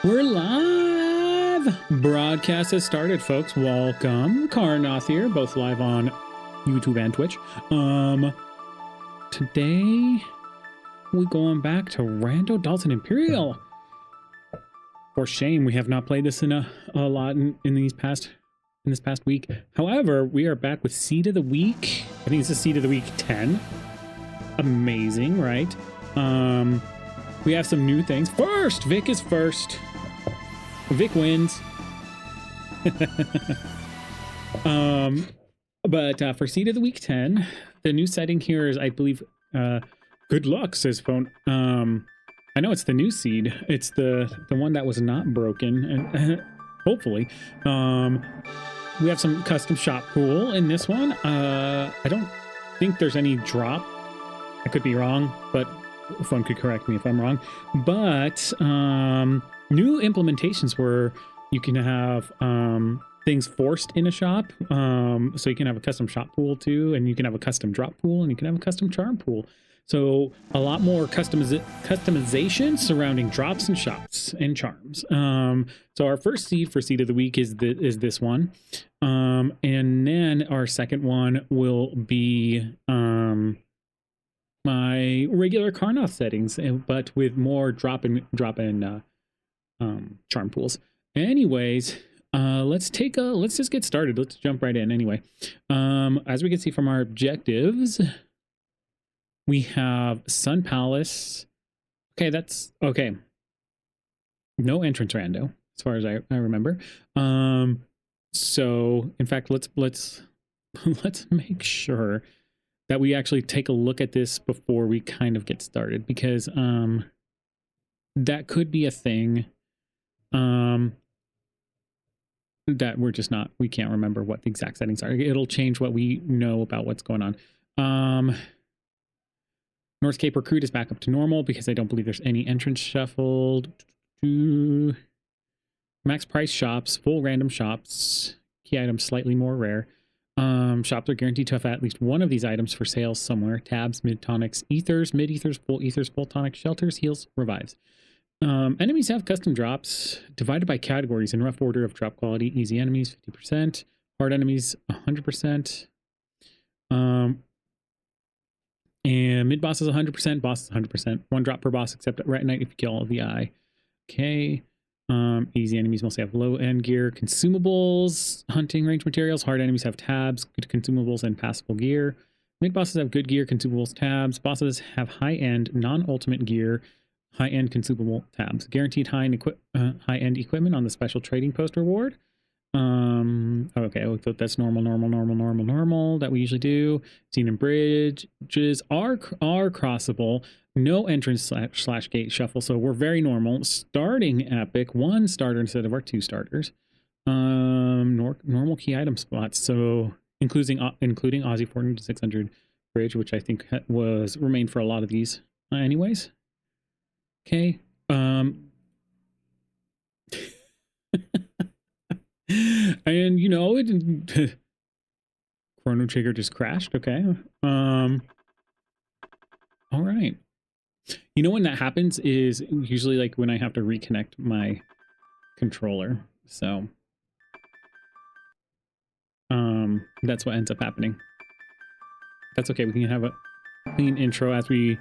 We're live! Broadcast has started, folks. Welcome. Carnoth here, both live on YouTube and Twitch. Today we're going back to Rando Dalton Imperial. For shame, we have not played this in a lot in this past week. However, we are back with Seed of the Week. I think it's the Seed of the Week 10. Amazing, right? We have some new things. First, Vic is first. Vic wins. But for Seed of the Week 10, the new setting here is, I believe, good luck, says phone. I know it's the new seed. It's the one that was not broken, and hopefully. We have some custom shop pool in this one. I don't think there's any drop. I could be wrong, but phone could correct me if I'm wrong. But new implementations where you can have things forced in a shop. So you can have a custom shop pool too, and you can have a custom drop pool, and you can have a custom charm pool. So a lot more customization surrounding drops and shops and charms. So our first seed for Seed of the Week is this one. And then our second one will be my regular Carnoth settings, but with more drop in charm pools. Anyways, let's just get started. Let's jump right in anyway. As we can see from our objectives, we have Sun Palace. Okay, that's okay. No entrance rando, as far as I remember. So in fact, let's make sure that we actually take a look at this before we kind of get started, because that could be a thing that we can't remember what the exact settings are. It'll change what we know about what's going on. North Cape Recruit is back up to normal because I don't believe there's any entrance shuffled. Max price shops, full random shops, key items slightly more rare. Shops are guaranteed to have at least one of these items for sale somewhere. Tabs, mid tonics, ethers, mid ethers, full tonics, shelters, heals, revives. Enemies have custom drops divided by categories in rough order of drop quality. Easy enemies 50%, hard enemies 100%. And mid boss is 100%, boss is 100%. One drop per boss except at Rat Night if you kill all the eye. Okay. Easy enemies mostly have low end gear, consumables, hunting range materials. Hard enemies have tabs, good consumables, and passable gear. Mid bosses have good gear, consumables, tabs. Bosses have high end, non-ultimate gear, high end consumable tabs. Guaranteed high end equipment on the special trading post reward. Okay, that's normal that we usually do. Scene and bridges are crossable. No entrance slash gate shuffle, so we're very normal. Starting epic, one starter instead of our two starters. Normal key item spots, so including Aussie 400 to 600 bridge, which I think remained for a lot of these anyways. Okay. And you know it. Chrono trigger just crashed. Okay. All right. You know when that happens is usually like when I have to reconnect my controller. So that's what ends up happening. That's okay. We can have a clean intro as we're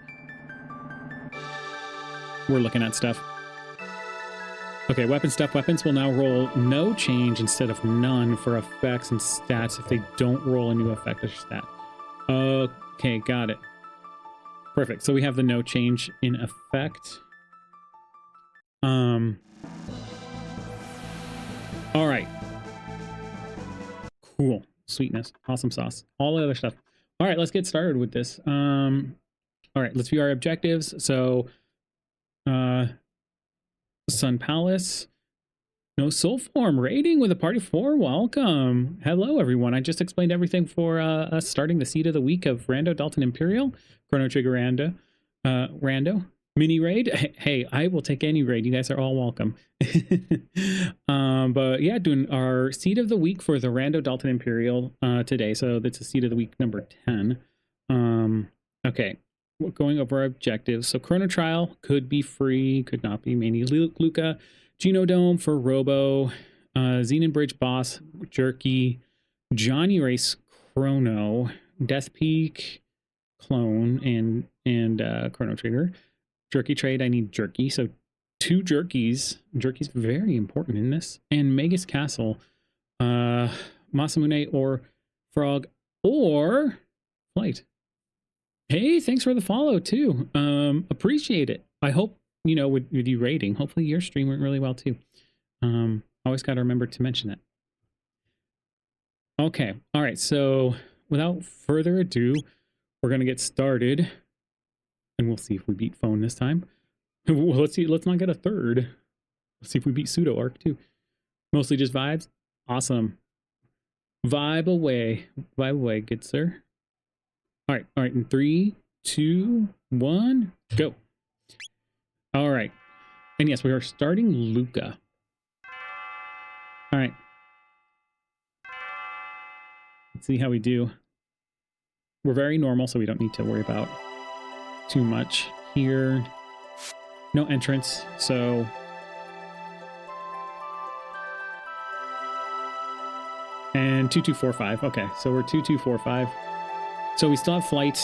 looking at stuff. Okay, weapon stuff. Weapons will now roll no change instead of none for effects and stats if they don't roll a new effect or stat. Okay, got it. Perfect. So we have the no change in effect. All right. Cool. Sweetness. Awesome sauce. All the other stuff. All right, let's get started with this. All right, let's view our objectives. So, Sun Palace. No soul form rating with a party 4. Welcome. Hello, everyone. I just explained everything for us starting the Seed of the Week of Rando Dalton Imperial. Chrono Trigger Rando. Mini raid. Hey, I will take any raid. You guys are all welcome. But yeah, doing our Seed of the Week for the Rando Dalton Imperial today. So that's a Seed of the Week number 10. Okay. going over our objectives. So Chrono Trial could be free, could not be. Mainly Luca, Genodome for Robo, Xenon Bridge Boss, Jerky, Johnny Race Chrono, Death Peak, Clone, and Chrono Trigger. Jerky Trade, I need Jerky, so 2 Jerkies. Jerky's very important in this. And Magus Castle, Masamune or Frog or Flight. Hey, thanks for the follow too. Appreciate it. I hope, you know, with you rating, hopefully your stream went really well too. Always got to remember to mention that. Okay. All right. So without further ado, we're going to get started and we'll see if we beat phone this time. Well, let's see. Let's not get a third. Let's see if we beat pseudo arc too. Mostly just vibes. Awesome. Vibe away. Vibe away, good sir. All right. All right. In 3, 2, 1, go. All right. And yes, we are starting Luca. All right. Let's see how we do. We're very normal, so we don't need to worry about too much here. No entrance, so... And 2245. Okay, so we're 2245. So we still have flight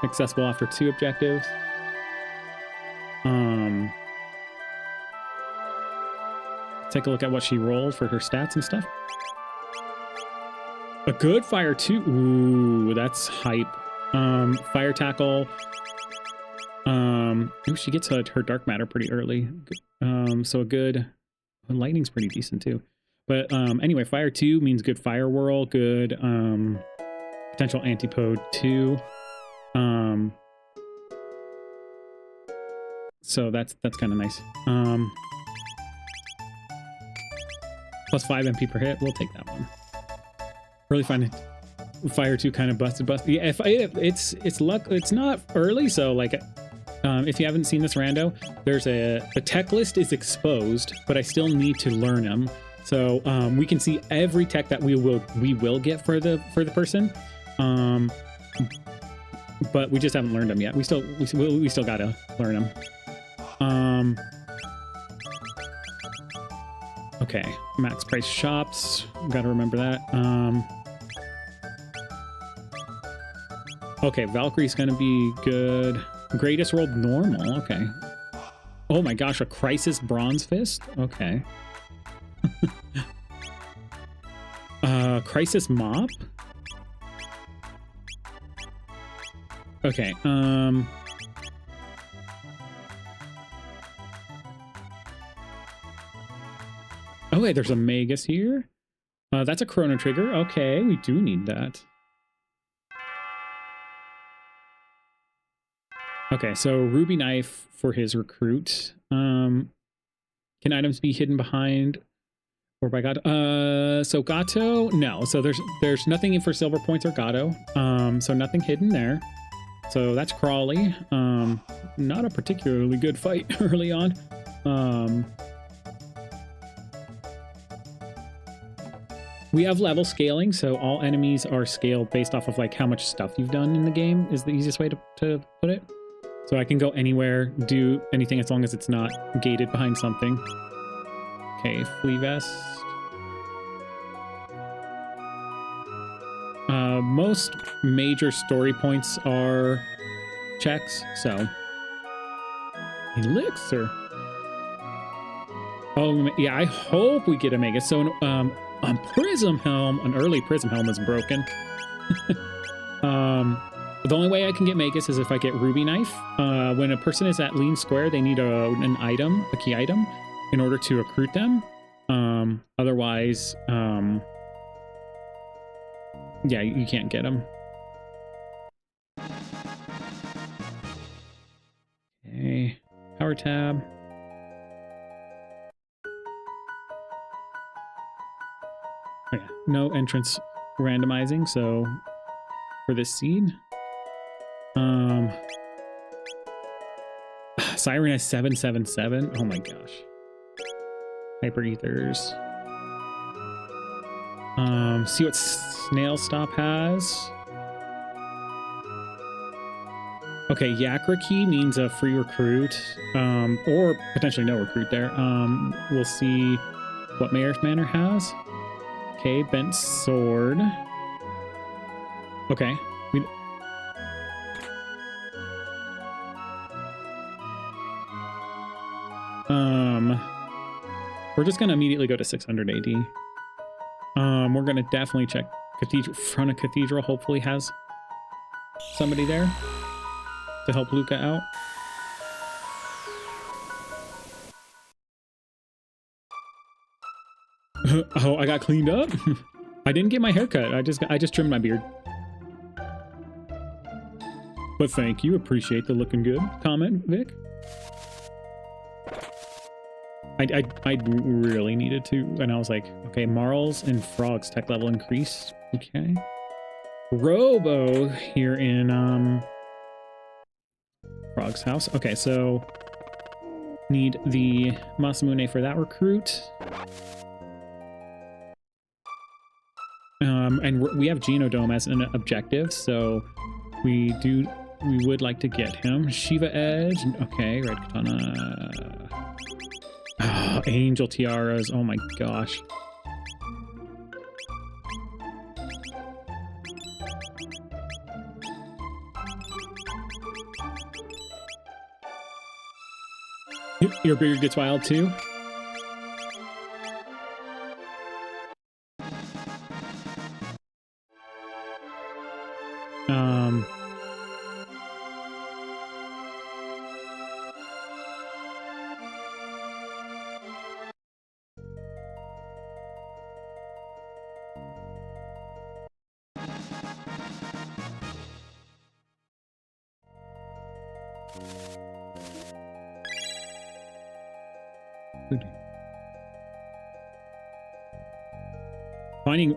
accessible after 2 objectives. Take a look at what she rolled for her stats and stuff. A good fire 2. Ooh, that's hype. Fire tackle. Ooh, she gets her dark matter pretty early. So a good... Lightning's pretty decent too. But anyway, fire 2 means good fire whirl, good potential antipode 2. So that's kind of nice. Plus 5 MP per hit, we'll take that one. Really find it fire 2 kind of busted. Yeah, it's luck. It's not early, so like if you haven't seen this rando, there's the tech list is exposed, but I still need to learn them. So we can see every tech that we will get for the person, but we just haven't learned them yet. We still gotta learn them. Okay, max price shops. Gotta remember that. Okay, Valkyrie's gonna be good. Greatest rolled normal. Okay. Oh my gosh, a Crisis Bronze Fist. Okay. Crisis Mop. Okay. Oh wait, there's a Magus here. That's a Chrono Trigger. Okay, we do need that. Okay, so Ruby Knife for his recruit. Can items be hidden behind or by Gato? So Gato, no. So there's nothing in for silver points or Gato. So nothing hidden there. So that's Crawley. Not a particularly good fight early on. We have level scaling, so all enemies are scaled based off of like how much stuff you've done in the game is the easiest way to put it. So I can go anywhere, do anything as long as it's not gated behind something. Okay, Flea Vest. Most major story points are checks, so... Elixir. Oh, yeah, I hope we get a Mega. So, a Prism Helm, an early Prism Helm is broken. The only way I can get Magus is if I get Ruby Knife. When a person is at lean square, they need an item, a key item, in order to recruit them. Otherwise, yeah, you can't get them. Okay, power tab. Oh, yeah, no entrance randomizing, so for this seed. Siren has 777. Oh my gosh. Hyper Ethers. See what Snail Stop has. Okay, Yakra key means a free recruit, or potentially no recruit there. We'll see what Mayor's Manor has. Okay, bent sword. Okay. We're just gonna immediately go to 600 AD. We're gonna definitely check Cathedral. Front of Cathedral hopefully has somebody there to help Luca out. Oh, I got cleaned up. I didn't get my hair cut. I just trimmed my beard. But thank you. Appreciate the looking good comment, Vic. I really needed to, and I was like, okay, Marls and Frogs tech level increased. Okay. Robo here in Frog's house. Okay, so need the Masamune for that recruit. And we have Genodome as an objective, so we would like to get him. Shiva Edge. Okay, Red Katana. Oh, Angel Tiaras. Oh my gosh. Your beard gets wild too?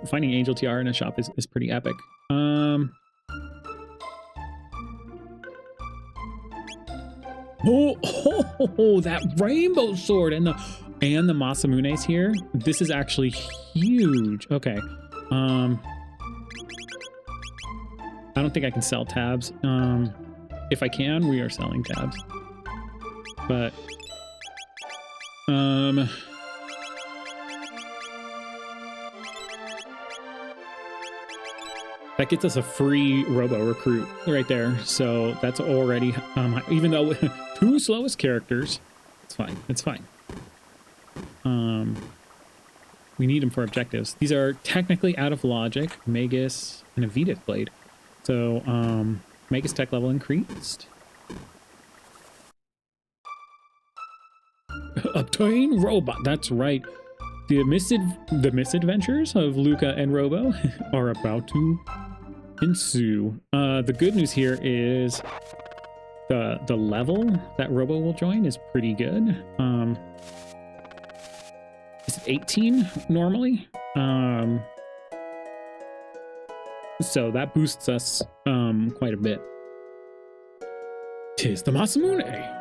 Finding Angel Tiara in a shop is pretty epic. Oh, that rainbow sword and the Masamune's here. This is actually huge. Okay. I don't think I can sell tabs. If I can, we are selling tabs. But that gets us a free Robo recruit right there. So that's already, even though 2 slowest characters, it's fine. It's fine. We need them for objectives. These are technically out of logic. Magus and a Vedith Blade. So, Magus tech level increased. Obtain robot. That's right. The misadventures of Luca and Robo are about to ensue. The good news here is the level that Robo will join is pretty good. Is it 18 normally? So that boosts us quite a bit. 'Tis the Masamune.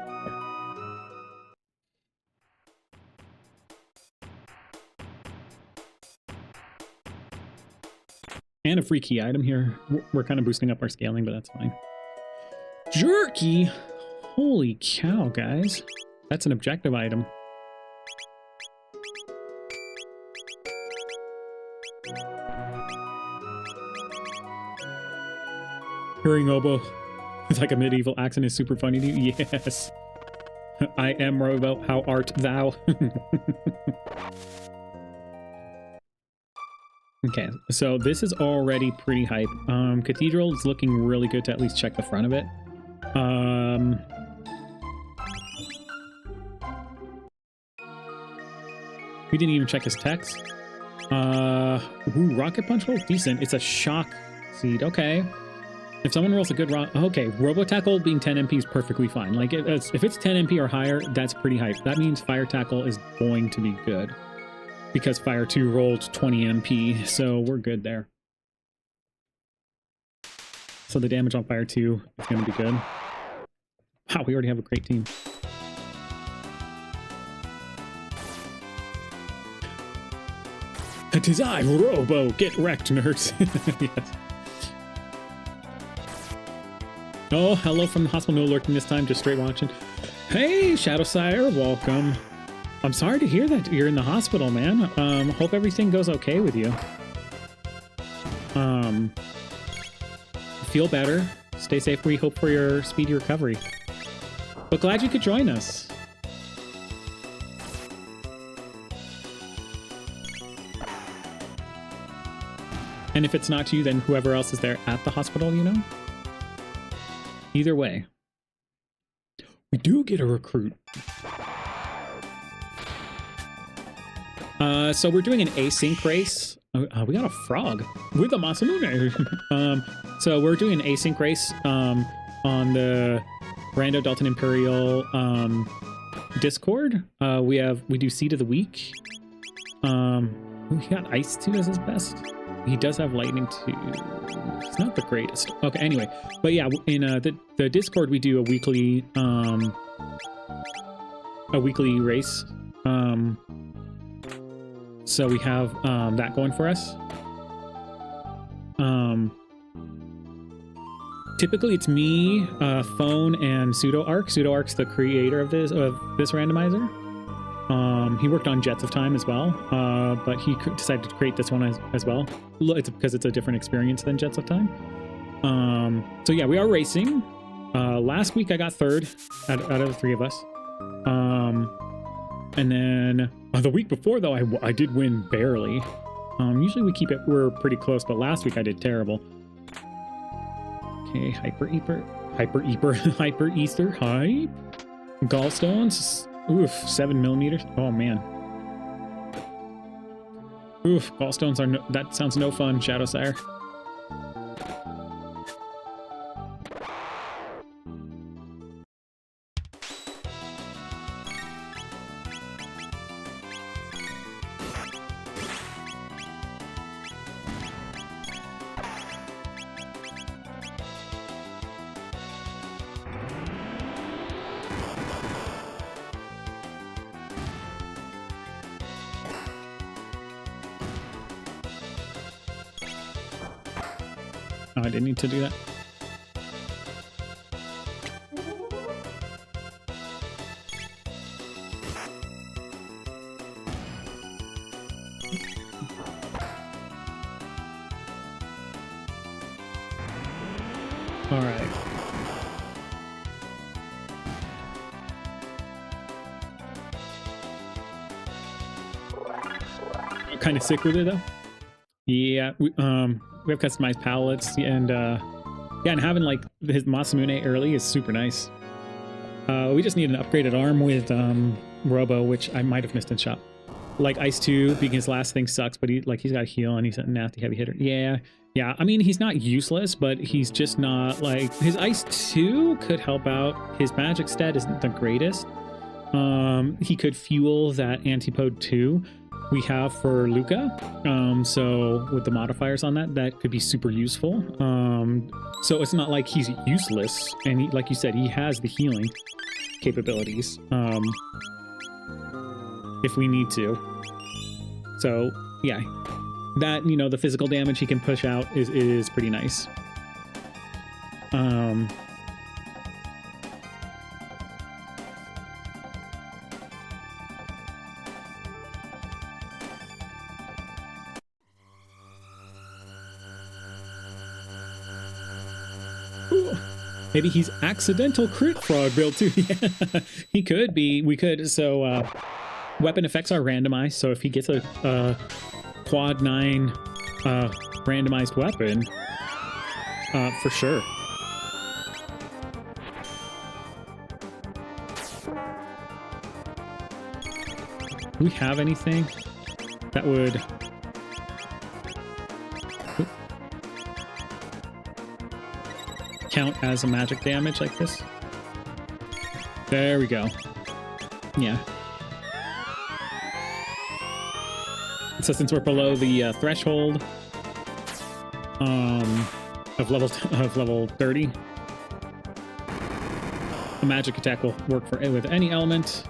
And a free key item here. We're kind of boosting up our scaling, but that's fine. Jerky! Holy cow, guys. That's an objective item. Hearing Obo with like a medieval accent is super funny to you. Yes. I am Robo. How art thou? Okay, so this is already pretty hype. Cathedral is looking really good to at least check the front of it. We didn't even check his text. Ooh, Rocket Punch roll decent. It's a shock seed. Okay. If someone rolls a good okay, Robo Tackle being 10 MP is perfectly fine. Like, if it's 10 MP or higher, that's pretty hype. That means Fire Tackle is going to be good. Because Fire 2 rolled 20 MP, so we're good there. So the damage on Fire 2 is going to be good. Wow, we already have a great team. It is I, Robo! Get wrecked, nerds! Yes. Oh, hello from the hospital. No lurking this time, just straight watching. Hey, Shadow Sire, welcome. I'm sorry to hear that you're in the hospital, man. Hope everything goes okay with you. Feel better. Stay safe. We hope for your speedy recovery. But glad you could join us. And if it's not you, then whoever else is there at the hospital, you know? Either way. We do get a recruit. So we're doing an async race. We got a frog with a Masamune. So we're doing an async race on the Rando Dalton Imperial Discord. We do Seed of the Week. He got Ice 2 as his best. He does have Lightning 2. It's not the greatest. Okay, anyway. But yeah, in the Discord we do a weekly race. So we have that going for us. Typically it's me, Phone, and SotW. SotW's the creator of this randomizer. He worked on Jets of Time as well, but he decided to create this one as well. It's because it's a different experience than Jets of Time. So yeah, we are racing. Last week I got third out of the three of us. And then the week before, though, I did win barely. Usually we're pretty close, but last week I did terrible. Okay, Hyper Easter, hype. Gallstones, oof, 7 millimeters. Oh man. Oof, gallstones that sounds no fun, Shadow Sire. Oh, I didn't need to do that. All right. I'm kind of sick with it though. Yeah, we have customized palettes, and yeah, and having like his Masamune early is super nice. We just need an upgraded arm with Robo, which I might have missed in shop. Like Ice 2, being his last thing sucks, but he's got a heal and he's a nasty heavy hitter. Yeah. I mean, he's not useless, but he's just not like his Ice 2 could help out. His magic stat isn't the greatest. He could fuel that Antipode 2 we have for Luca. So with the modifiers on that could be super useful. So it's not like he's useless, and like you said, he has the healing capabilities if we need to. So yeah, that, you know, the physical damage he can push out is pretty nice. Maybe he's accidental crit frog build too. Yeah, he could be. We could. So weapon effects are randomized. So if he gets a quad 9 randomized weapon, for sure. Do we have anything that would... count as a magic damage like this? There we go. Yeah. So since we're below the threshold of level 30, a magic attack will work with any element.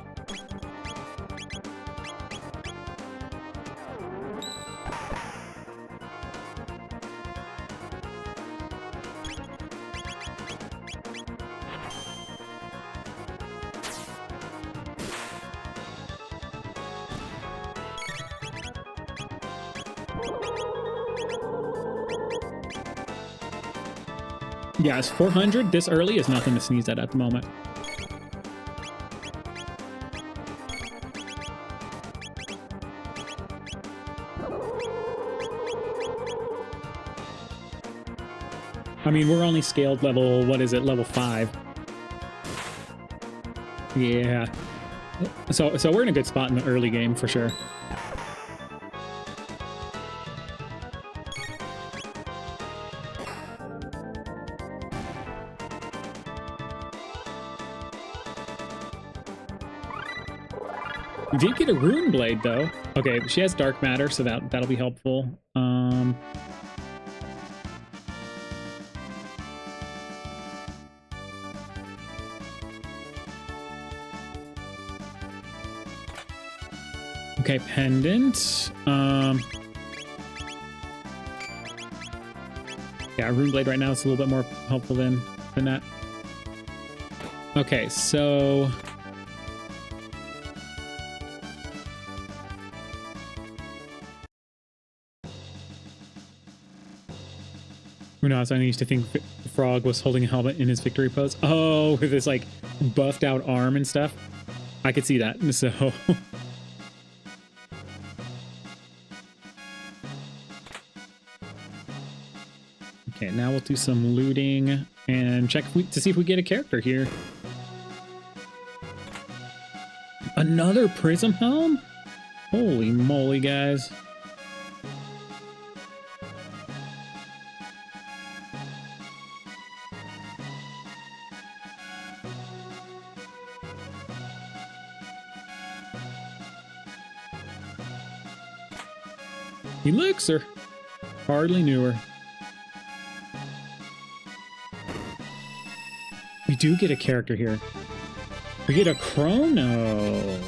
Yes, 400 this early is nothing to sneeze at the moment. I mean, we're only scaled level, what is it, level 5. Yeah. So we're in a good spot in the early game for sure. We did get a rune blade though. Okay, she has dark matter, so that'll be helpful. Okay, pendant. Yeah, rune blade right now is a little bit more helpful than that. Okay, so who knows? I used to think Frog was holding a helmet in his victory pose. Oh, with his like buffed out arm and stuff. I could see that. So okay, now we'll do some looting and check to see if we get a character here. Another prism helm? Holy moly, guys. Elixir. Hardly knew her. We do get a character here. We get a Chrono.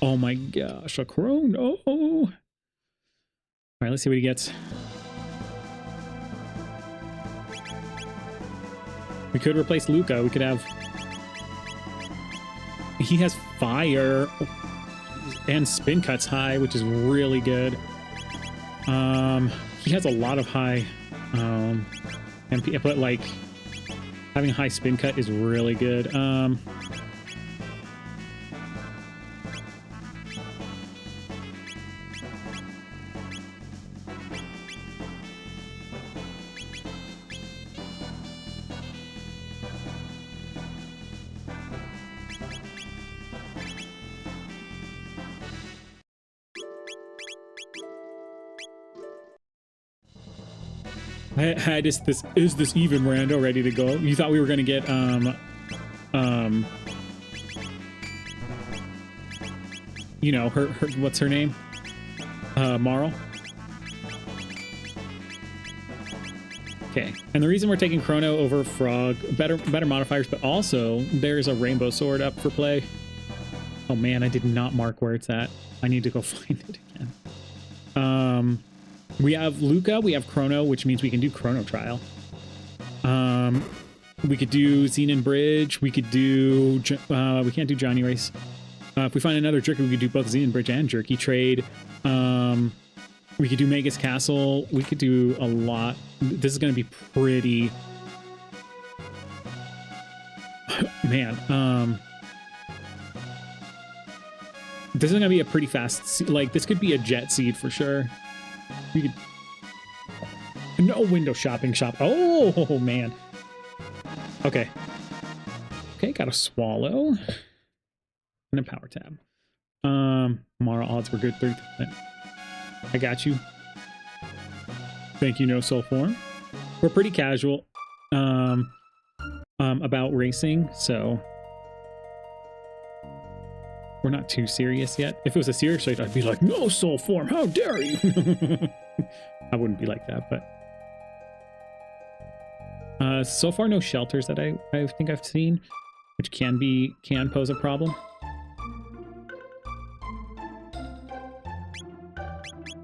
Oh my gosh, a Chrono. All right, let's see what he gets. We could replace Luca. We could have... He has fire and spin cuts high, which is really good. He has a lot of high MP, but like having a high spin cut is really good. Is this even Rando ready to go? You thought we were gonna get you know, her what's her name? Marl. Okay, and the reason we're taking Chrono over Frog, better modifiers, but also there's a rainbow sword up for play. Oh man, I did not mark where it's at. I need to go find it again. We have Luca, we have Chrono, which means we can do Chrono Trial. We could do Xenon Bridge, we could do... we can't do Johnny Race. If we find another Jerky, we could do both Xenon Bridge and Jerky Trade. We could do Magus Castle, we could do a lot. This is going to be pretty... Man, this is going to be a pretty fast... Like, this could be a Jet Seed for sure. We could... No window shopping shop. Oh, man. Okay. Okay, got a Swallow. And a Power Tab. Mara odds were good, 30%. I got you. Thank you, No Soul Form. We're pretty casual about racing, so... We're not too serious yet. If it was a serious race, I'd be like, no soul form, how dare you? I wouldn't be like that, but... so far, no shelters that I think I've seen, which can pose a problem.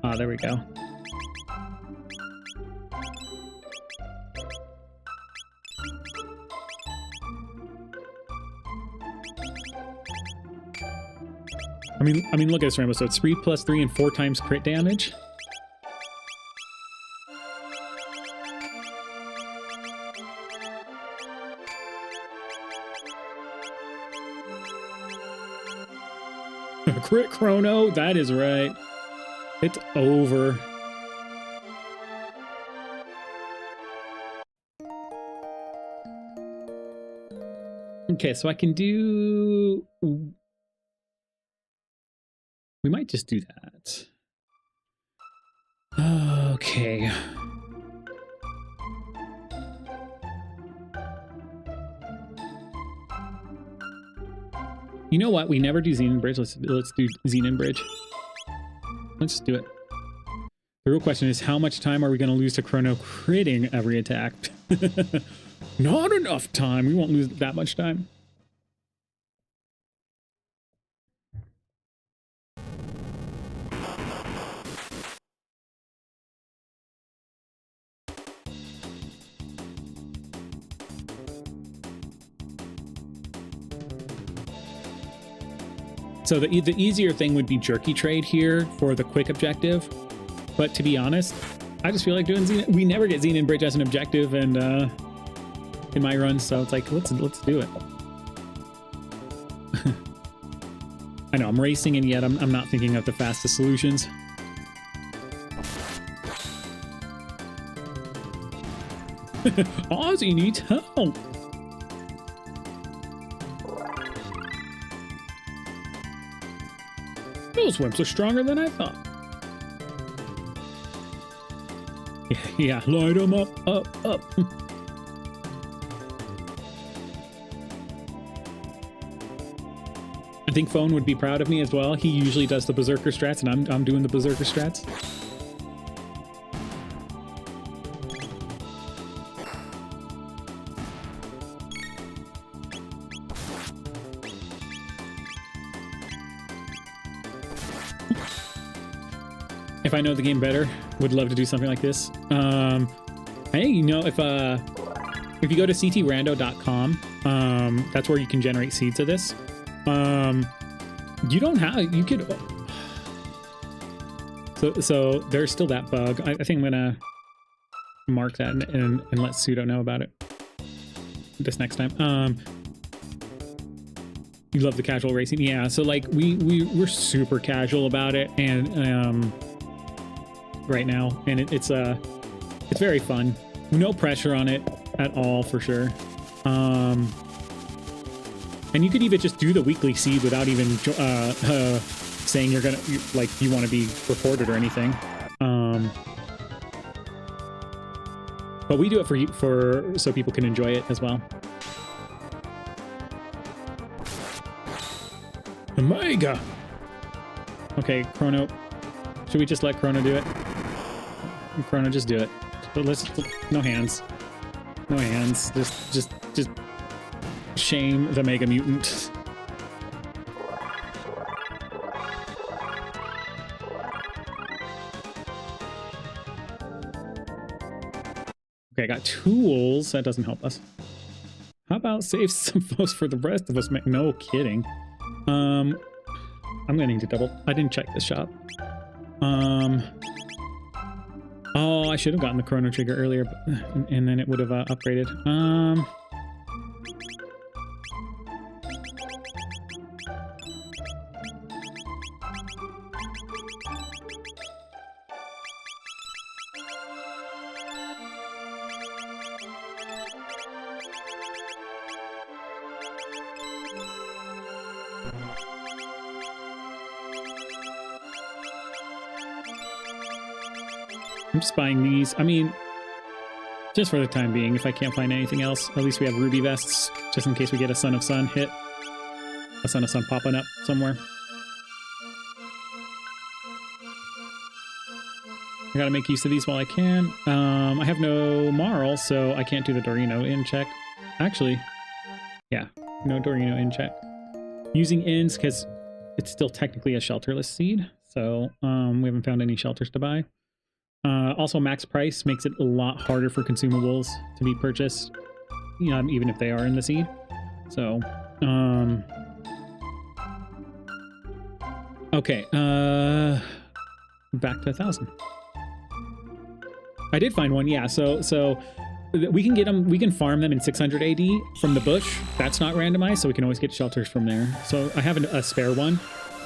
Ah, there we go. I mean, look at this Rainbow. So it's 3 + 3 and 4 times crit damage. crit Chrono. That is right. It's over. Okay, so I can do... We might just do that. Okay. You know what? We never do Xenon Bridge. Let's do Xenon Bridge. Let's just do it. The real question is, how much time are we going to lose to Chrono critting every attack? Not enough time. We won't lose that much time. So the easier thing would be Jerky Trade here for the quick objective. But to be honest, I just feel like doing Xenon. We never get Xenon Bridge as an objective and in my run, so it's like, let's do it. I know, I'm racing and yet I'm not thinking of the fastest solutions. Ozzy needs help. Those wimps are stronger than I thought. Yeah, light them up, up. I think Phone would be proud of me as well. He usually does the Berserker strats, and I'm doing the Berserker strats. If I know the game better, would love to do something like this. Hey, you know, if you go to CTRando.com, that's where you can generate seeds of this. You don't have, you could, so there's still that bug. I think I'm gonna mark that and let Pseudo know about it this next time. You love the casual racing, yeah. So like we're super casual about it, and right now, and it's very fun. No pressure on it at all, for sure. And you could even just do the weekly seed without even saying you're gonna you want to be reported or anything. But we do it for so people can enjoy it as well. Omega. Okay, Chrono. Should we just let Chrono do it? Chrono, just do it. But no hands. No hands. Just shame the Mega Mutant. Okay, I got tools. That doesn't help us. How about save some votes for the rest of us? No kidding. I'm gonna need to double. I didn't check the shop. Oh, I should have gotten the Chrono Trigger earlier, but, and then it would have upgraded. I'm just buying these. I mean, just for the time being, if I can't find anything else, at least we have Ruby Vests, just in case we get a Son of Sun hit. A Son of Sun popping up somewhere. I gotta make use of these while I can. I have no Marl, so I can't do the Dorino in check. Actually, yeah, no Dorino in check. Using ins, because it's still technically a shelterless seed, so we haven't found any shelters to buy. Also, max price makes it a lot harder for consumables to be purchased, even if they are in the seed. So, okay, back to 1,000. I did find one, yeah. So we can get them. We can farm them in 600 AD from the bush. That's not randomized, so we can always get shelters from there. So I have a spare one.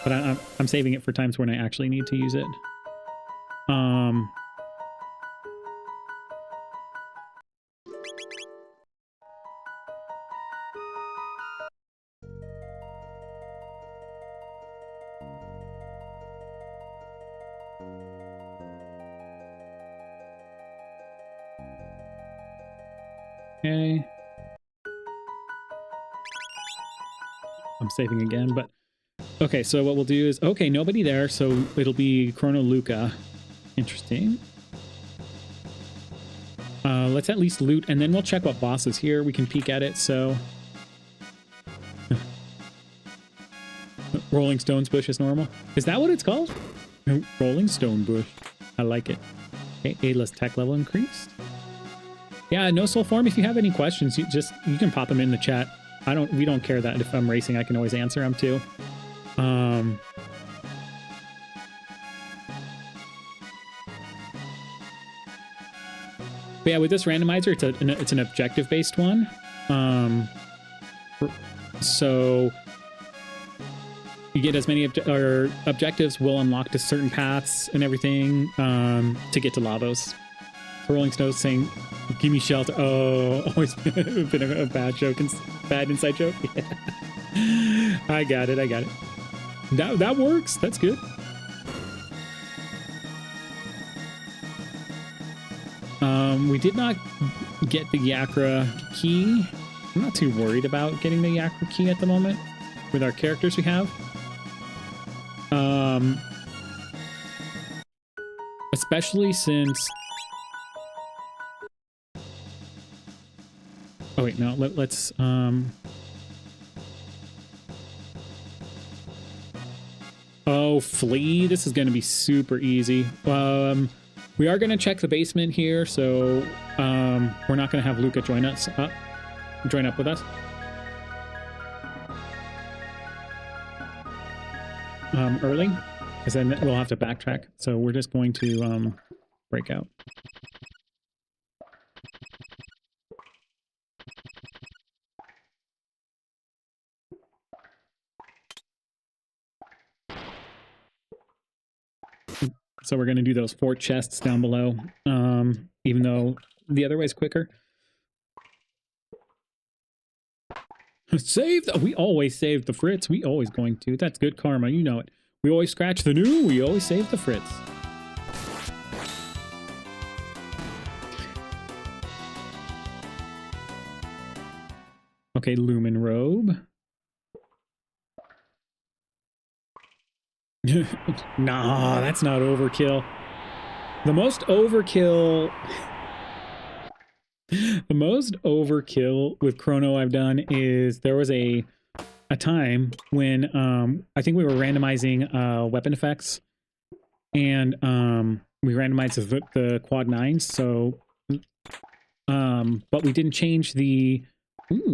but I'm saving it for times when I actually need to use it. Okay. I'm saving again, but okay, so what we'll do is, okay, nobody there, so it'll be Chrono Luca. Interesting. Let's at least loot, and then we'll check what boss is here. We can peek at it, so... Rolling Stones Bush is normal. Is that what it's called? Rolling Stone Bush. I like it. Okay, A-list tech level increased. Yeah, no soul form. If you have any questions, you can pop them in the chat. We don't care that if I'm racing, I can always answer them too. But yeah, with this randomizer, it's an objective-based one. So you get as many objectives will unlock to certain paths and everything to get to Lavos. Rolling Stones saying, "Give me shelter." Oh, always been a bad joke, bad inside joke. Yeah. I got it. That works. That's good. We did not get the Yakra key. I'm not too worried about getting the Yakra key at the moment with our characters we have. Especially since... Oh wait, no, let's Oh, flee. This is going to be super easy. We are going to check the basement here, so we're not going to have Luca join up with us. Early, because then we'll have to backtrack. So we're just going to break out. So we're going to do those 4 chests down below, even though the other way is quicker. We always save the Fritz. We always going to. That's good karma. You know it. We always scratch the new. We always save the Fritz. Okay, Lumen Robe. Nah, that's not overkill. The most overkill with Chrono I've done is there was a time when I think we were randomizing weapon effects, and we randomized the quad 9s, so but we didn't change the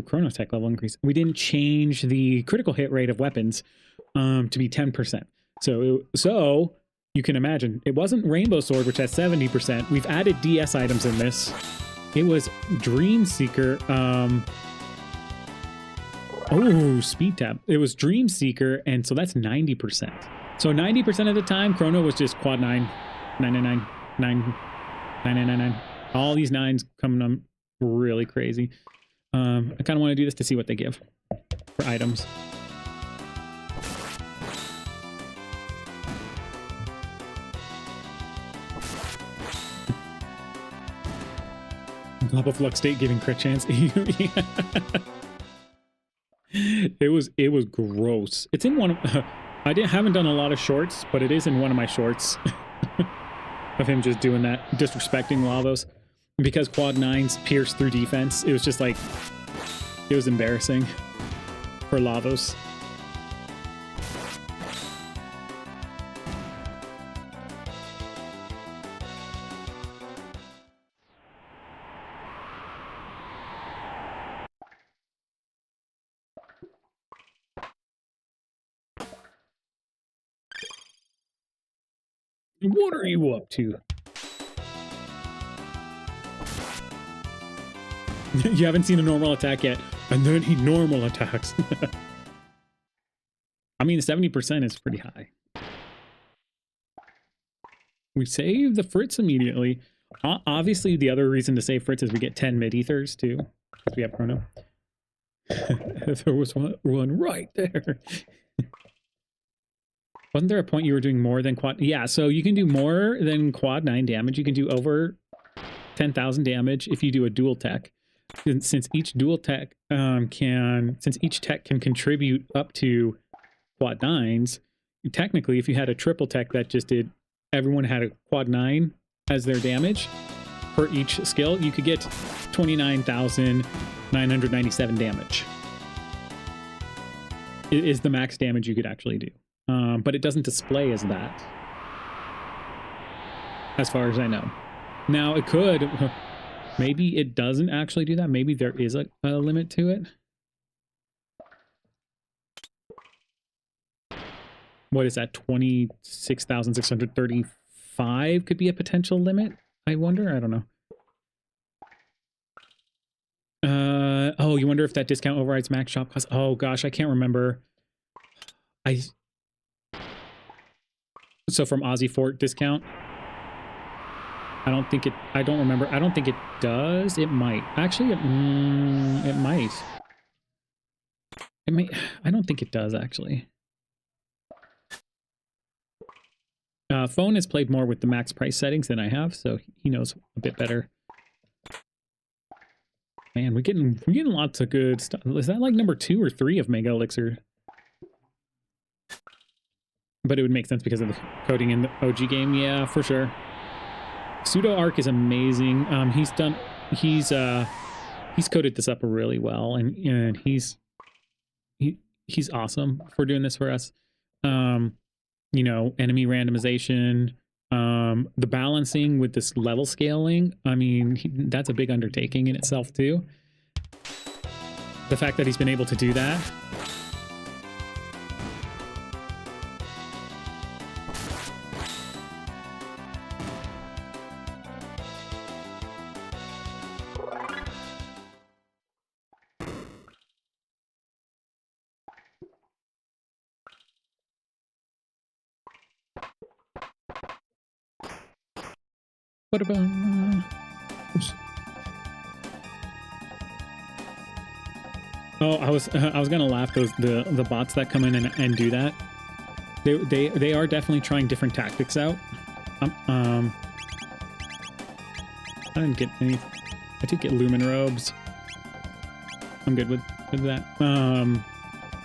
Chrono tech level increase. We didn't change the critical hit rate of weapons to be 10%. So you can imagine, it wasn't Rainbow Sword, which has 70%. We've added DS items in this. It was Dream Seeker. Speed tab. It was Dream Seeker, and so that's 90%. So 90% of the time, Chrono was just quad 9, 999, 9999. All these 9s coming up really crazy. I kind of want to do this to see what they give for items. Lava Flux State giving crit chance. It was gross. It's in one of haven't done a lot of shorts, but it is in one of my shorts of him just doing that, disrespecting Lavos. Because quad 9s pierce through defense, it was just like, it was embarrassing for Lavos. What are you up to? You haven't seen a normal attack yet, and then he normal attacks. I mean, 70% is pretty high. We save the Fritz immediately. Obviously, the other reason to save Fritz is we get 10 mid-ethers, too. Because we have Chrono. There was one right there. Wasn't there a point you were doing more than quad? Yeah, so you can do more than quad 9 damage. You can do over 10,000 damage if you do a dual tech. Since each dual tech since each tech can contribute up to quad 9s, technically if you had a triple tech that just did, everyone had a quad 9 as their damage per each skill, you could get 29,997 damage. It is the max damage you could actually do. But it doesn't display as that, as far as I know. Now, it could, maybe it doesn't actually do that. Maybe there is a limit to it. What is that? 26,635 could be a potential limit, I wonder? I don't know. Oh, you wonder if that discount overrides max shop cost? Oh gosh, I can't remember. So from Aussie Fort discount, I don't remember. I don't think it does. It might. Actually, it might. It may. I don't think it does, actually. Phone has played more with the max price settings than I have, so he knows a bit better. Man, we're getting lots of good stuff. Is that like number 2 or 3 of Mega Elixir? But it would make sense because of the coding in the OG game. Yeah, for sure. Pseudo Arc is amazing. He's coded this up really well, and he's awesome for doing this for us. You know, enemy randomization, the balancing with this level scaling. I mean, that's a big undertaking in itself too. The fact that he's been able to do that. What about? Oh, I was gonna laugh. The bots that come in and do that. They are definitely trying different tactics out. I didn't get any. I did get Lumen robes. I'm good with that. And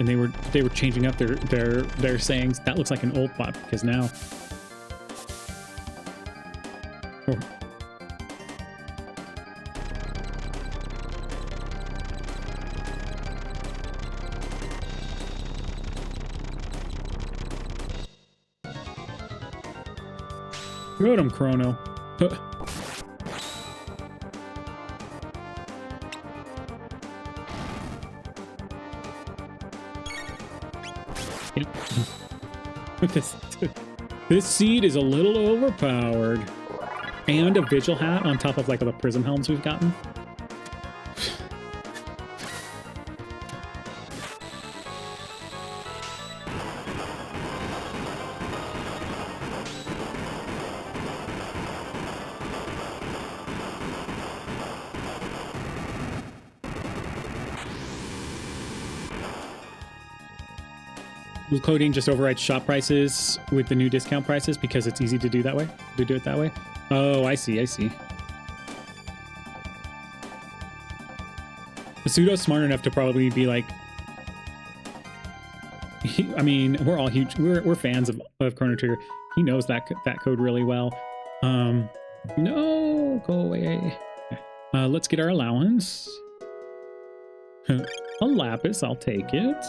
they were changing up their sayings. That looks like an old bot because now. Oh. Good, I'm Chrono. This seed is a little overpowered. And a Vigil hat on top of like the Prism helms we've gotten. Will coding just override shop prices with the new discount prices because it's easy to do that way? To do it that way? Oh, I see. The Pseudo's smart enough to probably be like... I mean, we're all huge... We're fans of Chrono Trigger. He knows that code really well. No! Go away. Let's get our allowance. A lapis, I'll take it.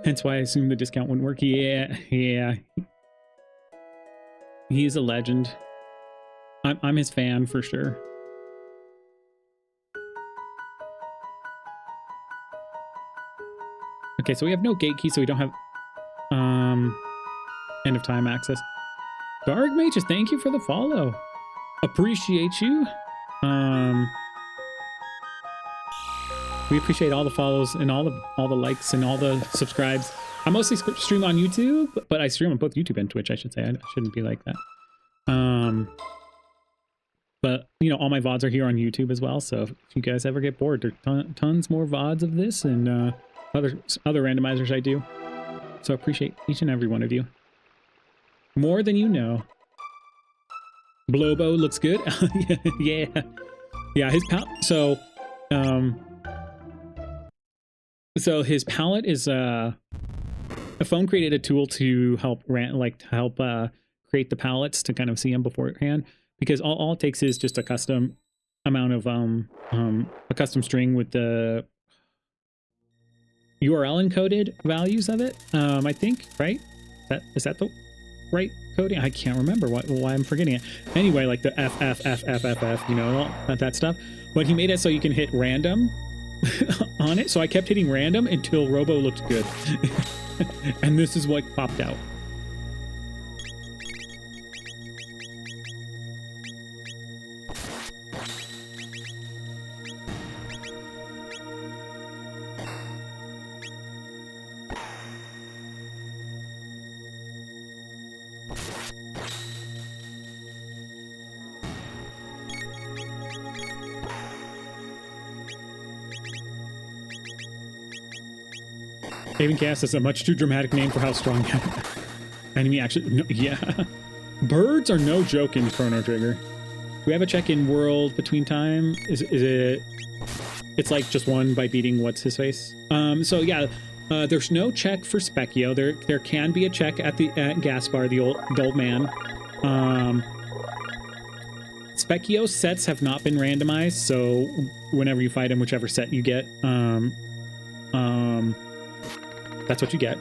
Hence why I assumed the discount wouldn't work. Yeah. He's a legend. I'm his fan for sure. Okay, so we have no gate key, so we don't have end of time access. Dark Mages, thank you for the follow. Appreciate you. We appreciate all the follows and all the likes and all the subscribes. I mostly stream on YouTube, but I stream on both YouTube and Twitch, I should say. I shouldn't be like that. But, you know, all my VODs are here on YouTube as well, so if you guys ever get bored, there are tons more VODs of this and other randomizers I do. So I appreciate each and every one of you. More than you know. Blobo looks good. Yeah. Yeah, his palette... So his palette is... A phone created a tool to help create the palettes to kind of see them beforehand. Because all it takes is just a custom amount of a custom string with the URL encoded values of it. I think, right? Is that the right coding? I can't remember why I'm forgetting it. Anyway, like the F, you know, all that stuff. But he made it so you can hit random on it. So I kept hitting random until Robo looked good. And this is what popped out. Haven Cast is a much too dramatic name for how strong enemy actually... No, yeah. Birds are no joke in Chrono Trigger. We have a check-in world between time. Is it... It's like just one by beating what's-his-face. So yeah, there's no check for Specchio. There can be a check at Gaspar, the old man. Specchio sets have not been randomized, so whenever you fight him, whichever set you get, that's what you get.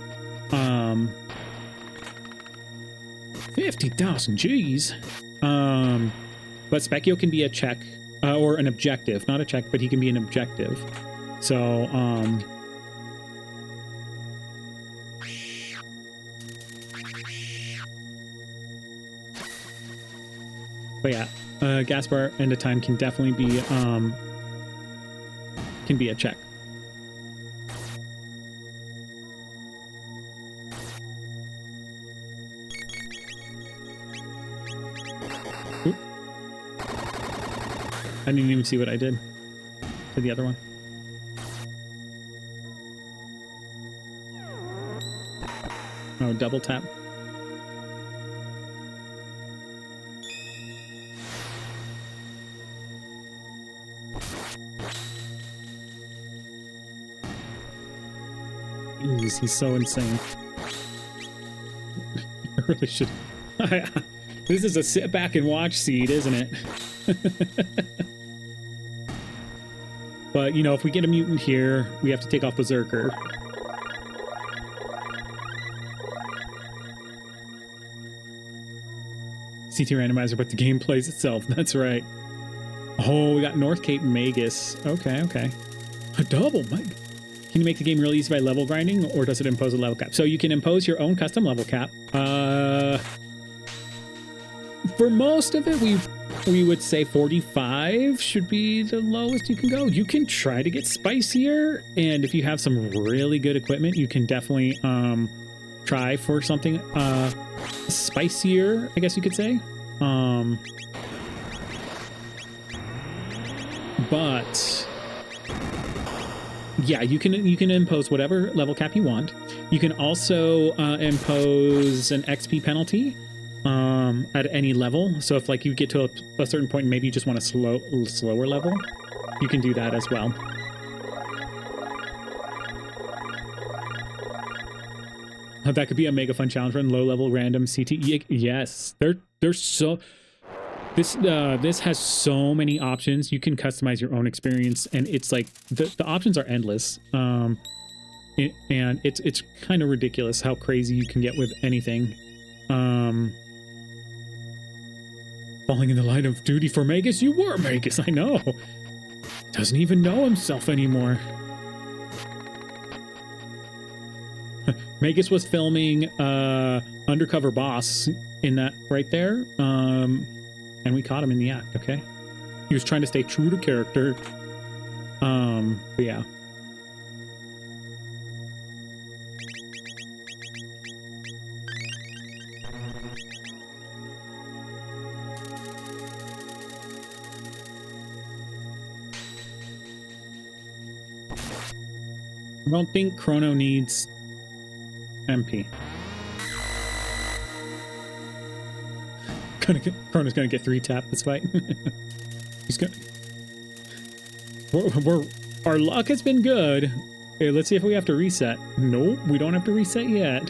50,000 G's. But Specchio can be a check, or an objective. Not a check, but he can be an objective. So, but yeah, Gaspar End of Time can definitely be, a check. I didn't even see what I did to the other one. Oh, double tap. Jeez, he's so insane. I really should... This is a sit back and watch seed, isn't it? But, you know, if we get a mutant here, we have to take off Berserker. CT Randomizer, but the game plays itself. That's right. Oh, we got North Cape Magus. Okay, okay. A double, Mike. Can you make the game real easy by level grinding, or does it impose a level cap? So you can impose your own custom level cap. For most of it, we would say 45 should be the lowest you can go. You can try to get spicier, and if you have some really good equipment, you can definitely try for something spicier, I guess you could say. But yeah, you can impose whatever level cap you want. You can also impose an XP penalty at any level. So if like you get to a certain point and maybe you just want a slower level, you can do that as well. That could be a mega fun challenge run. Low level random CT. Yes, they're so... This has so many options. You can customize your own experience, and it's like the options are endless. And it's kind of ridiculous how crazy you can get with anything. Falling in the line of duty for Magus. You were Magus, I know. Doesn't even know himself anymore. Magus was filming Undercover Boss in that right there. And we caught him in the act, okay? He was trying to stay true to character. But yeah. I don't think Chrono needs MP. Chrono's gonna get 3-tap this fight. He's gonna. Our luck has been good. Okay, let's see if we have to reset. Nope, we don't have to reset yet.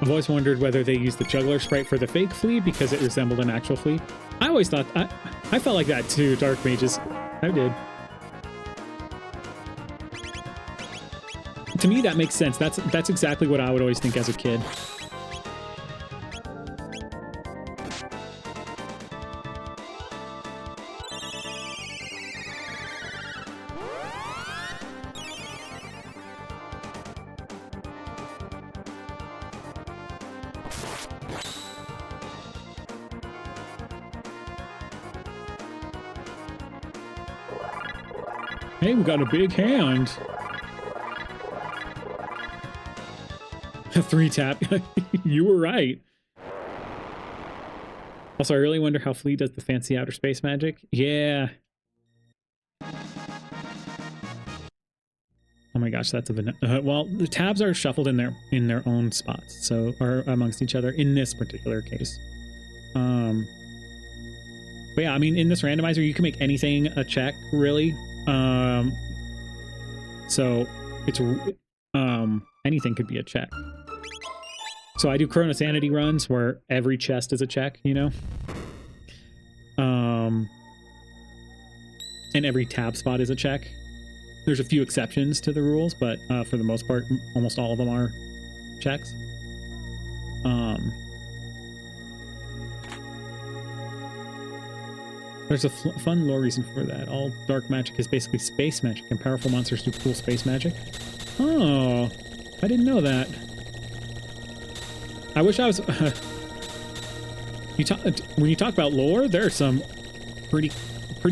I've always wondered whether they used the juggler sprite for the fake flea because it resembled an actual flea. I always thought I felt like that too, Dark Mages. I did. To me, that makes sense. That's exactly what I would always think as a kid. Hey, we got a big hand. 3-tap. You were right. Also, I really wonder how Flea does the fancy outer space magic. Yeah. Oh my gosh, that's a well, the tabs are shuffled in their own spots, so are amongst each other in this particular case. But yeah, I mean, in this randomizer, you can make anything a check, really. So it's anything could be a check. So I do Chrono Sanity runs where every chest is a check, you know? And every tab spot is a check. There's a few exceptions to the rules, but for the most part, almost all of them are checks. There's a fun lore reason for that. All dark magic is basically space magic, and powerful monsters do cool space magic. Oh, I didn't know that. I wish I was... when you talk about lore, there are some pretty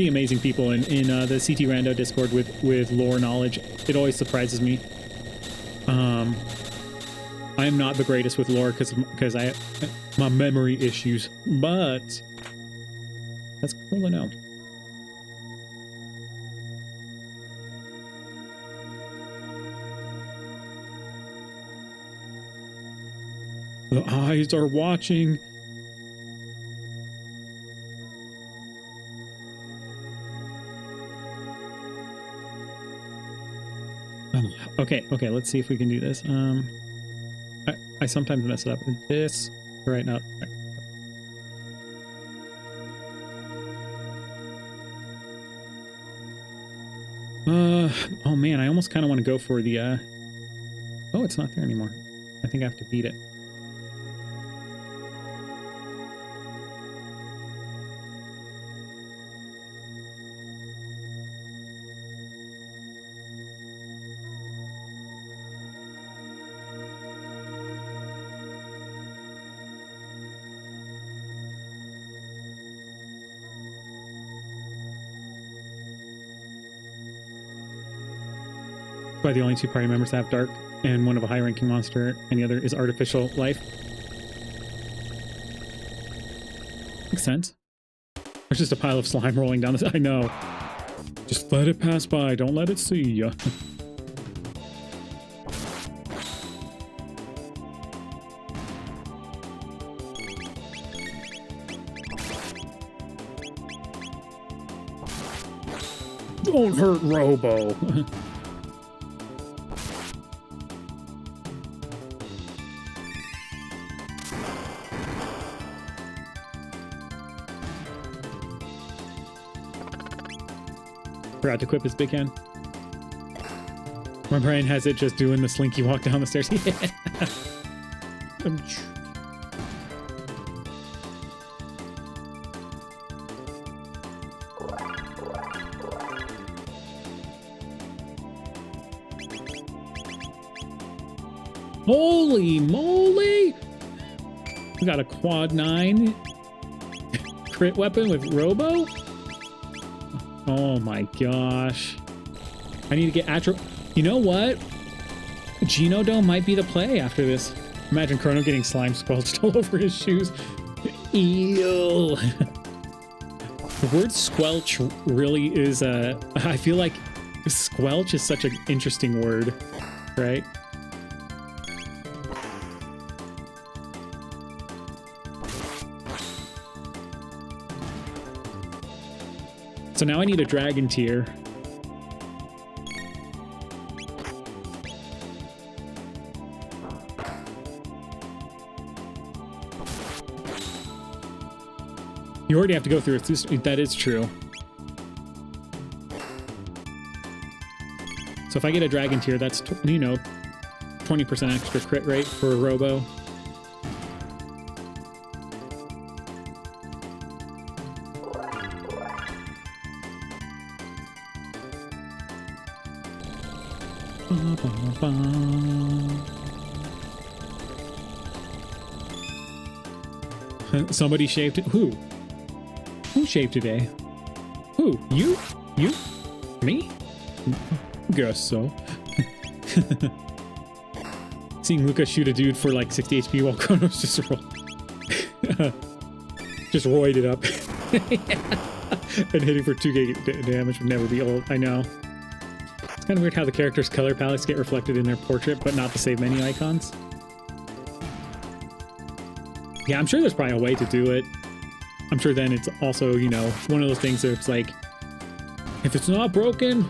amazing people in the CTRando Discord with lore knowledge. It always surprises me. I am not the greatest with lore because I have my memory issues, but that's cool to know. The eyes are watching. Okay, let's see if we can do this. I sometimes mess it up with this. Right now. Oh man, I almost kind of want to go for the, oh, it's not there anymore. I think I have to beat it. By the only two party members that have dark, and one of a high-ranking monster, and the other is artificial life. Makes sense. There's just a pile of slime rolling down this. I know. Just let it pass by. Don't let it see ya. Don't hurt Robo. Forgot to equip his big hand. My brain has it just doing the slinky walk down the stairs. Yeah. Holy moly! We got a quad 9 crit weapon with Robo. Oh my gosh. I need to get Atro. You know what? Genodome might be the play after this. Imagine Chrono getting slime squelched all over his shoes. Ew. The word squelch really is I feel like squelch is such an interesting word, right? So now I need a dragon tier. You already have to go through it. That is true. So if I get a dragon tier, that's, you know, 20% extra crit rate for a Robo. Somebody shaved it. Who? Who shaved today? Who? You? You? Me? Guess so. Seeing Luca shoot a dude for like 60 HP while Chrono's just just roided up. And hitting for 2k damage would never be old. I know. It's kind of weird how the characters' color palettes get reflected in their portrait, but not the save menu icons. Yeah, I'm sure there's probably a way to do it. I'm sure then it's also, you know, one of those things that it's like, if it's not broken,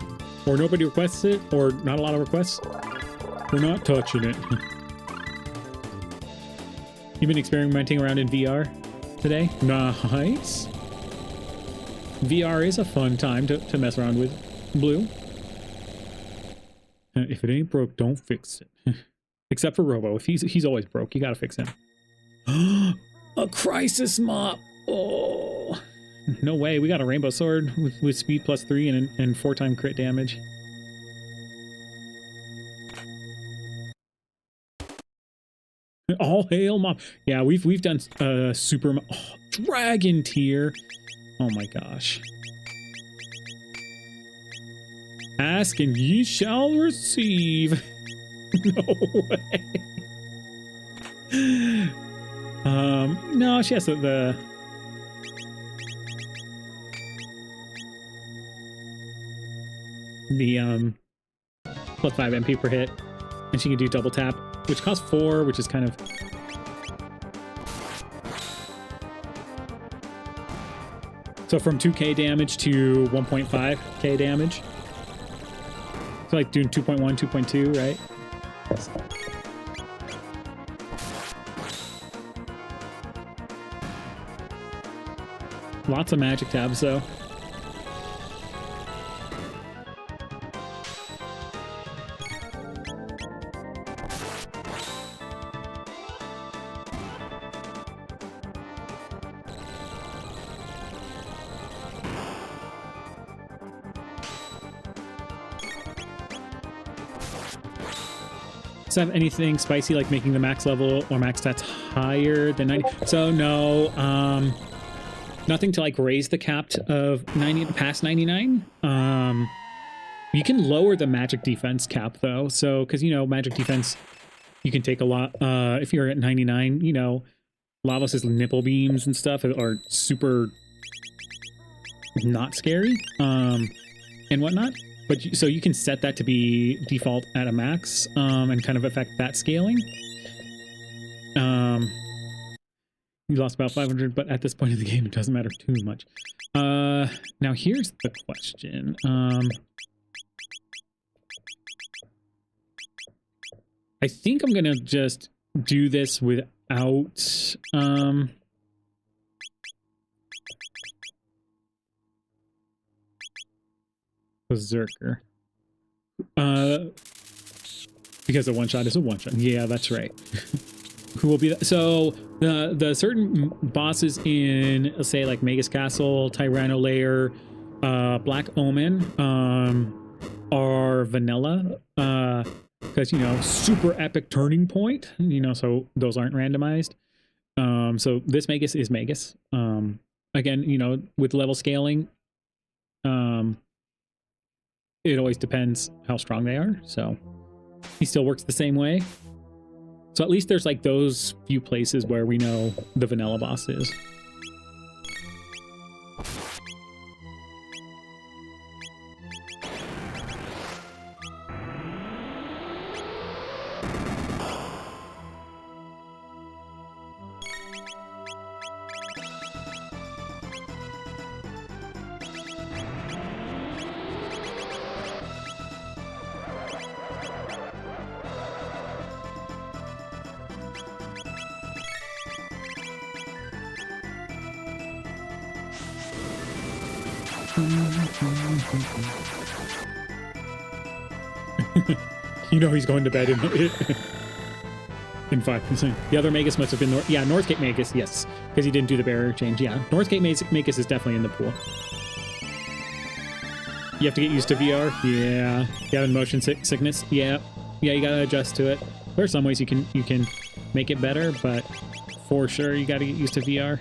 or nobody requests it, or not a lot of requests, we're not touching it. You've been experimenting around in VR today? Nice. VR is a fun time to mess around with. Blue. If it ain't broke, don't fix it. Except for Robo. If he's always broke, you gotta fix him. A crisis mop. Oh, no way. We got a rainbow sword with speed +3 and 4-time crit damage. All hail mom. Yeah, we've done super dragon tier. Oh my gosh. Ask and ye shall receive. No way. No, she has the +5 MP per hit, and she can do double tap, which costs 4, which is kind of so from 2k damage to 1.5k damage. So like doing 2.1, 2.2, right? Lots of magic tabs, though. Does it have anything spicy like making the max level or max stats higher than 90? So no, nothing to like raise the cap of 90 past 99. You can lower the magic defense cap though. So, cause you know, magic defense, you can take a lot, if you're at 99, you know, Lavos' nipple beams and stuff are super not scary, and whatnot. But so you can set that to be default at a max, and kind of affect that scaling. You lost about 500, but at this point in the game, it doesn't matter too much. Now here's the question. I think I'm gonna just do this without, Berserker. Because a one-shot is a one-shot. Yeah, that's right. Who will be so the certain bosses in, let's say, like Magus Castle, Tyranno Lair, Black Omen, are vanilla, because because, you know, super epic turning point, you know, so those aren't randomized. So this Magus is Magus. Again, you know, with level scaling, it always depends how strong they are. So he still works the same way. So at least there's like those few places where we know the vanilla boss is. You know he's going to bed in 5%. The other Magus must have been Northgate Magus, yes, because he didn't do the barrier change. Yeah, Northgate Magus is definitely in the pool. You have to get used to VR. Yeah, you have motion sickness. Yeah, you gotta adjust to it. There are some ways you can make it better, but for sure you gotta get used to VR.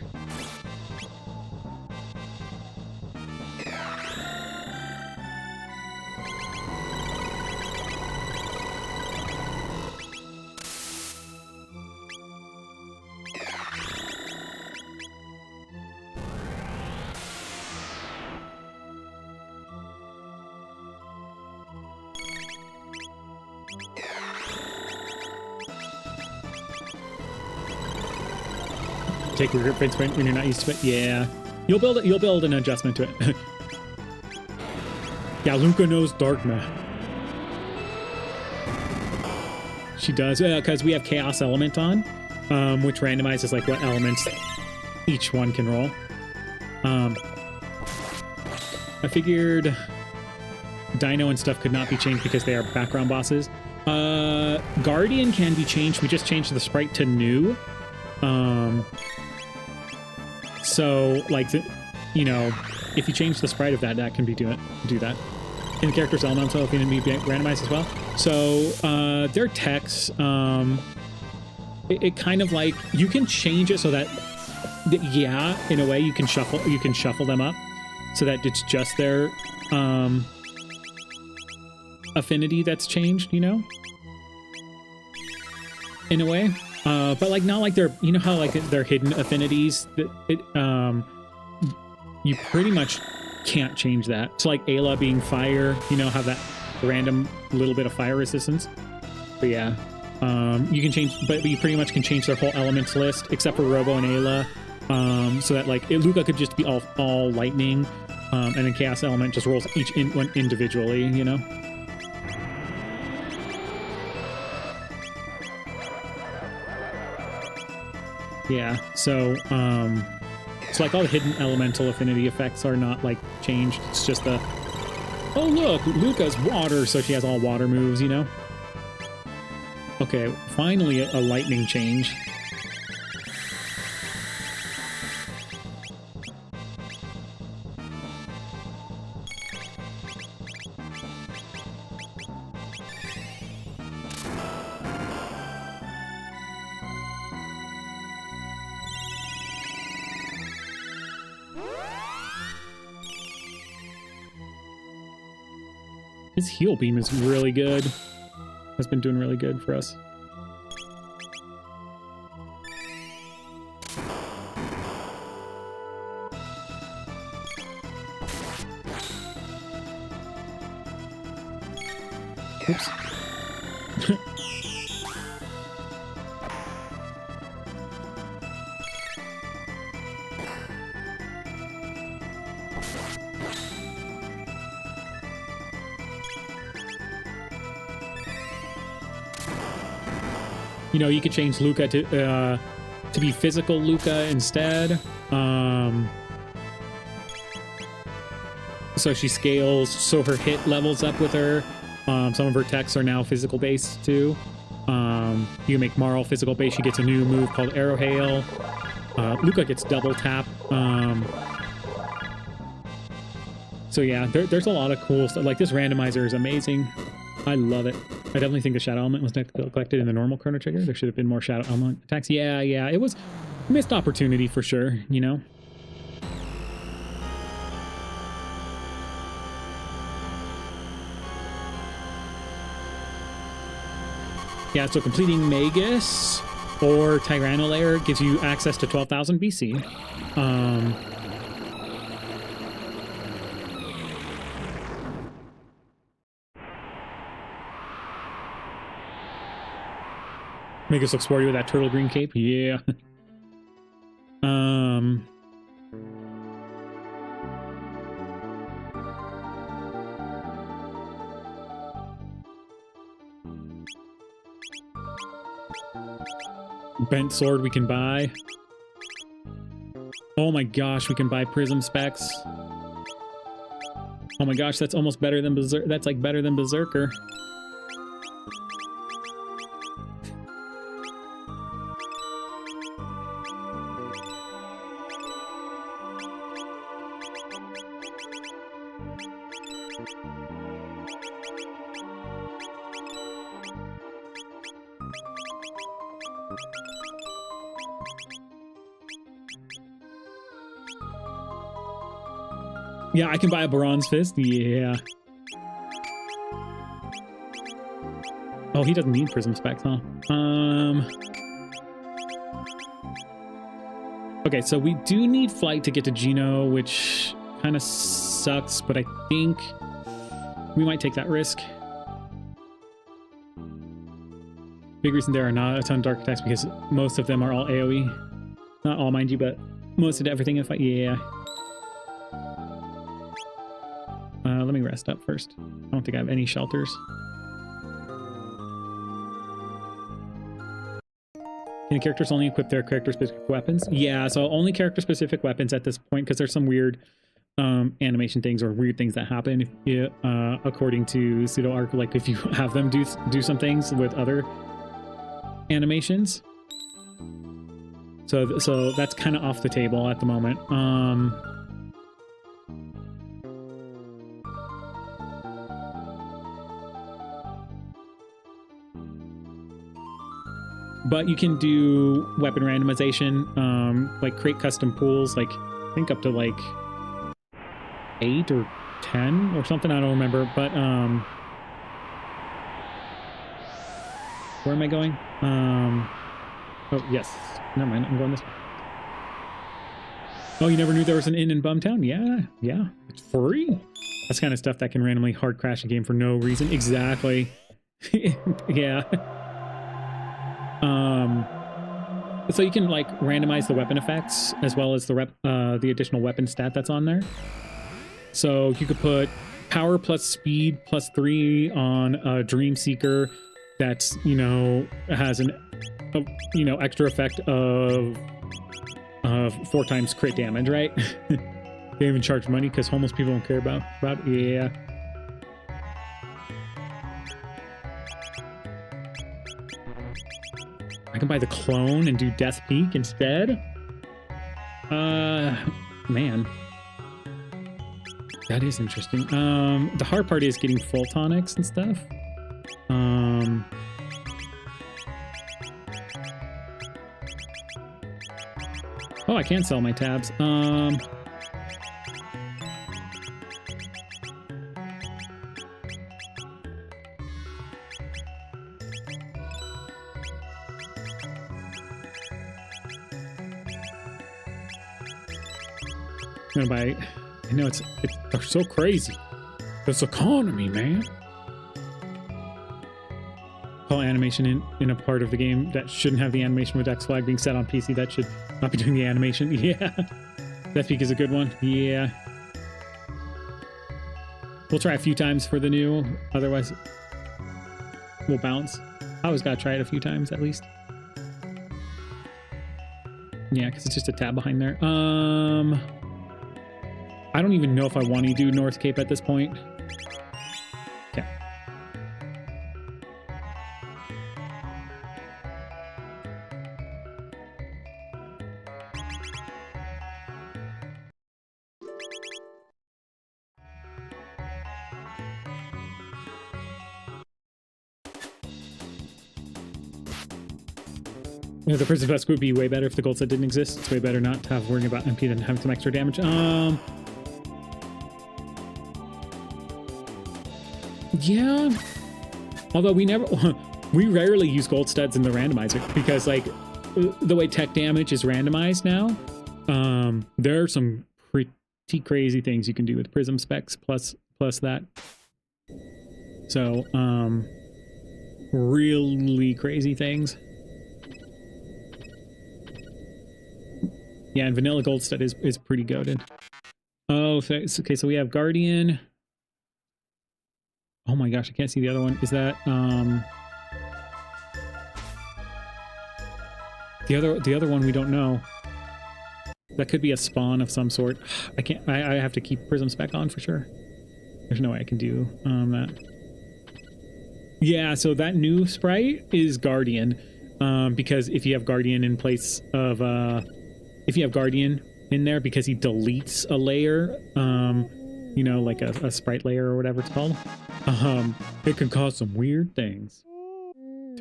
Take your grip sprint when you're not used to it. Yeah, you'll build an adjustment to it. Yeah, Luca knows Darkma. She does, because we have Chaos Element on, which randomizes like what elements each one can roll. I figured Dino and stuff could not be changed because they are background bosses. Guardian can be changed. We just changed the sprite to new. So, like, you know, if you change the sprite of that, that can be do that. In the character's elemental, if you can be randomized as well. So, their text, it kind of like, you can change it so that, yeah, in a way you can shuffle them up so that it's just their affinity that's changed, you know, in a way. But like not like they're, you know how like they're hidden affinities that you pretty much can't change that. So like Ayla being fire, you know, have that random little bit of fire resistance. But yeah, you can change, but you pretty much can change their whole elements list except for Robo and Ayla, so that like Luca could just be all lightning, and then Chaos Element just rolls each one individually, you know. Yeah, so like all the hidden elemental affinity effects are not like changed. It's just the, oh look, Luca's water, so she has all water moves, you know? Okay, finally a lightning change. His heal beam is really good. Has been doing really good for us. Oops. You know, you could change Luca to be physical Luca instead. So she scales, so her hit levels up with her. Some of her techs are now physical based too. You can make Marl physical base. She gets a new move called Arrow Hail. Luca gets double tap. So yeah, there's a lot of cool stuff. Like this randomizer is amazing. I love it. I definitely think the shadow element was neglected in the normal Chrono Trigger. There should have been more shadow element attacks. Yeah, it was missed opportunity for sure, you know? Yeah, so completing Magus or Tyranno Layer gives you access to 12,000 BC. Magus looks sporty with that turtle green cape. Yeah. Bent sword we can buy. Oh my gosh, we can buy prism specs. Oh my gosh, that's almost better than Berserker. That's like better than Berserker. Yeah, I can buy a bronze fist. Yeah. Oh, he doesn't need prism specs, huh? Okay, so we do need flight to get to Geno, which kind of sucks, but I think we might take that risk. Big reason there are not a ton of dark attacks because most of them are all AoE. Not all, mind you, but most of everything in the fight. Yeah. Let me rest up first. I don't think I have any shelters. Can characters only equip their character-specific weapons? Yeah, so only character-specific weapons at this point, because there's some weird animation things or weird things that happen if, according to pseudo-arc, like if you have them do some things with other animations. So that's kind of off the table at the moment. But you can do weapon randomization, like create custom pools, like I think up to like 8 or 10 or something. I don't remember, but where am I going? Oh yes, never mind. I'm going this way. Oh, you never knew there was an inn in Bumtown? Yeah, it's free. That's kind of stuff that can randomly hard crash a game for no reason. Exactly. Yeah. So you can like randomize the weapon effects as well as the additional weapon stat that's on there. So you could put power plus speed plus 3 on a Dream Seeker that's, you know, has an extra effect of 4 times crit damage, right? They even charge money because homeless people don't care about it. Yeah. I can buy the clone and do Death Peak instead. Man. That is interesting. The hard part is getting full tonics and stuff. Oh, I can sell my tabs. I'm gonna buy. I know they're so crazy. This economy, man. Call animation in a part of the game that shouldn't have the animation with X flag being set on PC. That should not be doing the animation. Yeah. Death Peak is a good one. Yeah. We'll try a few times for the new. Otherwise, we'll bounce. I always gotta try it a few times at least. Yeah, because it's just a tab behind there. I don't even know if I want to do North Cape at this point. Okay. Yeah, the Prism Vest would be way better if the gold set didn't exist. It's way better not to have worrying about MP than having some extra damage. Yeah. Although we rarely use gold studs in the randomizer because like the way tech damage is randomized now, there are some pretty crazy things you can do with prism specs plus that. So, really crazy things. Yeah, and vanilla gold stud is pretty goated. Oh, okay, so we have Guardian. Oh my gosh, I can't see the other one. Is that the other one we don't know. That could be a spawn of some sort. I can't. I have to keep prism spec on for sure. There's no way I can do that. Yeah, so that new sprite is Guardian, because if you have Guardian in place of if you have Guardian in there because he deletes a layer, you know, like a sprite layer or whatever it's called, it can cause some weird things.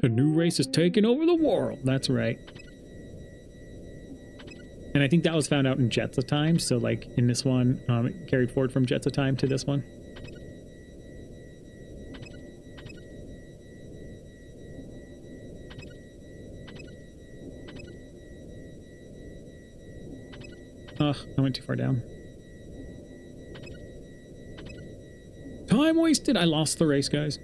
The new race is taking over the world. That's right. And I think that was found out in Jets of Time. So like in this one, it carried forward from Jets of Time to this one. Ugh, I went too far down. Time wasted. I lost the race, guys.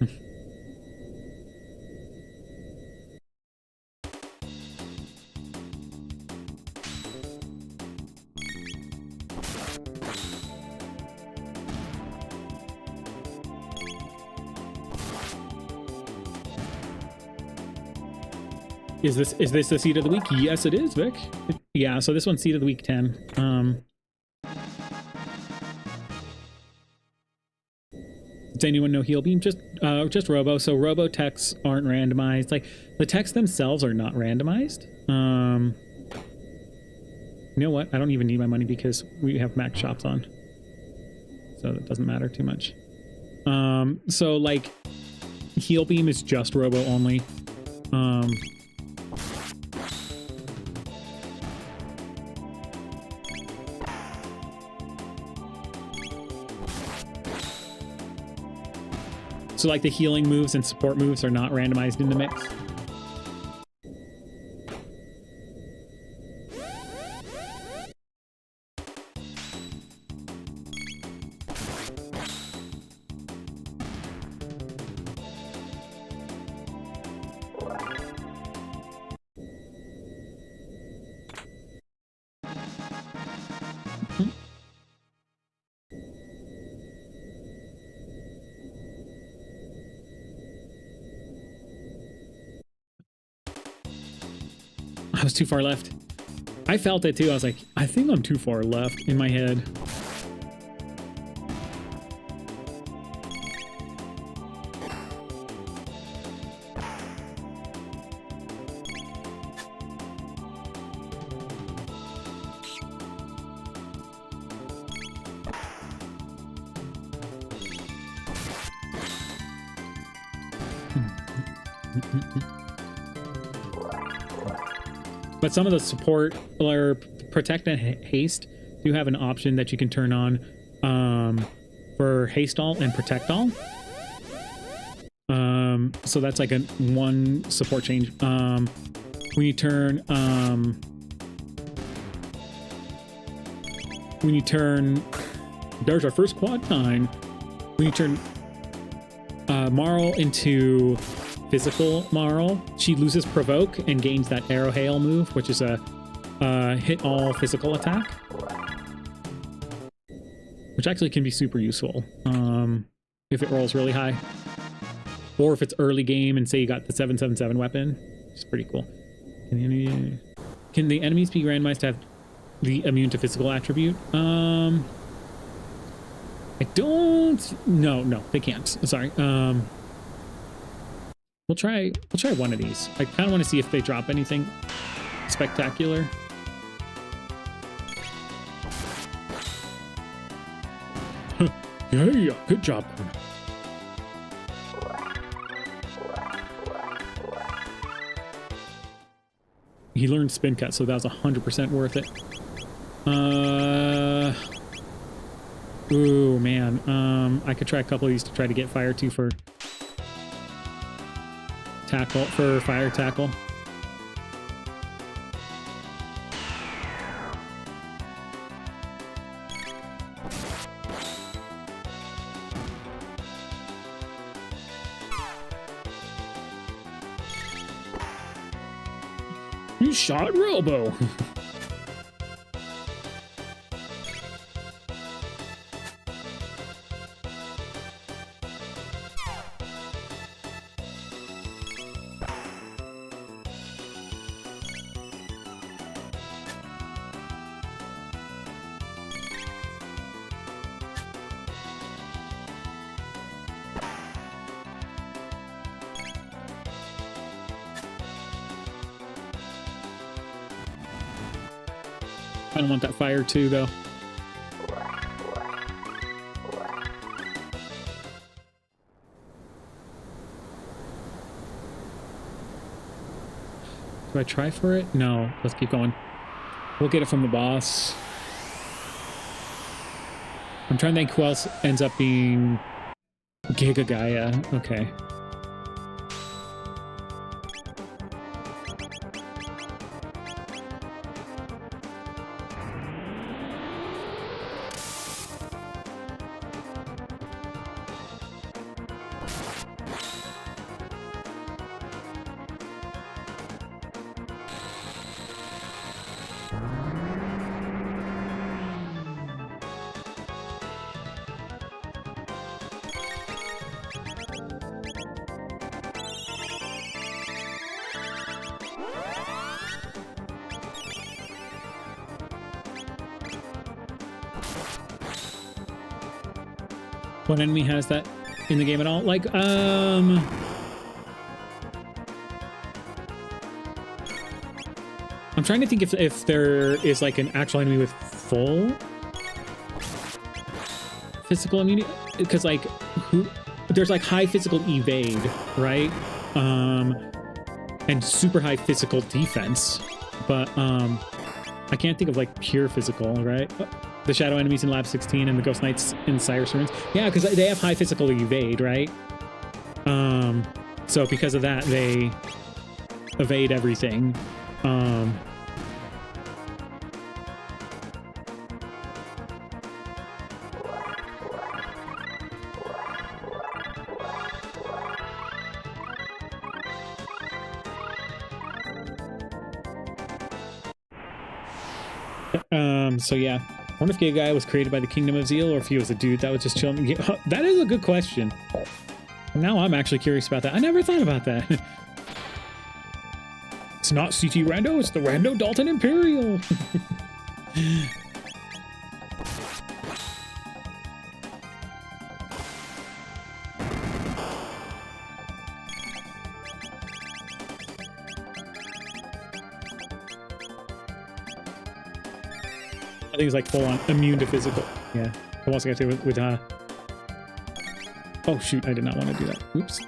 Is this the seed of the week? Yes, it is, Vic. Yeah, so this one's seed of the week 10. Does anyone know heal beam? Just robo. So robo techs aren't randomized. Like the techs themselves are not randomized. You know what? I don't even need my money because we have max shops on, so that doesn't matter too much. So like heal beam is just robo only. So like the healing moves and support moves are not randomized in the mix. I was too far left. I felt it too. I was like, I think I'm too far left in my head. But some of the support or protect and haste do have an option that you can turn on for haste all and protect all. So that's like a one support change. When you turn there's our first quad 9. When you turn Marl into physical Marl, she loses provoke and gains that arrow hail move, which is a hit all physical attack, which actually can be super useful if it rolls really high, or if it's early game and say you got the 777 weapon. It's pretty cool. Can the enemies be randomized to have the immune to physical attribute? I don't. No, they can't. Sorry. We'll try one of these. I kind of want to see if they drop anything spectacular. Yeah, good job. he learned spin cut, so that was 100% worth it. Ooh, man. I could try a couple of these to try to get fire too for tackle, for fire tackle. You shot Robo. I don't want that fire too, though. Do I try for it? No. Let's keep going. We'll get it from the boss. I'm trying to think who else ends up being Giga Gaia. Okay. What enemy has that in the game at all? Like, I'm trying to think if there is like an actual enemy with full physical immunity, because like there's like high physical evade, right? And super high physical defense, but I can't think of like pure physical, right? The shadow enemies in Lab 16 and the Ghost Knights in Cyrus Ruins. Yeah, because they have high physical evade, right? So because of that, they evade everything. So yeah. I wonder if Giga Gaia was created by the Kingdom of Zeal or if he was a dude that was just chilling. That is a good question. Now I'm actually curious about that. I never thought about that. It's not CTRando, it's the Rando Dalton Imperial. I think it's like full on immune to physical. Yeah. I want to get to with oh shoot, I did not want to do that. Oops.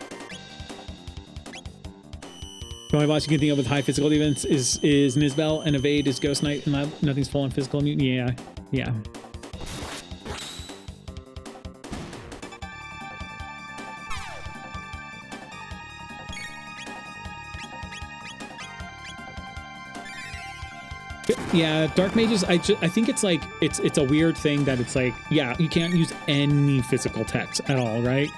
The only boss you can think of with high physical defense is Nizbel, and evade is Ghost Knight, and nothing's full on physical immune. Yeah. Yeah. Yeah, Dark Mages, I think it's like, it's a weird thing that it's like, yeah, you can't use any physical text at all, right?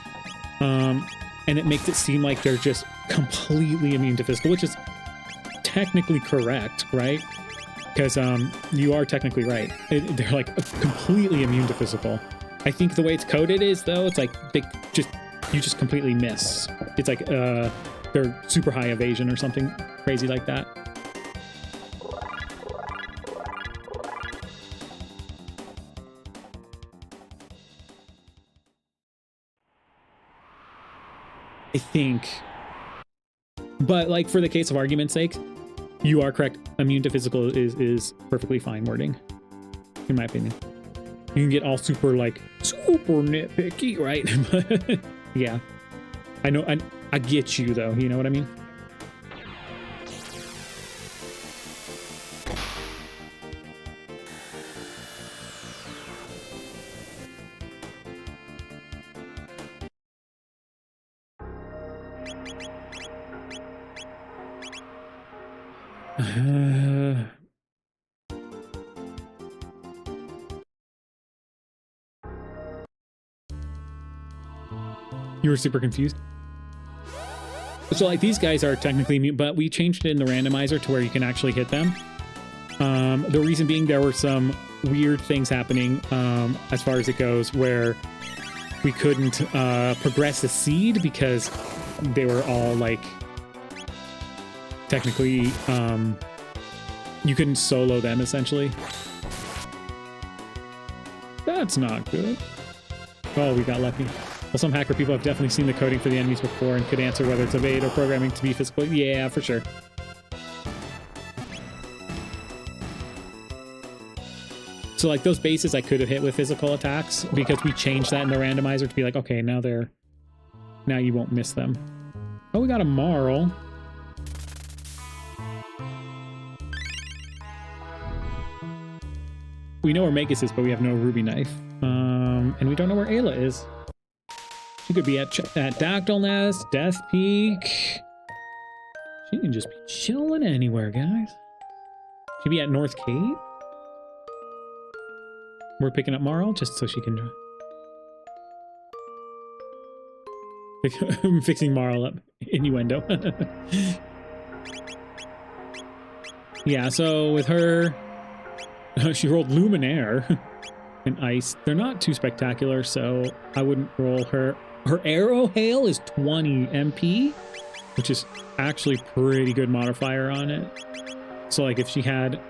And it makes it seem like they're just completely immune to physical, which is technically correct, right? Because you are technically right. They're like completely immune to physical. I think the way it's coded is, though, it's like you just completely miss. It's like they're super high evasion or something crazy like that. I think, but like for the case of argument's sake, you are correct. Immune to physical is perfectly fine wording, in my opinion. You can get all super nitpicky, right? But yeah, I know, I get you though. You know what I mean? You were super confused. So like these guys are technically mute, but we changed it in the randomizer to where you can actually hit them. The reason being there were some weird things happening as far as it goes where we couldn't progress the seed because they were all like technically you couldn't solo them essentially. That's not good. Oh, we got lucky. Well, some hacker people have definitely seen the coding for the enemies before and could answer whether it's evade or programming to be physical. Yeah, for sure. So like those bases I could have hit with physical attacks because we changed that in the randomizer to be like, okay, now you won't miss them. Oh, we got a Marl. We know where Magus is, but we have no ruby knife. And we don't know where Ayla is. She could be at Dactyl Nest, Death Peak. She can just be chilling anywhere, guys. She'd be at North Cape. We're picking up Marl just so she can... I'm fixing Marl up. Innuendo. Yeah, so with her... she rolled Luminaire and Ice. They're not too spectacular, so I wouldn't roll her. Her Arrow Hail is 20 MP, which is actually pretty good modifier on it. So like if she had...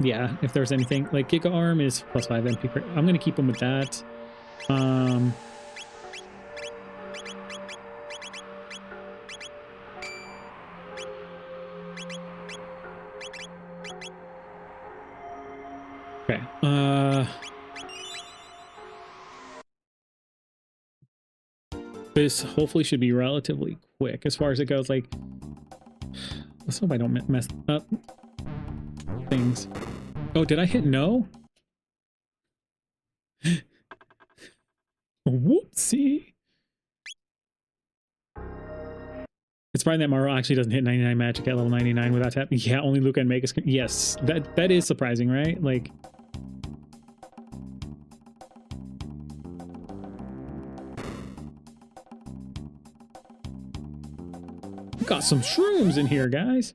yeah, if there's anything like Giga Arm is plus 5 MP. I'm gonna keep him with that. Okay. This hopefully should be relatively quick as far as it goes. Like, let's hope I don't mess up things. Oh, did I hit no? Whoopsie. It's probably that Maro actually doesn't hit 99 magic at level 99 without tapping. Yeah, only Luca and Magus can. Yes, that is surprising, right? Like, got some shrooms in here, guys.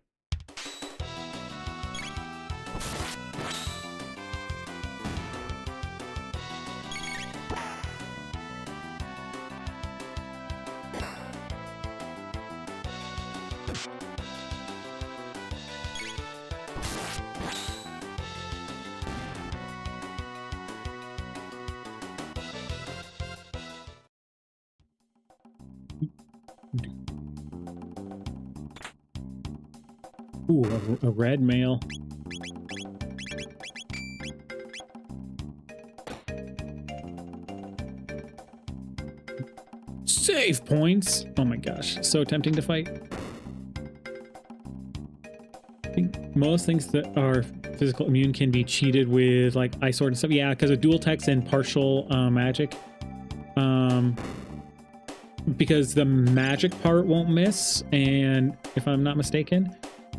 Ooh, a red mail. Save points! Oh my gosh, so tempting to fight. I think most things that are physical immune can be cheated with like Ice Sword and stuff. Yeah, because of dual text and partial magic. Because the magic part won't miss, and if I'm not mistaken.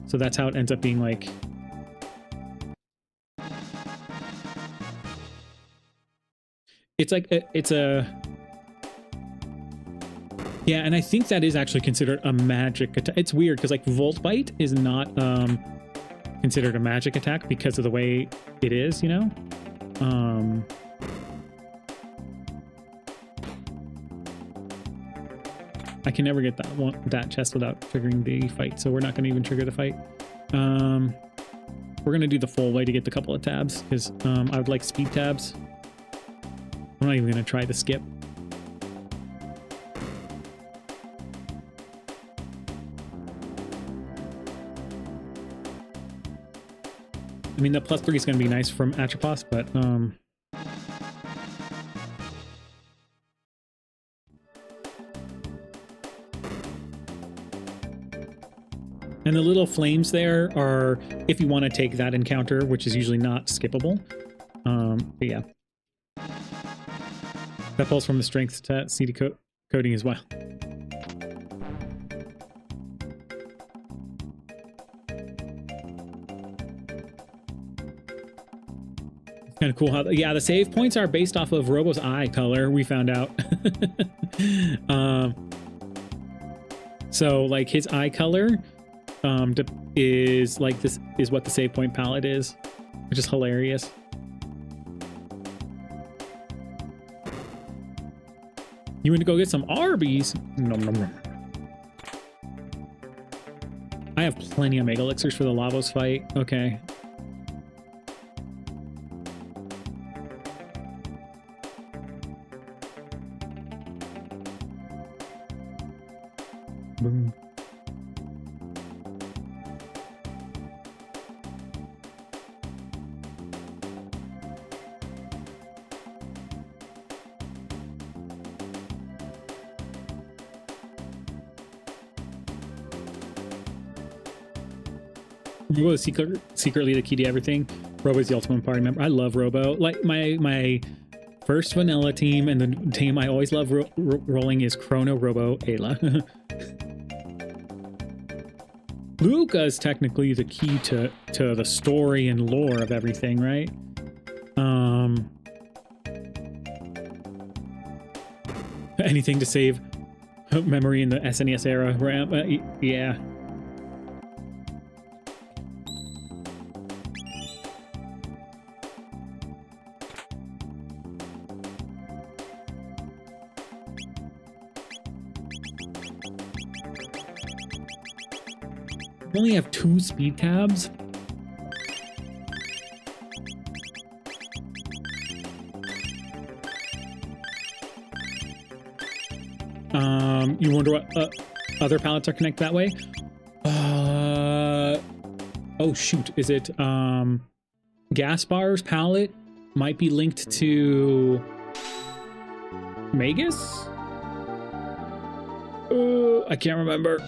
So that's how it ends up being like... It's like, it's a... Yeah, and I think that is actually considered a magic attack. It's weird, because like Volt Bite is not considered a magic attack because of the way it is, you know? I can never get that chest without triggering the fight, so we're not going to even trigger the fight. We're going to do the full way to get the couple of tabs, because I would like speed tabs. I'm not even going to try the skip. I mean, the +3 is going to be nice from Atropos, but... And the little flames there are if you want to take that encounter, which is usually not skippable. But yeah. That pulls from the strength to CD coding as well. Kind of cool how, yeah, the save points are based off of Robo's eye color, we found out. So like his eye color is like, this is what the save point palette is, which is hilarious. You want to go get some Arby's? Nom, nom, nom. I have plenty of Mega Elixirs for the Lavos fight. Okay. Boom. Robo is secretly the key to everything. Robo is the ultimate party member. I love Robo. Like my first vanilla team and the team I always love rolling is Chrono, Robo, Ayla. Luca is technically the key to the story and lore of everything, right? Anything to save memory in the SNES era. Yeah. I only have 2 speed tabs. You wonder what other palettes are connected that way? Oh shoot, is it Gaspar's palette might be linked to Magus? I can't remember.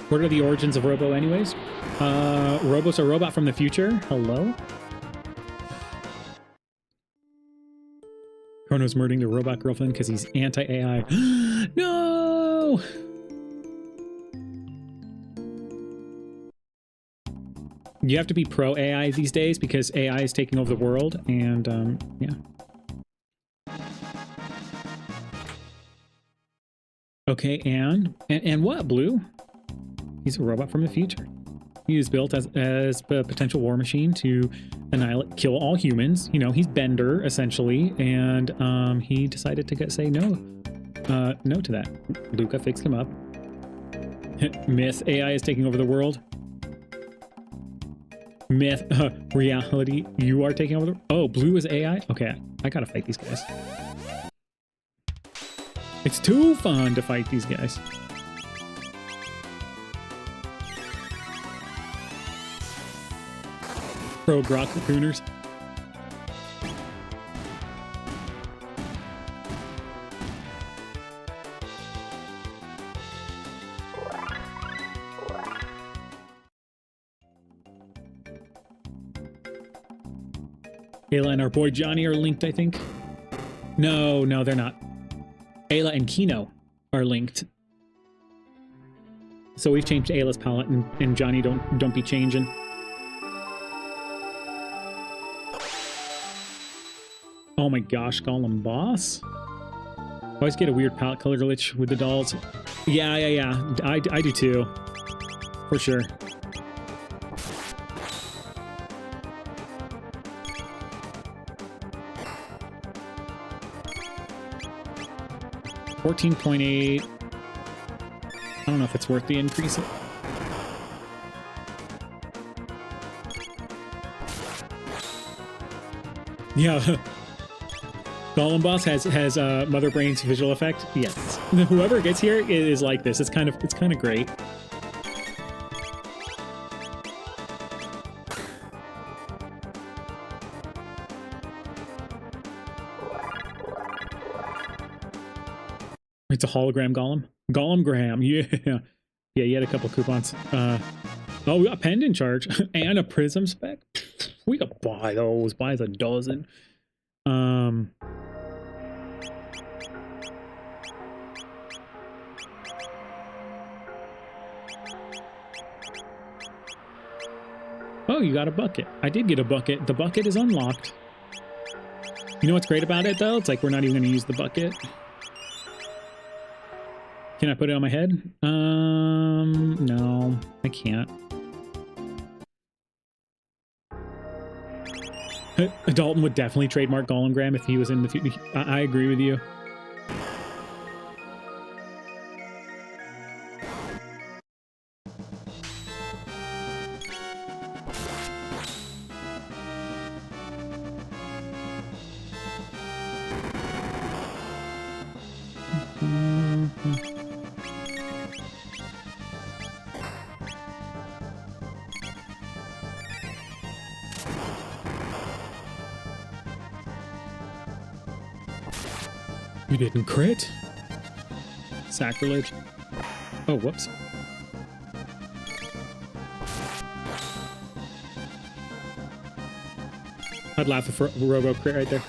What are the origins of Robo anyways? Robo's a robot from the future. Hello? Chrono's murdering the robot girlfriend because he's anti-AI. No! You have to be pro-AI these days because AI is taking over the world, and yeah. Okay, and what, Blue? He's a robot from the future. He was built as a potential war machine to kill all humans. You know, he's Bender, essentially, and he decided to say no to that. Luca fixed him up. Myth, AI is taking over the world. Myth, reality, you are taking over the... Oh, Blue is AI? Okay, I gotta fight these guys. It's too fun to fight these guys. Pro Grok Cocooners. Ayla and our boy Johnny are linked, I think. No, they're not. Ayla and Kino are linked. So we've changed Ayla's palette, and Johnny don't be changing. Oh my gosh, Golem Boss. I always get a weird palette color glitch with the dolls. Yeah. I do too. For sure. $14.8. I don't know if it's worth the increase. Yeah. Golem Boss has Mother Brain's visual effect. Yes. Whoever gets here is like this. It's kind of great. It's a hologram golem. Golemgram. Yeah. Yeah, you had a couple coupons. Oh, we got a pendant charge and a prism spec. We could buy those. Buy a dozen. Oh, you got a bucket. I did get a bucket. The bucket is unlocked. You know what's great about it, though? It's like we're not even going to use the bucket. Can I put it on my head? No, I can't. Dalton would definitely trademark Golemgram if he was in the future. I agree with you. You didn't crit? Sacrilege. Oh, whoops. I'd laugh if Robo crit right there.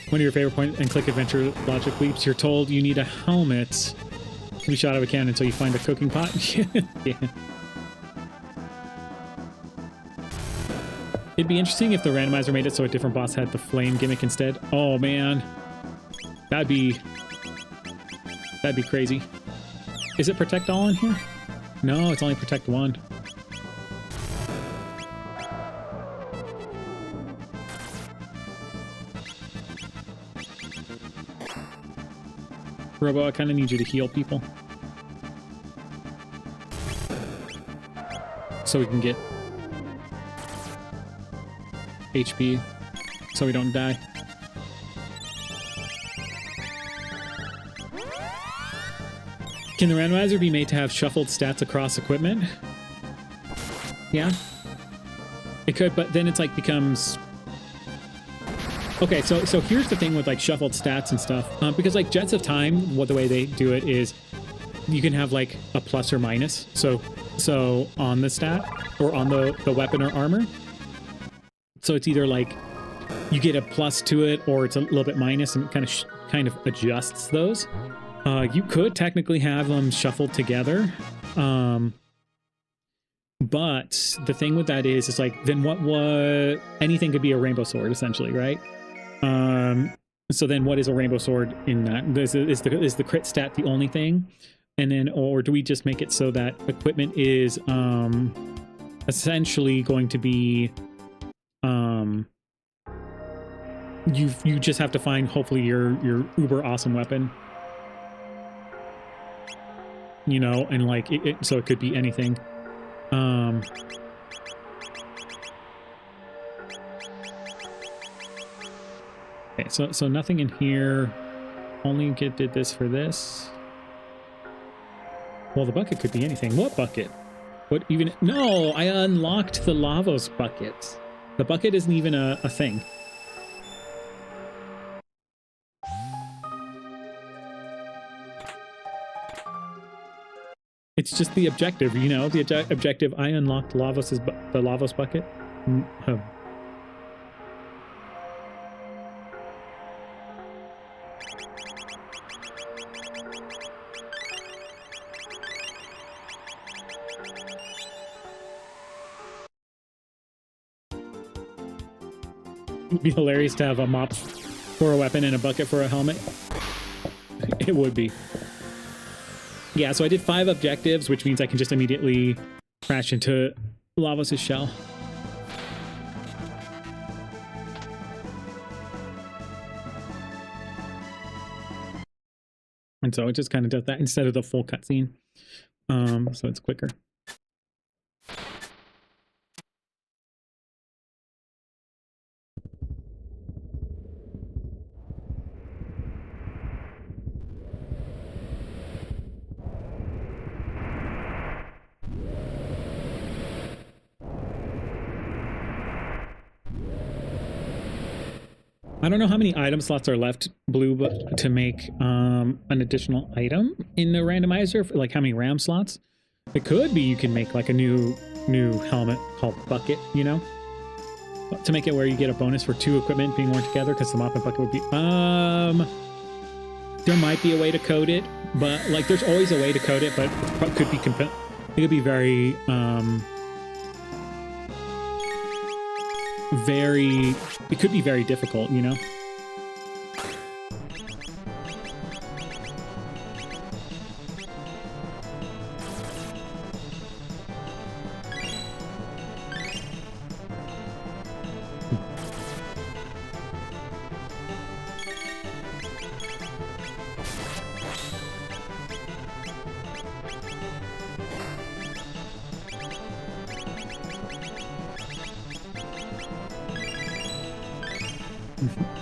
One of your favorite point and click adventure logic leaps. You're told you need a helmet to be shot out of a cannon until you find a cooking pot. Yeah. It'd be interesting if the randomizer made it so a different boss had the flame gimmick instead. Oh man, that'd be crazy. Is it protect all in here? No, it's only protect one. Robo, I kind of need you to heal people so we can get HP so we don't die. Can the randomizer be made to have shuffled stats across equipment? Yeah. It could, but then it's like becomes... Okay, so here's the thing with like shuffled stats and stuff. Because like Jets of Time, the way they do it is you can have like a plus or minus. So on the stat or on the weapon or armor. So it's either like you get a plus to it or it's a little bit minus, and it kind of adjusts those. You could technically have them shuffled together. But the thing with that is like, then what anything could be a rainbow sword essentially, right? So then what is a rainbow sword in that? Is the crit stat the only thing? And then, or do we just make it so that equipment is essentially going to be you just have to find hopefully your uber awesome weapon, you know, and like so it could be anything. Okay, so nothing in here. Only did this for this. Well, the bucket could be anything. What bucket? What even? No, I unlocked the Lavos bucket. The bucket isn't even a thing. It's just the objective, you know, the objective. I unlocked the Lavos bucket. Oh. It'd be hilarious to have a mop for a weapon and a bucket for a helmet. It would be. Yeah, so I did 5 objectives, which means I can just immediately crash into Lavos' shell. And so it just kind of does that instead of the full cutscene. So it's quicker. I don't know how many item slots are left, Blue, but to make an additional item in the randomizer, like how many RAM slots. It could be you can make like a new helmet called Bucket, you know? To make it where you get a bonus for 2 equipment being worn together, because the mop and bucket would be... there might be a way to code it, but like there's always a way to code it, but it could be very it could be very difficult, you know?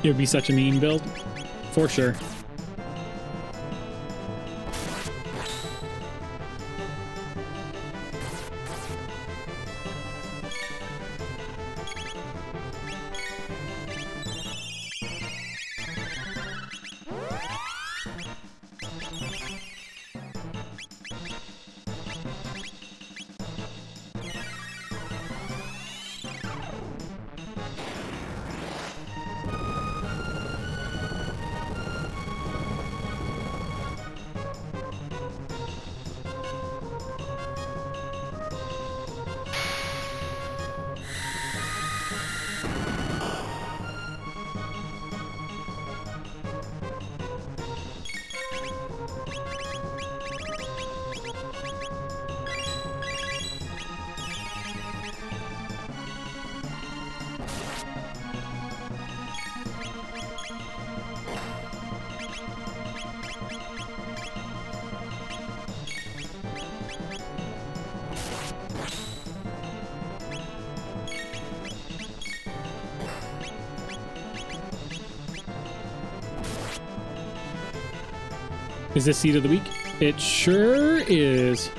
It would be such a mean build, for sure. Is this seed of the week? It sure is.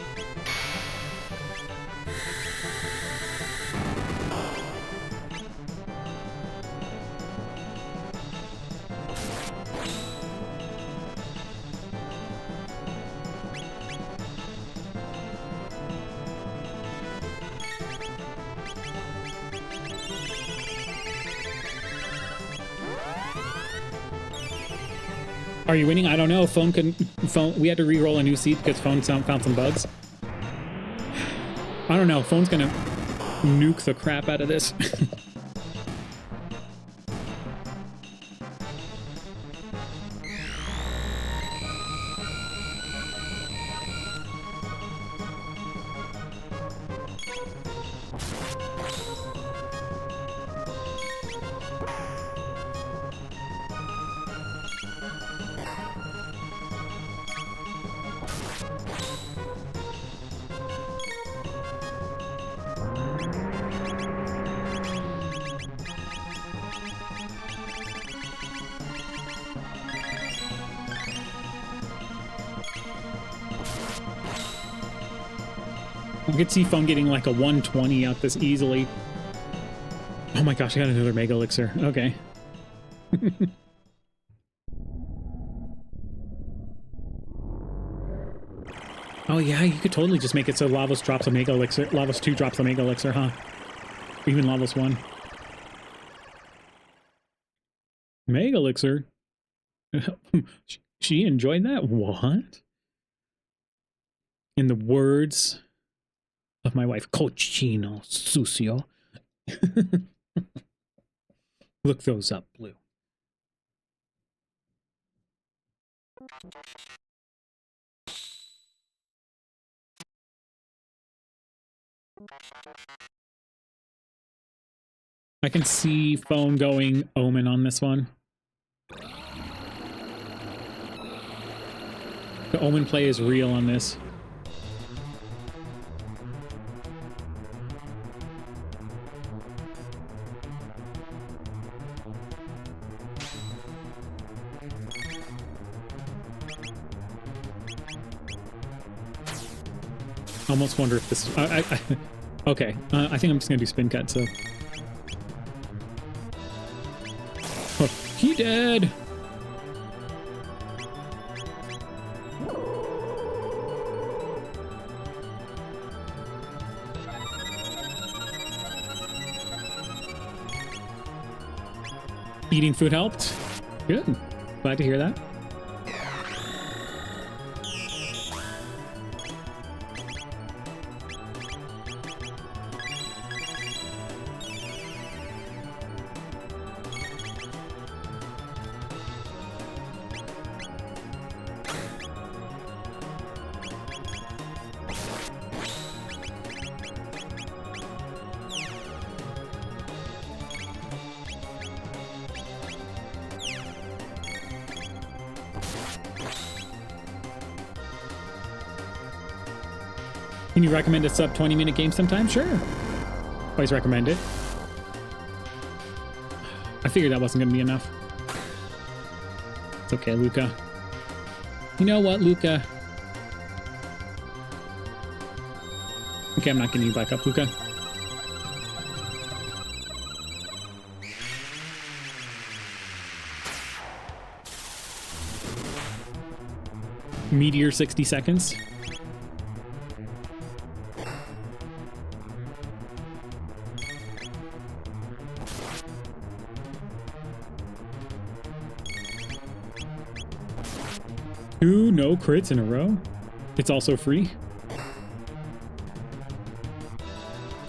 Are you winning? I don't know. Phone we had to re-roll a new seed because phone found some bugs. I don't know. Phone's gonna nuke the crap out of this. I could see Phone getting like a 120 out this easily. Oh my gosh, I got another Mega Elixir. Okay. Oh yeah, you could totally just make it so Lavos drops a Mega Elixir. Lavos 2 drops a Mega Elixir, huh? Or even Lavos 1. Mega Elixir? She enjoyed that? What? In the words of my wife, Cochino Sucio. Look those up, Blue. I can see Phone going Omen on this one. The Omen play is real on this. I almost wonder if this... okay, I think I'm just going to do spin cut, so... Oh, He dead. Eating food helped. Good. Glad to hear that. Can you recommend a sub 20-minute game sometime? Sure. Always recommend it. I figured that wasn't going to be enough. It's okay, Luca. You know what, Luca? Okay, I'm not getting you back up, Luca. Meteor 60 seconds. Two no crits in a row. It's also free.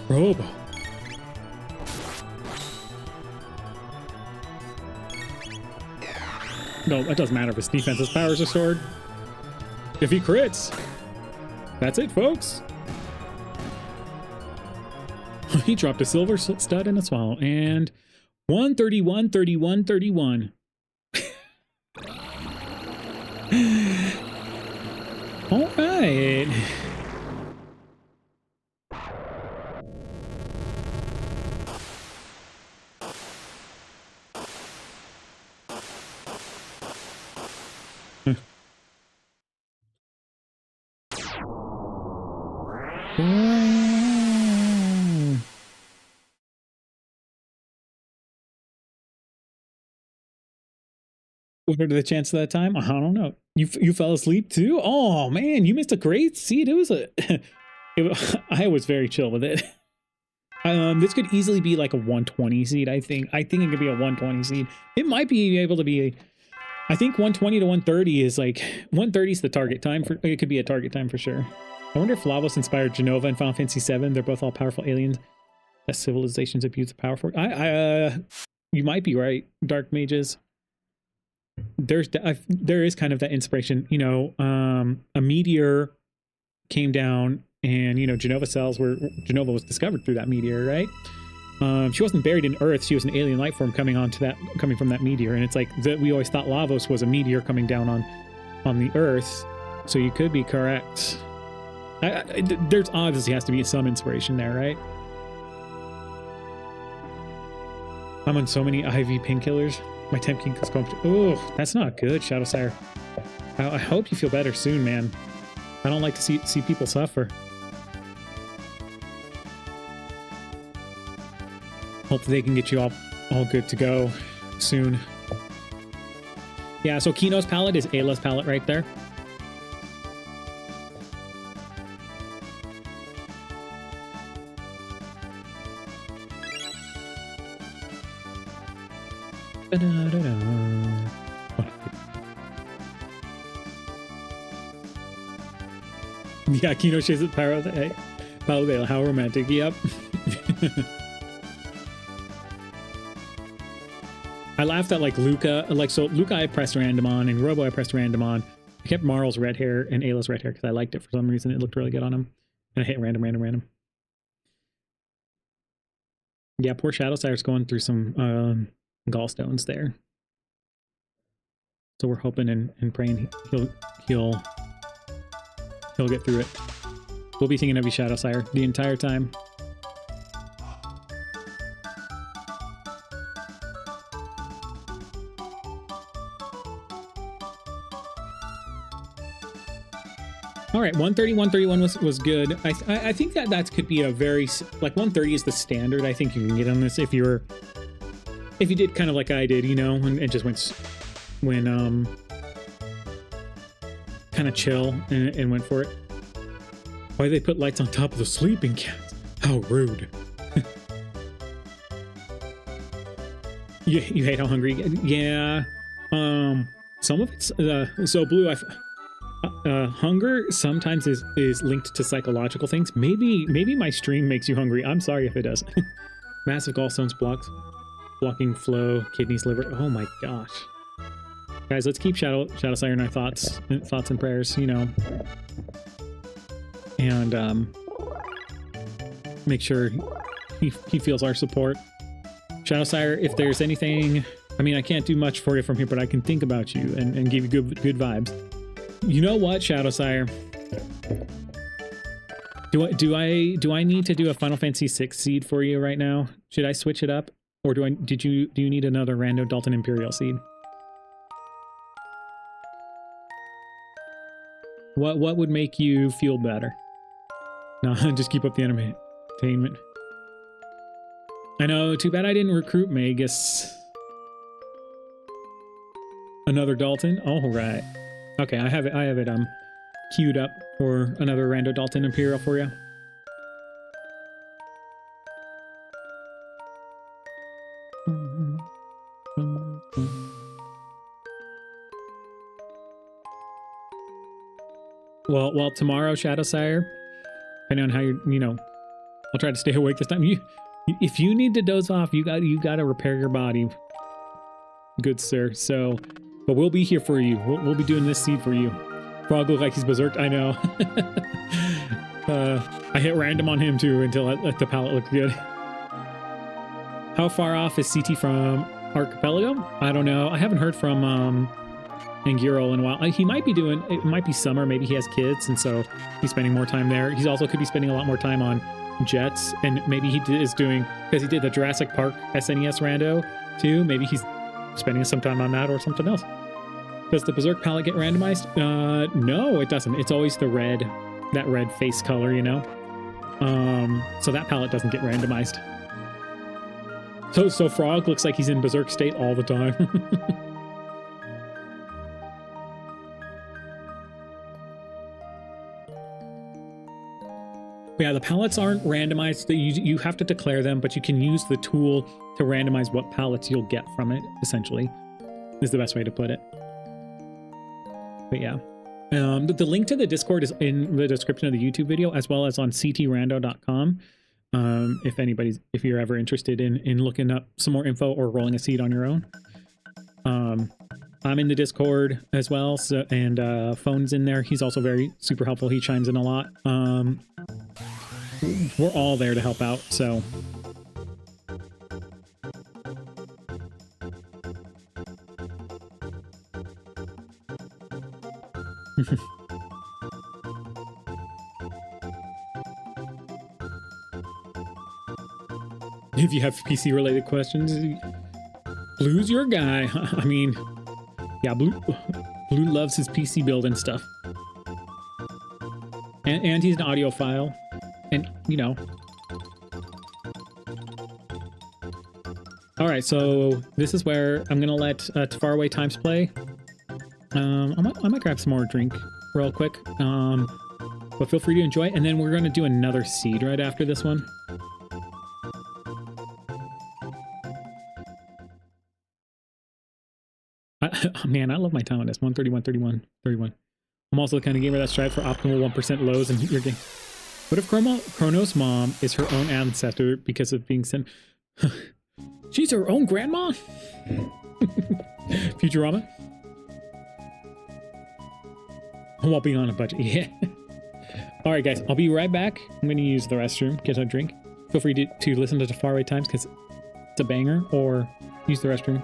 Robo. No, it doesn't matter if his defensive powers are restored. If he crits, that's it, folks. He dropped a silver stud and a swallow. And 131, 31, 31. All right. What are the chances of that time? I don't know. You fell asleep too? Oh man, you missed a great seed. It was a. I was very chill with it. This could easily be like a 120 seed. I think it could be a 120 seed. It might be able to be. I think 120 to 130 is like 130 is the target time for. It could be a target time for sure. I wonder if Lavos inspired Genova and Final Fantasy VII. They're both all powerful aliens that civilizations abuse the power for. You might be right, Dark Mages. There is kind of that inspiration, you know. A meteor came down, and you know Genova was discovered through that meteor, right? She wasn't buried in Earth; she was an alien life form coming from that meteor. And it's like we always thought Lavos was a meteor coming down on the Earth, so you could be correct. There's obviously has to be some inspiration there, right? I'm on so many IV painkillers. My temp king is going. Oh, that's not good, Shadowsire. I hope you feel better soon, man. I don't like to see people suffer. Hopefully they can get you all good to go soon. Yeah, so Kino's palette is Ayla's palette right there. Yeah, Kino shares the power of the Ayla. How romantic. Yep. I laughed at like Luca. So Luca I pressed random on, and Robo I pressed random on. I kept Marl's red hair and Ayla's red hair because I liked it for some reason. It looked really good on him. And I hit random. Yeah, poor Shadowsire's going through some gallstones there. So we're hoping and praying he'll get through it. We'll be thinking of you, Shadowsire, the entire time. All right, 130, 131 was good. I think that could be a very, like 130 is the standard I think you can get on this if if you did kind of like I did, you know, and just went kind of chill and went for it. Why they put lights on top of the sleeping cats? How rude. you hate how hungry? Yeah. Some of it's so Blue. Hunger sometimes is linked to psychological things. Maybe my stream makes you hungry. I'm sorry if it does. Massive gallstones blocking flow, kidneys, liver. Oh my gosh, guys, let's keep Shadowsire in our thoughts and prayers. You know, and make sure he feels our support. Shadowsire, if there's anything, I mean, I can't do much for you from here, but I can think about you and give you good vibes. You know what, Shadowsire? Do I need to do a Final Fantasy VI seed for you right now? Should I switch it up, or do you need another Rando Dalton Imperial seed? What would make you feel better? No, just keep up the entertainment. I know. Too bad I didn't recruit Magus. Another Dalton. All right. Okay, I have it queued up for another Rando Dalton Imperial for you. Well, tomorrow, Shadowsire, depending on how you know, I'll try to stay awake this time. If you need to doze off, you got to repair your body, good sir. So, but we'll be here for you. We'll be doing this seed for you. Frog look like he's berserked. I know. I hit random on him too until the palette looked good. How far off is CT from Archipelago? I don't know. I haven't heard from Angiro in a while. He might be doing. It might be summer. Maybe he has kids, and so he's spending more time there. He's also could be spending a lot more time on Jets, and maybe he is doing, because he did the Jurassic Park SNES rando too. Maybe he's spending some time on that or something else. Does the Berserk palette get randomized? No, it doesn't. It's always the red, that red face color, you know. So that palette doesn't get randomized. So Frog looks like he's in Berserk state all the time. Yeah, the palettes aren't randomized. You have to declare them, but you can use the tool to randomize what palettes you'll get from it, essentially, is the best way to put it. But yeah, the link to the Discord is in the description of the YouTube video, as well as on CTRando.com. If you're ever interested in looking up some more info or rolling a seed on your own. I'm in the Discord as well, so, and Phone's in there. He's also super helpful. He chimes in a lot. We're all there to help out, so. If you have PC related questions, Blue's your guy. I mean, yeah, Blue loves his PC build and stuff. And he's an audiophile. And, you know. Alright, so this is where I'm gonna let Faraway Times play. I might grab some more drink real quick. But feel free to enjoy it. And then we're gonna do another seed right after this one. Man, I love my time on this. 131, 31, 31. I'm also the kind of gamer that strives for optimal 1% lows in your game. What if Chrono's mom is her own ancestor because of being sent? She's her own grandma? Futurama? While being on a budget, yeah. Alright guys, I'll be right back. I'm going to use the restroom, get a drink. Feel free to listen to the Faraway Times because it's a banger, or use the restroom.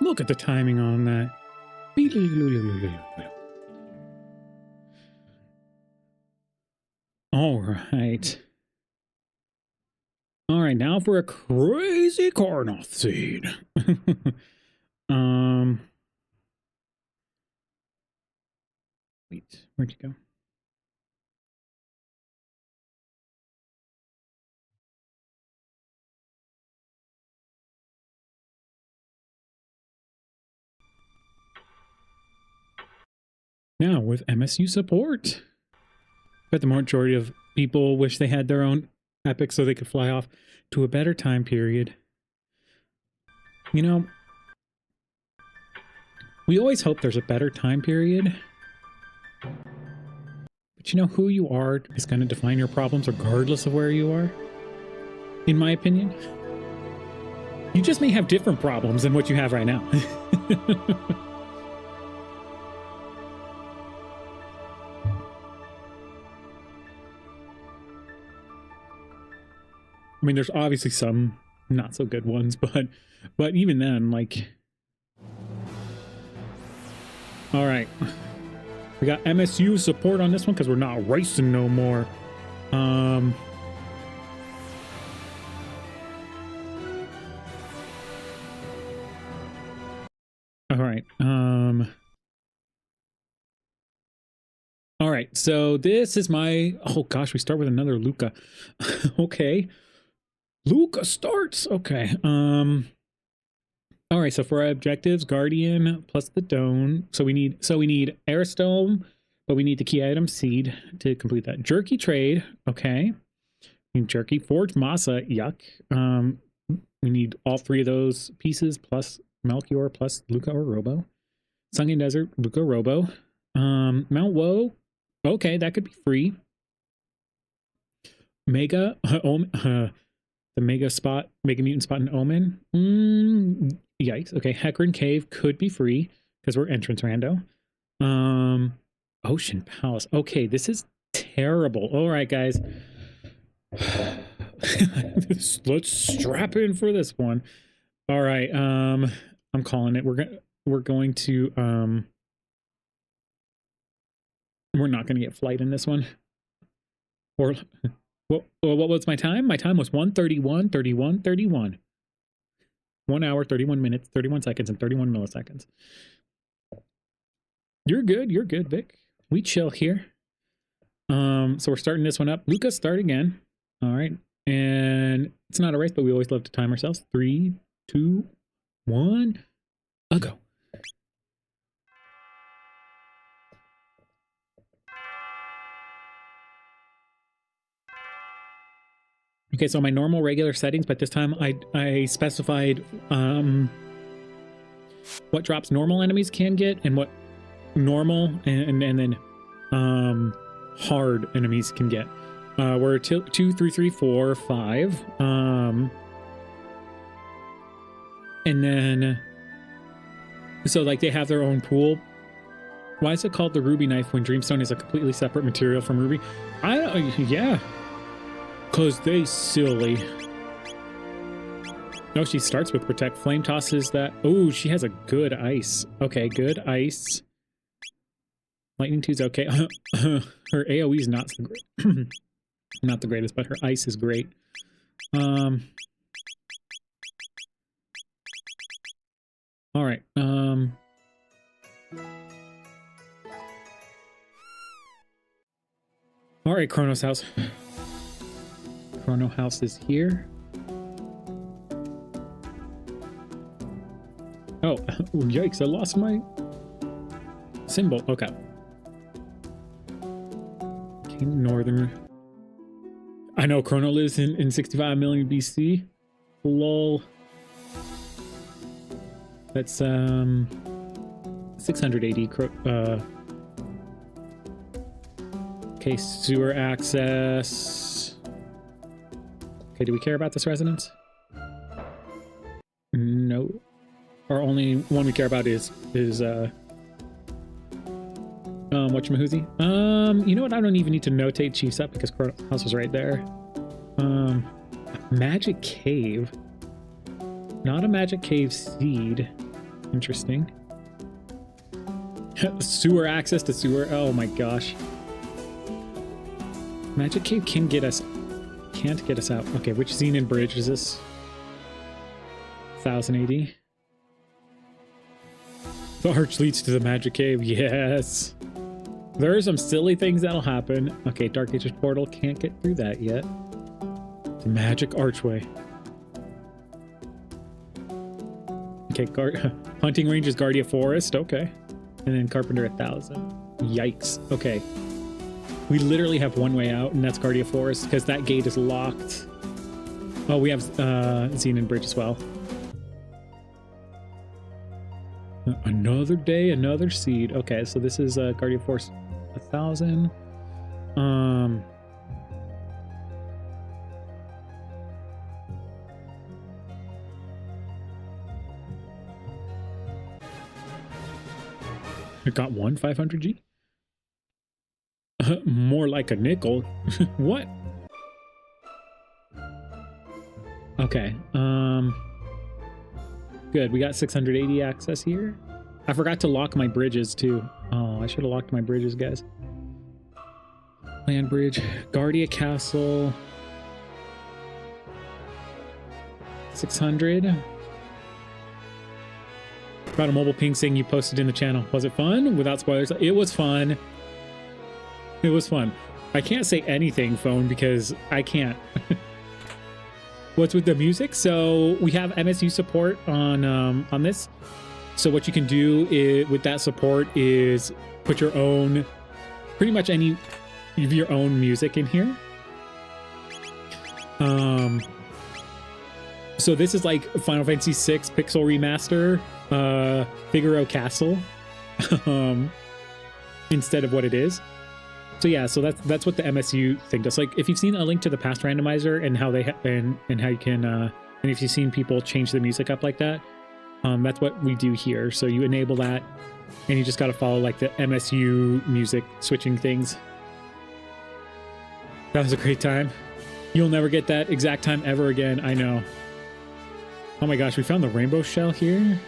Look at the timing on that. All right. All right, now for a crazy Carnoth seed. Wait, where'd you go? Now with MSU support. But the majority of people wish they had their own epic so they could fly off to a better time period. You know, we always hope there's a better time period. But you know, who you are is going to define your problems regardless of where you are. In my opinion. You just may have different problems than what you have right now. I mean, there's obviously some not so good ones, but even then, like... All right. We got MSU support on this one because we're not racing no more. All right. All right. So this is my... Oh, gosh. We start with another Luca. Okay. Luca starts. Okay. All right. So for our objectives, Guardian plus the Dome. So we need Airstone, but we need the key item seed to complete that. Jerky trade. Okay. We need Jerky. Forge Masa. Yuck. We need all three of those pieces plus Melchior plus Luca or Robo. Sunken Desert, Luca, Robo. Mount Woe. Okay, that could be free. Mega. The Mega Mutant spot in Omen. Yikes. Okay, Hecarim Cave could be free because we're entrance rando. Ocean Palace. Okay, this is terrible. All right, guys. Let's strap in for this one. All right. I'm calling it. We're not going to get flight in this one. Or what was my time? My time was 1:31:31:31. 1 hour, 31 minutes, 31 seconds, and 31 milliseconds. You're good, Vic. We chill here. So we're starting this one up. Luca, start again. All right. And it's not a race, but we always love to time ourselves. 3, 2, 1, go. Okay, so my normal regular settings, but this time I specified what drops normal enemies can get and what normal and then hard enemies can get. We're 2, 3, 3, 4, 5. And then so like they have their own pool. Why is it called the Ruby Knife when Dreamstone is a completely separate material from Ruby? Yeah. Cause they silly. No, she starts with Protect. Flame tosses that. Oh, she has a good ice. Okay, good ice. Lightning 2's okay. Her AoE is not so great. Not the greatest, but her ice is great. All right. All right, Chrono's house. Chrono house is here. Oh, yikes, I lost my symbol. Okay. King Northern. I know Chrono lives in 65 million BC. Lol. That's 680. Okay, sewer access. Okay, do we care about this resonance? No. Our only one we care about is whatchamahoozy? You know what? I don't even need to notate Chiefs up because Chrono House was right there. Magic Cave. Not a Magic Cave seed. Interesting. Sewer access to sewer. Oh my gosh. Magic Cave can get us. Can't get us out. Okay, which Xenon bridge is this? 1080. The arch leads to the Magic Cave. Yes. There are some silly things that'll happen. Okay, Dark Ages portal. Can't get through that yet. The magic archway. Okay, hunting range is Guardia Forest. Okay. And then Carpenter 1000. Yikes. Okay. We literally have one way out, and that's Guardia Forest, because that gate is locked. Oh, we have Xenon Bridge as well. Another day, another seed. Okay, so this is Guardia Forest 1000. It got one 500G? More like a nickel. What? Okay. Good. We got 680 access here. I forgot to lock my bridges too. Oh, I should have locked my bridges, guys. Land bridge. Guardia Castle. 600. Got a mobile ping saying you posted in the channel. Was it fun? Without spoilers. It was fun. It was fun. I can't say anything, phone, because I can't. What's with the music? So we have MSU support on this. So what you can do is, with that support is put your own, pretty much any of your own music in here. So this is like Final Fantasy VI Pixel Remaster, Figaro Castle, instead of what it is. So yeah, so that's what the MSU thing does. Like if you've seen A Link to the Past randomizer and how they and how you can and if you've seen people change the music up like that, that's what we do here. So you enable that, and you just got to follow like the MSU music switching things. That was a great time. You'll never get that exact time ever again. I know. Oh my gosh, we found the rainbow shell here.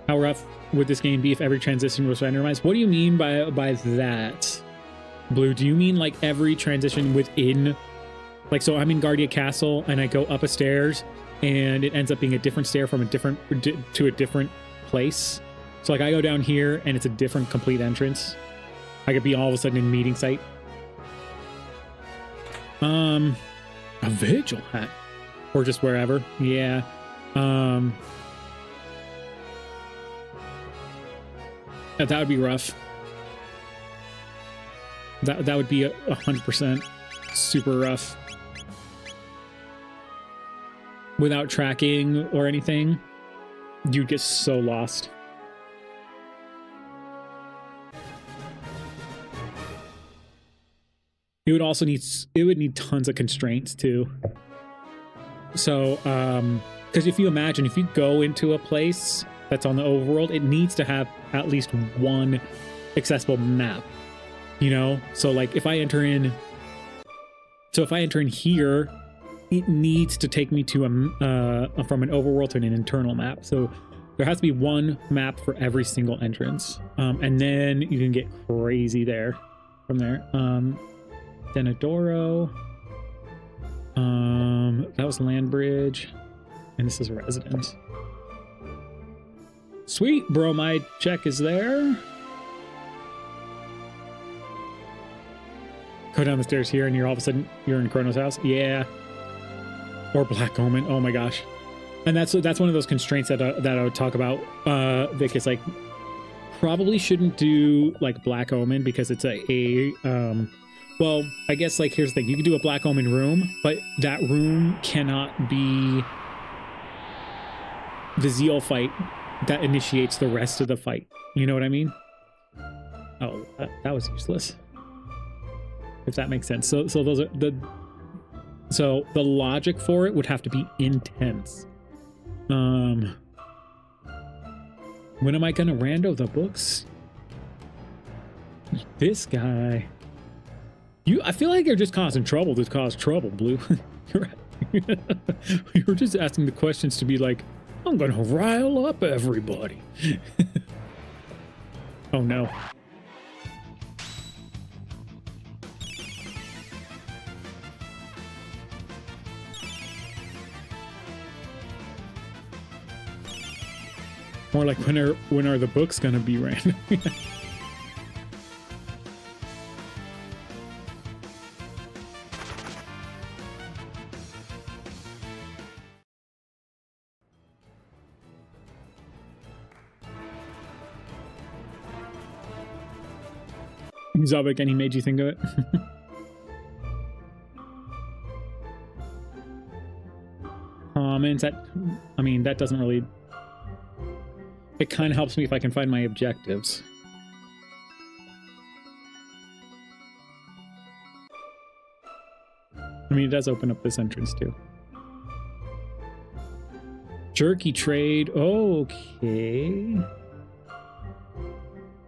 How rough would this game be if every transition was randomized? What do you mean by that, Blue? Do you mean like every transition within, like, so I'm in Guardia Castle and I go up a stairs and it ends up being a different stair from a different to a different place? So like I go down here and it's a different complete entrance. I could be all of a sudden in meeting site. A vigil hat, or just wherever. Yeah. That would be rough. That would be 100% super rough. Without tracking or anything, you'd get so lost. It would also need tons of constraints too. So, because if you imagine, if you go into a place that's on the overworld, it needs to have at least one accessible map, you know? So like if I enter in here, it needs to take me to from an overworld to an internal map. So there has to be one map for every single entrance. And then you can get crazy there from there. Denadoro. That was Land Bridge. And this is Residence. Sweet, bromide check is there. Go down the stairs here and you're all of a sudden you're in Chrono's house. Yeah. Or Black Omen. Oh my gosh. And that's one of those constraints that I would talk about. Vic is like, probably shouldn't do like Black Omen because it's well, I guess like here's the thing. You can do a Black Omen room, but that room cannot be the Zeal fight that initiates the rest of the fight. You know what I mean? Oh, that was useless. If that makes sense. So those are so the logic for it would have to be intense. When am I gonna rando the books? This guy. I feel like you're just causing trouble to cause trouble, Blue. You're just asking the questions to be like, I'm gonna rile up everybody. Oh no. More like when are the books gonna be random? Zabek, and he made you think of it? Comments, I mean, that doesn't really... It kind of helps me if I can find my objectives. I mean, it does open up this entrance, too. Jerky trade, okay.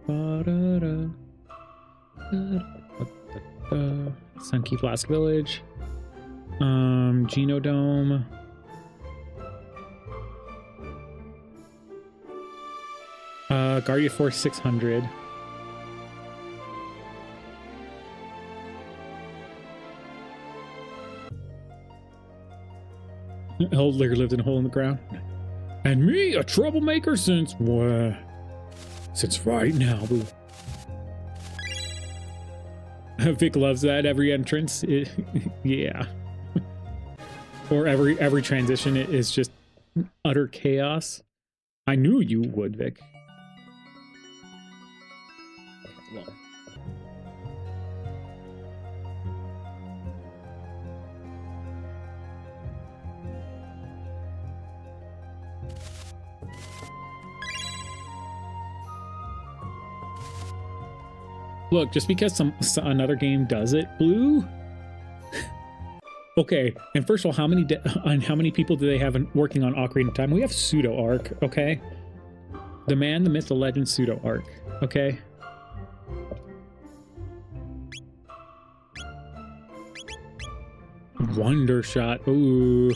Ba-da-da. Sunky Flask Village. Genodome. Guardia Force 600. Elder lived in a hole in the ground. And me, a troublemaker since right now. Vic loves that. Every entrance, yeah. Or every transition is just utter chaos. I knew you would, Vic. Well. Look, just because another game does it, Blue. Okay, and first of all, how many people do they have working on Ocarina of Time? We have Pseudo Arc, okay? The man, the myth, the legend, Pseudo Arc, okay? Wonder Shot, ooh.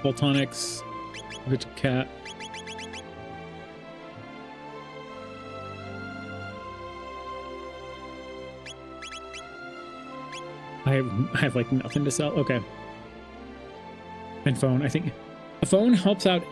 Voltonics, Rich Cat. I have like nothing to sell. Okay. And phone. I think a phone helps out.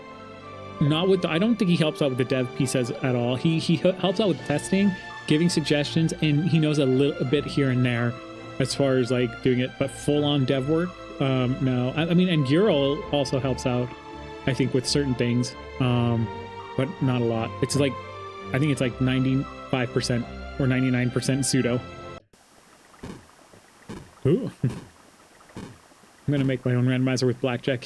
Not with the, I don't think he helps out with the dev piece at all. He helps out with testing, giving suggestions, and he knows a bit here and there as far as like doing it. But full on dev work. No, I mean, and Ural also helps out, I think, with certain things, but not a lot. It's like, I think it's like 95% or 99% pseudo. Ooh. I'm gonna make my own randomizer with blackjack.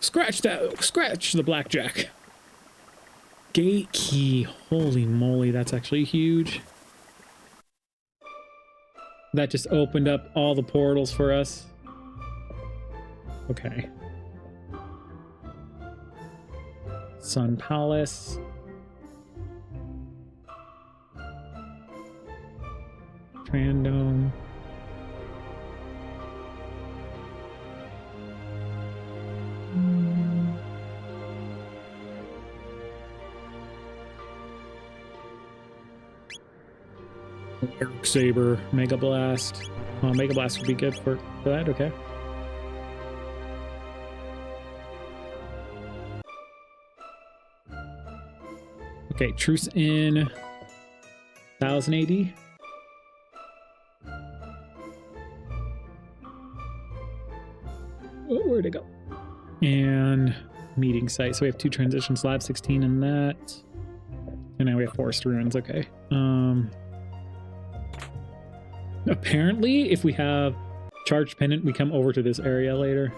Scratch the blackjack. Gate key, holy moly, that's actually huge. That just opened up all the portals for us. Okay. Sun Palace. Random. Dark Saber, Mega Blast. Oh, Mega Blast would be good for that, okay. Okay, Truce in 1000 AD. Oh, where'd it go? And meeting site. So we have 2 transitions, Lab 16 and that. And now we have Forest Ruins, okay. Apparently, if we have Charged Pendant, we come over to this area later.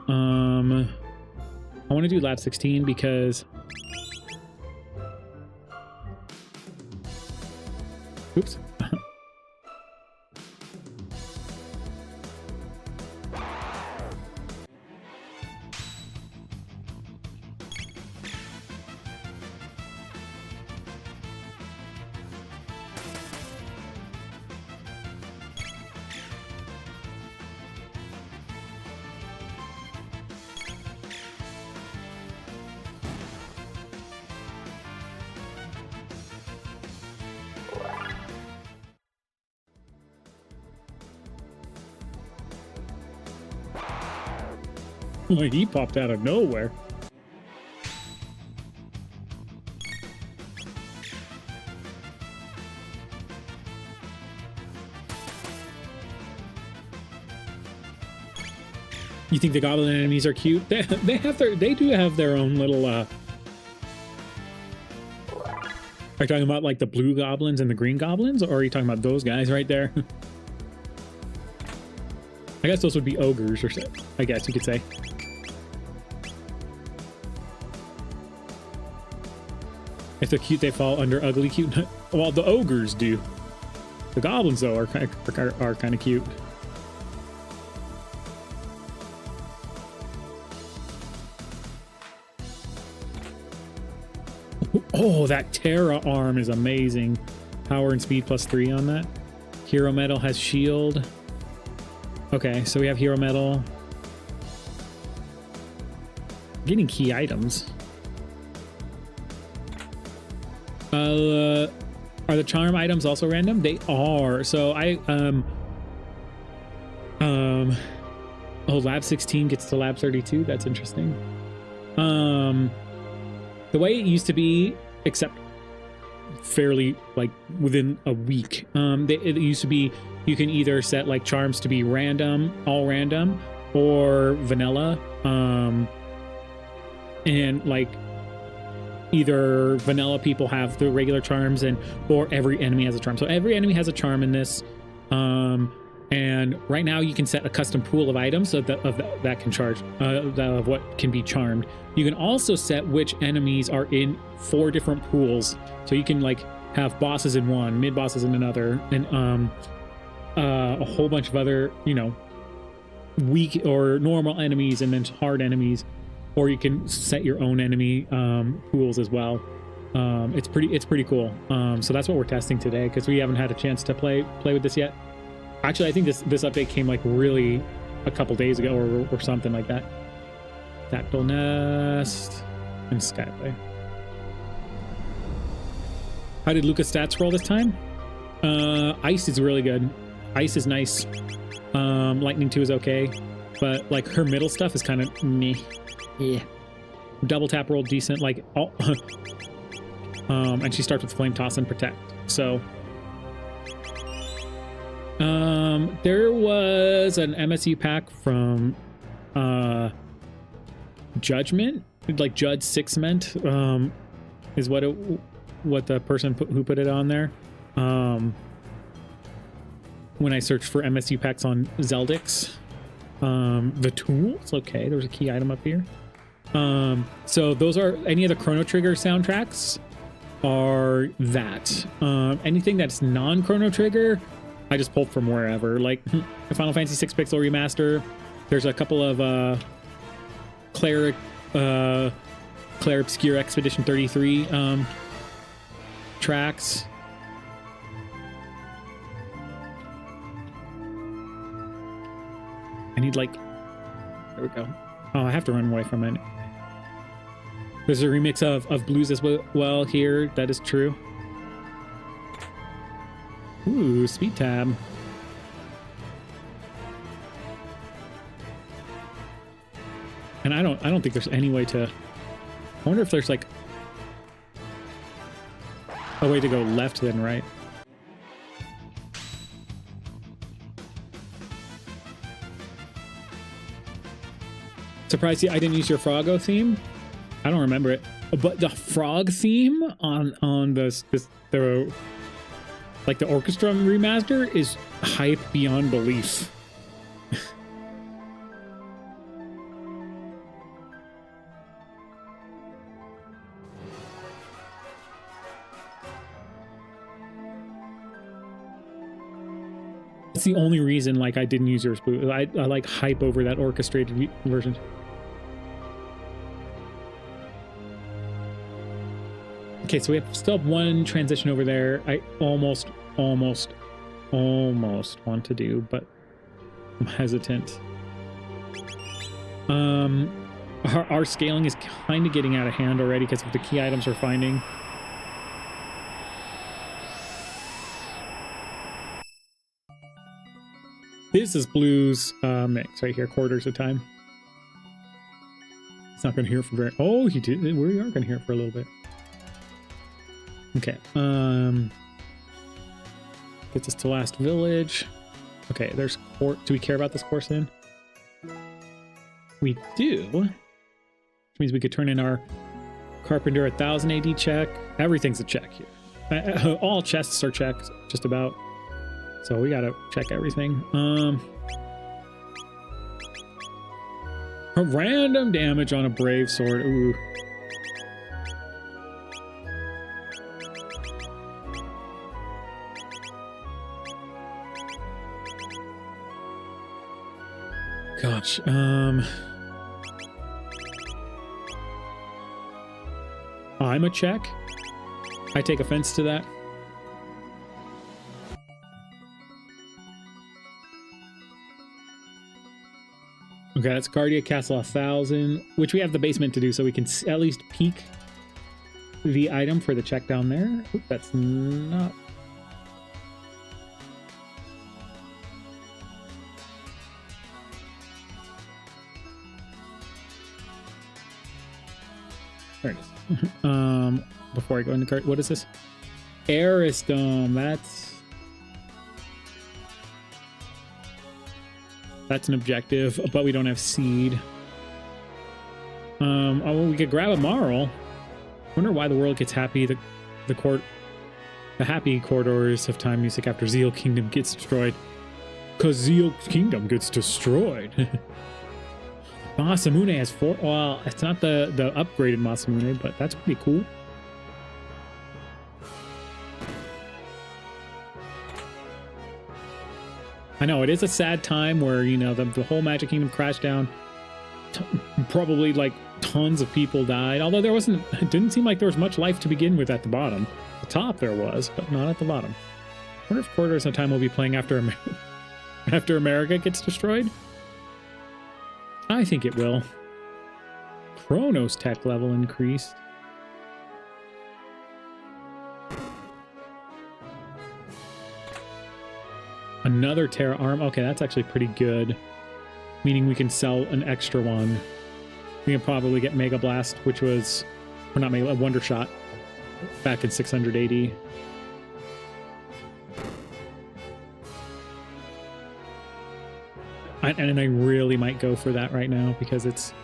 I want to do Lab 16 because... Oops. Like, he popped out of nowhere. You think the goblin enemies are cute? They do have their own little Are you talking about like the blue goblins and the green goblins, or are you talking about those guys right there? I guess those would be ogres, or so, I guess you could say. If they're cute, they fall under ugly cute. Well, the ogres do. The goblins, though, are kind of cute. Oh, that Terra arm is amazing. Power and speed +3 on that. Hero Metal has shield. Okay, so we have Hero Metal. Getting key items. Are the charm items also random? They are. So oh, lab 16 gets to lab 32. That's interesting. The way it used to be, except fairly like within a week, it used to be you can either set like charms to be random, all random, or vanilla, and like either vanilla people have the regular charms, or every enemy has a charm. So every enemy has a charm in this, and right now you can set a custom pool of items that can charge of what can be charmed. You can also set which enemies are in 4 different pools, so you can like have bosses in one, mid bosses in another, and a whole bunch of other, you know, weak or normal enemies, and then hard enemies. Or you can set your own enemy pools as well. It's pretty cool. So that's what we're testing today, because we haven't had a chance to play with this yet. Actually, I think this update came like really a couple days ago or something like that. Dactyl Nest and Skyway. How did Luca's stats roll this time? Ice is really good. Ice is nice. Lightning 2 is okay, but like her middle stuff is kind of meh. Yeah. Double tap roll decent, like all and she starts with Flame Toss and Protect. So there was an MSU pack from Judgment, like Judge 6 meant, is what the person who put it on there. When I searched for MSU packs on Zeldix, the tools, okay, there's a key item up here. So those are any of the Chrono Trigger soundtracks are that. Anything that's non-Chrono Trigger, I just pulled from wherever, like the Final Fantasy 6 Pixel Remaster. There's a couple of Claire Obscure Expedition 33 tracks. I need like, there we go. Oh, I have to run away from it. There's a remix of blues as well here. That is true. Ooh, speed tab. And I don't think there's any way to. I wonder if there's like a way to go left then right. Surprised I didn't use your Froggo theme. I don't remember it, but the frog theme on the like the orchestra remaster is hype beyond belief. That's the only reason like I didn't use yours. I like hype over that orchestrated version. Okay, so we still have one transition over there. I almost want to do, but I'm hesitant. Our scaling is kind of getting out of hand already because of the key items we're finding. This is Blue's mix right here, quarters of time. It's not going to hear it for very... Oh, he did. We are going to hear it for a little bit. Okay. Gets us to last village. Okay, there's court. Do we care about this course in? We do. Which means we could turn in our Carpenter 1000 AD check. Everything's a check here. All chests are checks, just about. So we gotta check everything. A random damage on a brave sword. Ooh. Gosh, I'm a check. I take offense to that. Okay, that's Guardia Castle 1000, which we have the basement to do, so we can at least peek the item for the check down there. Oop, that's not... There it is. Before I go into cart, what is this? Aristom. That's an objective, but we don't have seed. Oh, well, we could grab a Marl. Wonder why the world gets happy. The happy corridors of time music after Zeal Kingdom gets destroyed. Cause Zeal Kingdom gets destroyed. Masamune has 4. Well, it's not the upgraded Masamune, but that's pretty cool. I know, it is a sad time where, you know, the whole Magic Kingdom crashed down. Probably, like, tons of people died. Although there wasn't... It didn't seem like there was much life to begin with at the bottom. The top there was, but not at the bottom. I wonder if Corridors of Time will be playing after after America gets destroyed? I think it will. Chrono's tech level increased. Another Terra Arm. Okay, that's actually pretty good. Meaning we can sell an extra one. We can probably get Mega Blast, which was... Or not Mega... Wonder Shot. Back in 680. And I really might go for that right now because it's...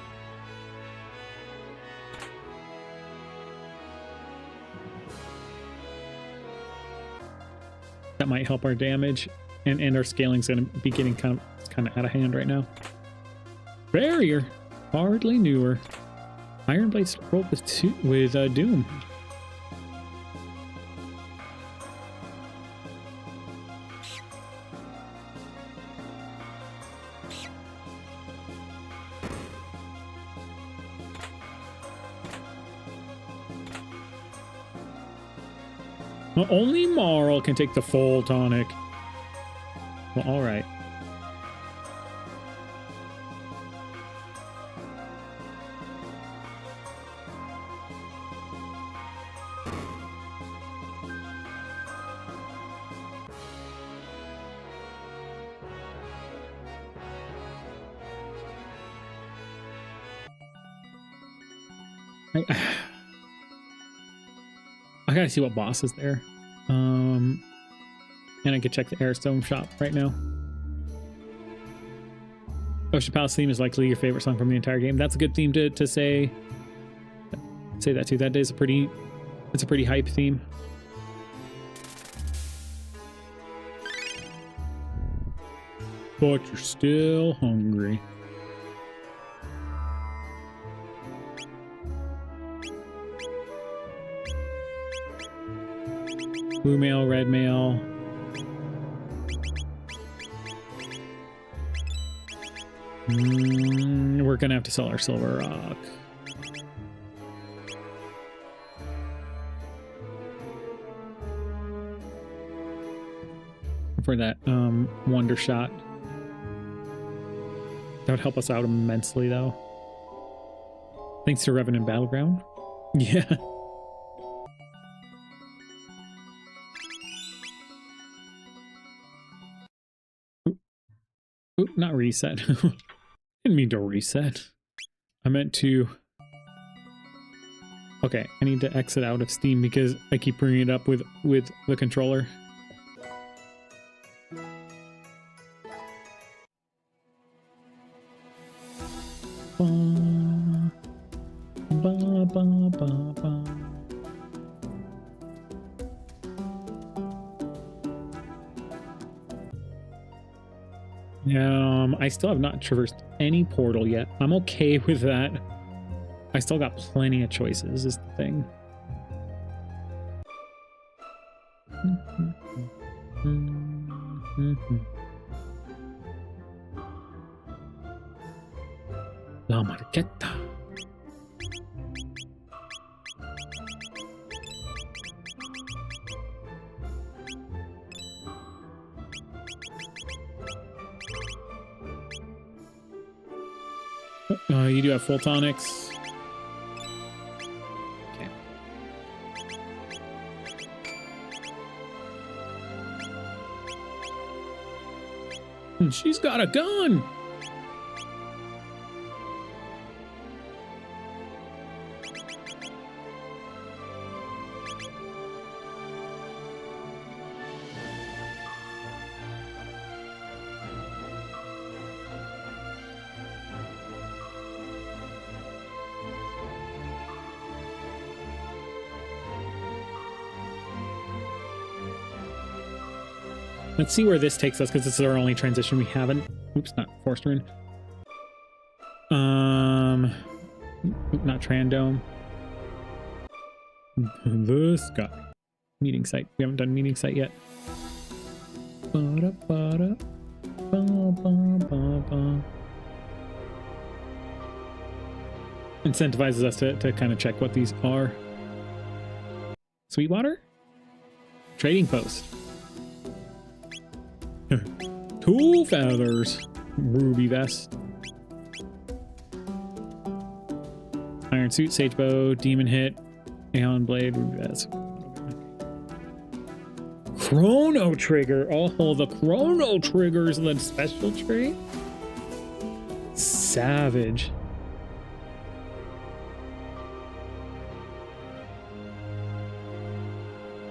That might help our damage. And our scaling's going to be getting kind of out of hand right now. Barrier. Hardly newer. Iron Blades rolled with Doom. Well, only Marl can take the full tonic. Well, all right. I gotta see what boss is there. And I could check the Airstone shop right now. Ocean Palace theme is likely your favorite song from the entire game. That's a good theme to say that too. That is it's a pretty hype theme. But you're still hungry. Blue mail, red mail. We're gonna have to sell our silver rock. For that wonder shot. That would help us out immensely though. Thanks to Revenant Battleground. Yeah. Oop, not reset. Didn't mean to reset. I meant to Okay, I need to exit out of Steam because I keep bringing it up with the controller. Ba, ba, ba, ba, ba. I still have not traversed any portal yet. I'm okay with that. I still got plenty of choices, is the thing. La marqueta. You do have full tonics. Okay. And she's got a gun! Let's see where this takes us, because this is our only transition we haven't. Oops, not forced rune. Not Trandome. The sky. Meeting site. We haven't done meeting site yet. Incentivizes us to kind of check what these are. Sweetwater? Trading post. 2 feathers. Ruby vest. Iron suit, sage bow, demon hit, aeon blade, ruby vest. Chrono trigger. Oh, the chrono triggers, the special trait. Savage.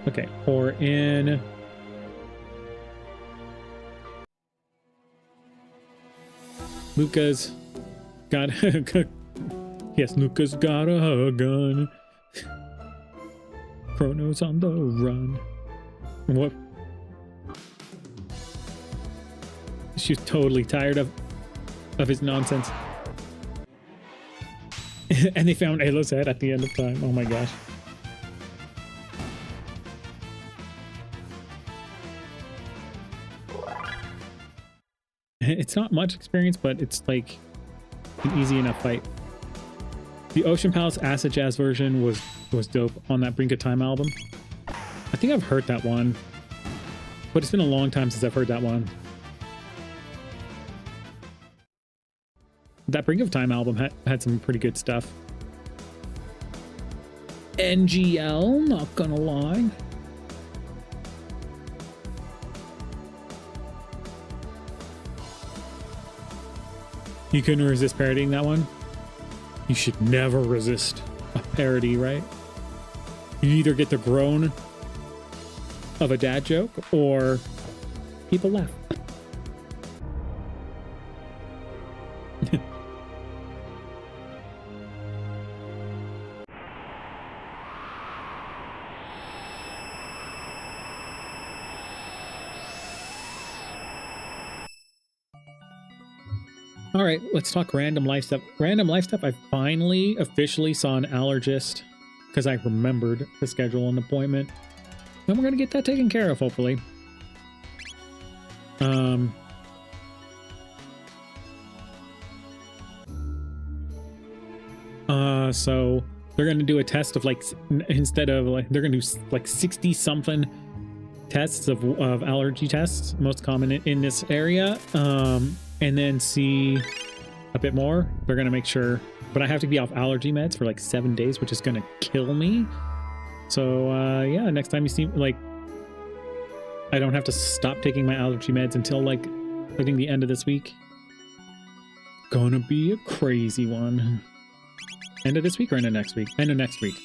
Okay, pour in. Luca's got yes, Luca's got a gun. Chrono's on the run. What? She's totally tired of his nonsense. And they found Ayla's head at the end of time. Oh my gosh. It's not much experience, but it's like an easy enough fight. The Ocean Palace Acid Jazz version was dope on that Brink of Time album. I think I've heard that one, but it's been a long time since I've heard that one. That Brink of Time album had some pretty good stuff. NGL, not gonna lie. You couldn't resist parodying that one? You should never resist a parody, right? You either get the groan of a dad joke or people laugh. All right, let's talk random life stuff. Random life stuff, I finally officially saw an allergist because I remembered to schedule an appointment. And we're going to get that taken care of, hopefully. So they're going to do a test of like, instead of like, they're going to do like 60 something tests of allergy tests, most common in this area. And then see a bit more. They're gonna make sure, but I have to be off allergy meds for like 7 days, which is gonna kill me. So yeah, next time you see, like, I don't have to stop taking my allergy meds until like I think the end of this week. Gonna be a crazy one. End of this week or end of next week? End of next week.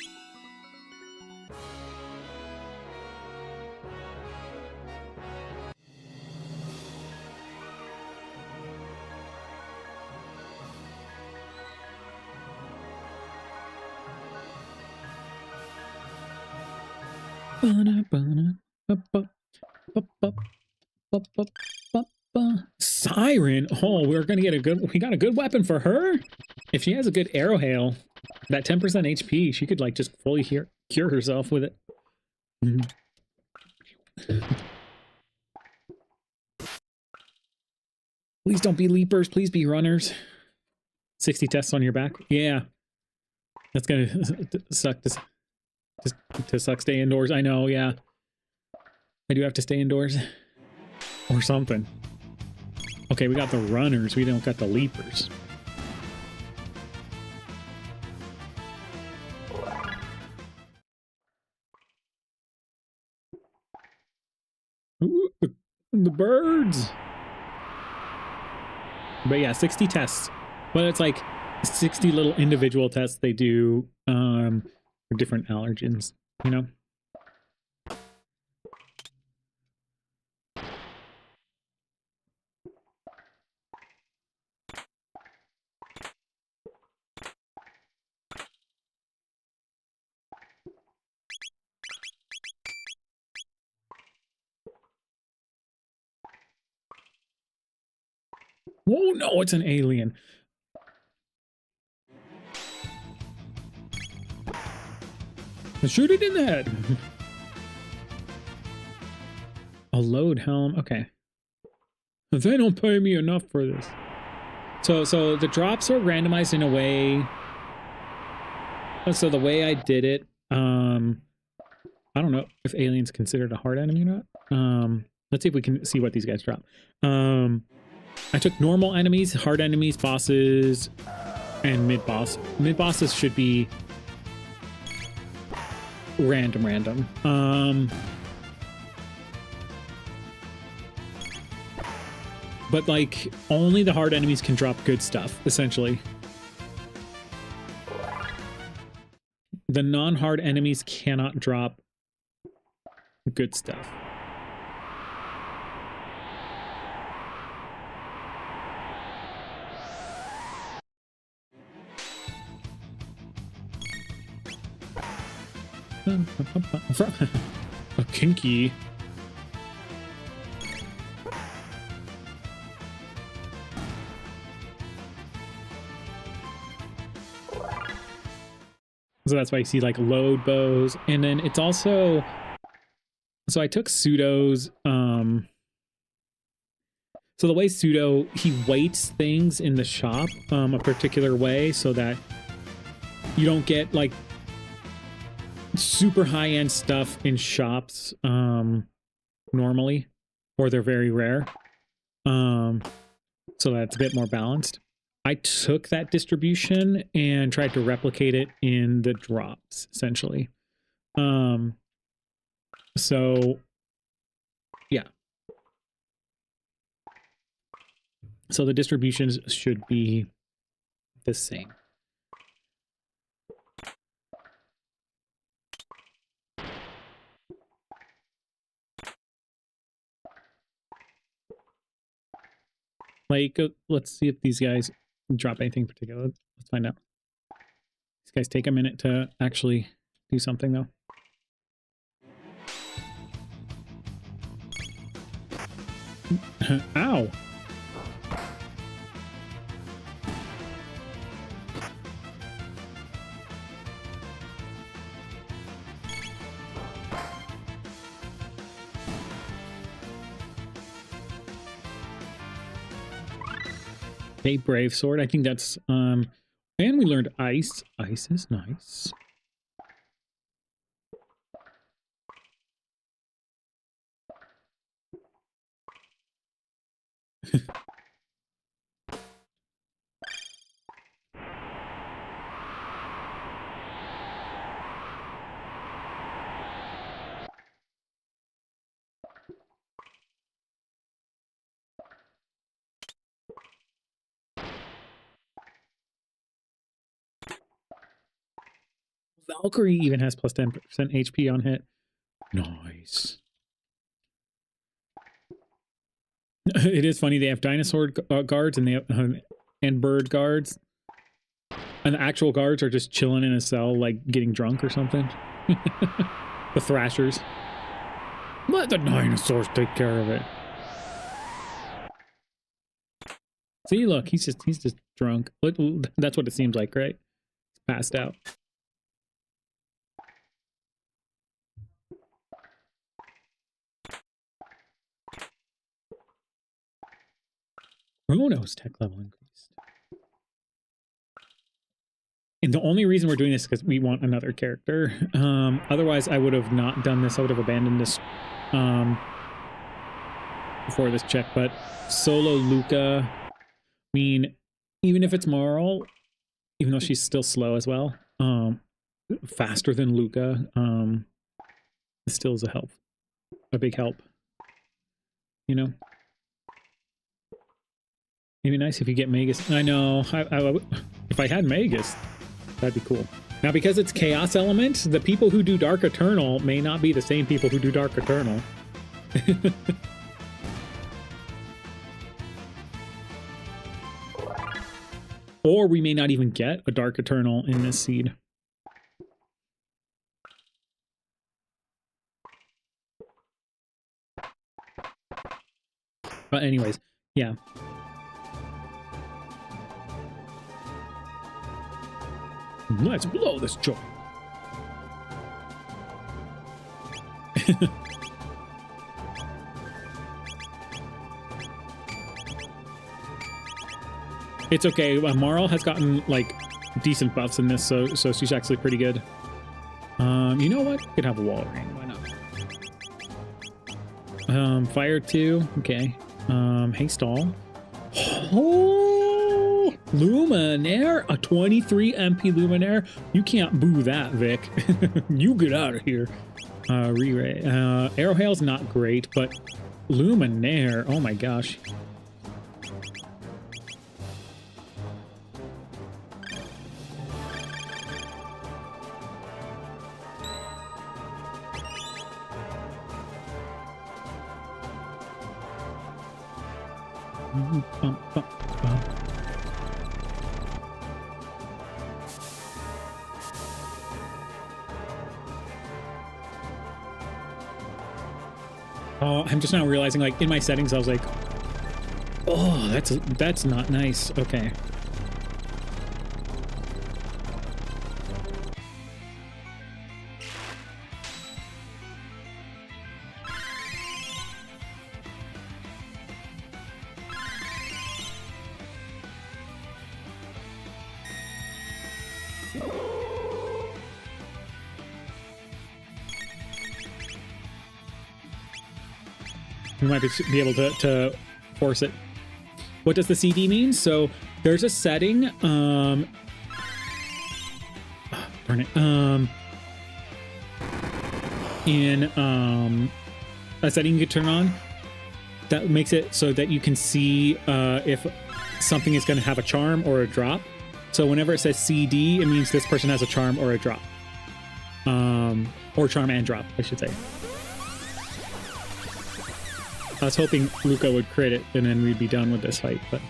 Siren. Oh, we're gonna get we got a good weapon for her. If she has a good arrow hail, that 10% HP, she could like just fully cure herself with it. Please don't be leapers. Please be runners. 60 tests on your back. Yeah. That's gonna suck to suck. Stay indoors. I know, yeah. I do have to stay indoors. Or something. Okay, we got the runners. We don't got the leapers. Ooh, the birds. But yeah, 60 tests. But it's like 60 little individual tests they do for different allergens, you know? Oh no, it's an alien. Shoot it in the head. A load helm. Okay. They don't pay me enough for this. So the drops are randomized in a way. So the way I did it, I don't know if alien's considered a hard enemy or not. Let's see if we can see what these guys drop. I took normal enemies, hard enemies, bosses, and mid-boss. Mid-bosses should be random. But like only the hard enemies can drop good stuff, essentially. The non-hard enemies cannot drop good stuff. A kinky. So that's why you see like load bows. And then it's also, so I took pseudos. So the way pseudo, he weights things in the shop a particular way so that you don't get like super high-end stuff in shops normally, or they're very rare. So that's a bit more balanced. I took that distribution and tried to replicate it in the drops, essentially. So yeah. So the distributions should be the same. Like, let's see if these guys drop anything particular. Let's find out. These guys take a minute to actually do something, though. Ow! A brave sword. I think that's and we learned ice. Ice is nice. Valkyrie even has plus 10% HP on hit. Nice. It is funny, they have dinosaur guards and they have and bird guards. And the actual guards are just chilling in a cell, like getting drunk or something. The Thrashers. Let the dinosaurs take care of it. See, look, he's just drunk. Look, that's what it seems like, right? He's passed out. Chrono's tech level increased. And the only reason we're doing this is because we want another character. Otherwise, I would have not done this. I would have abandoned this before this check. But solo Luca, I mean, even if it's Marl, even though she's still slow as well, faster than Luca, it still is a big help. You know? It'd be nice if you get Magus. I know. If I had Magus, that'd be cool. Now, because it's Chaos Element, the people who do Dark Eternal may not be the same people who do Dark Eternal. Or we may not even get a Dark Eternal in this seed. But anyways, yeah. Let's blow this joint. It's okay. Marl has gotten like decent buffs in this, so she's actually pretty good. You know what? Could have a wall ring. Why not? Fire 2. Okay. Haste all. Oh, Luminaire, a 23 MP Luminaire. You can't boo that, Vic. You get out of here. Re-ray. Arrow Hail's not great, but Luminaire. Oh my gosh. Oh, I'm just now realizing, like, in my settings, I was like, oh, that's not nice. Okay. We might be able to force it. What does the CD mean? So there's a setting. Darn it. In a setting you can turn on that makes it so that you can see if something is going to have a charm or a drop. So whenever it says CD, it means this person has a charm or a drop. Or charm and drop, I should say. I was hoping Luca would crit it, and then we'd be done with this fight, but...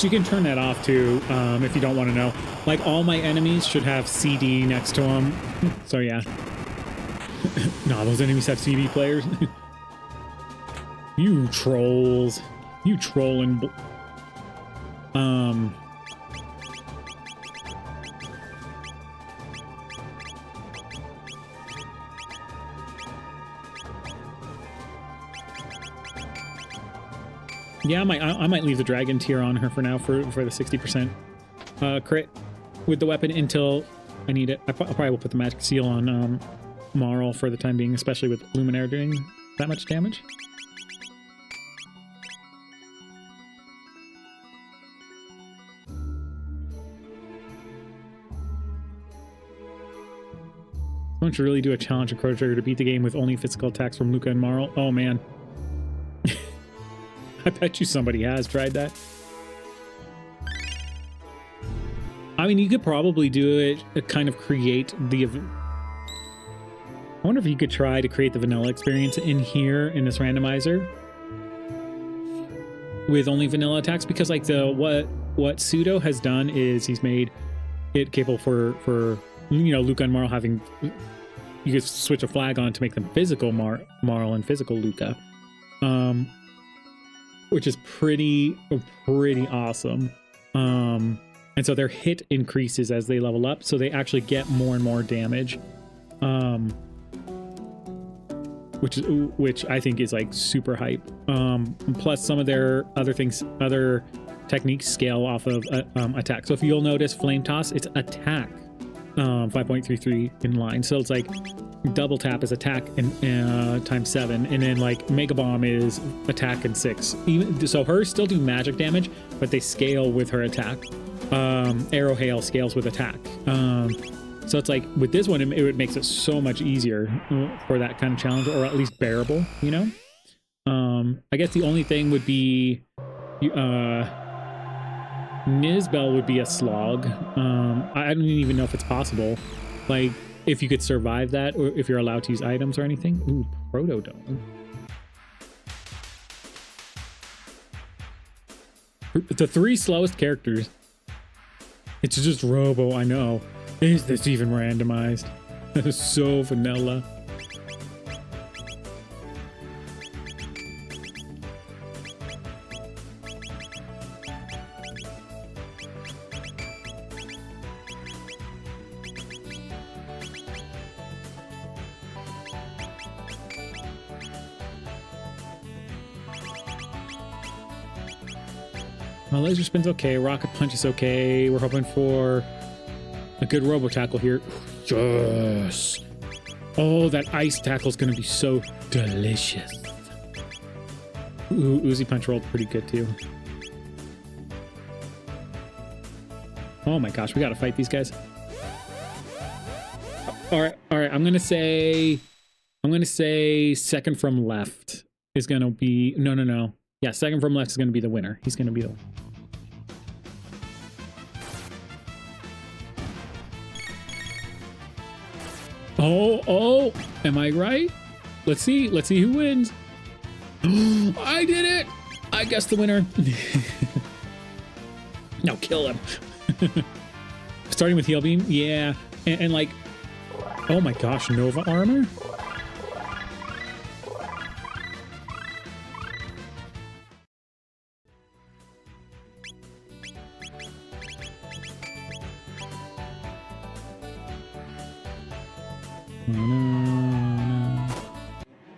You can turn that off too, if you don't want to know. Like, all my enemies should have CD next to them. So yeah. No, those enemies have CD players. You trolls. You trolling. Yeah, I might leave the dragon tier on her for now for the 60% crit with the weapon until I need it. I probably will put the magic seal on Marl for the time being, especially with Luminaire doing that much damage. Someone should really do a challenge of Chrono Trigger to beat the game with only physical attacks from Luca and Marl. Oh man. I bet you somebody has tried that. I mean, you could probably do it, kind of create the... I wonder if you could try to create the vanilla experience in here in this randomizer with only vanilla attacks, because like what Pseudo has done is he's made it capable for you know, Luca and Marl having, you could switch a flag on to make them physical Marl and physical Luca, which is pretty awesome. And so their hit increases as they level up, so they actually get more and more damage, which I think is like super hype. Plus some of their other techniques scale off of attack. So if you'll notice, Flame Toss, it's attack 5.33 in line. So it's like double tap is attack and times 7, and then like Mega Bomb is attack and 6. Even so, hers still do magic damage, but they scale with her attack. Arrow Hail scales with attack. So it's like with this one, it makes it so much easier for that kind of challenge, or at least bearable, you know? I guess the only thing would be Nizbel would be a slog. I don't even know if it's possible. Like, if you could survive that, or if you're allowed to use items or anything. Ooh, Protodome. The 3 slowest characters. It's just Robo, I know. Is this even randomized? That is so vanilla. Well, Laser Spin's okay. Rocket Punch is okay. We're hoping for a good Robo Tackle here. Yes! Oh, that Ice Tackle is going to be so delicious. Ooh, Uzi Punch rolled pretty good too. Oh my gosh, we got to fight these guys. All right. I'm going to say second from left is going to be... No. Yeah, second from left is going to be the winner. He's going to be the... Oh, am I right? Let's see who wins. I did it. I guess the winner. Now kill him. Starting with Heal Beam. Yeah. And like, oh my gosh, Nova Armor?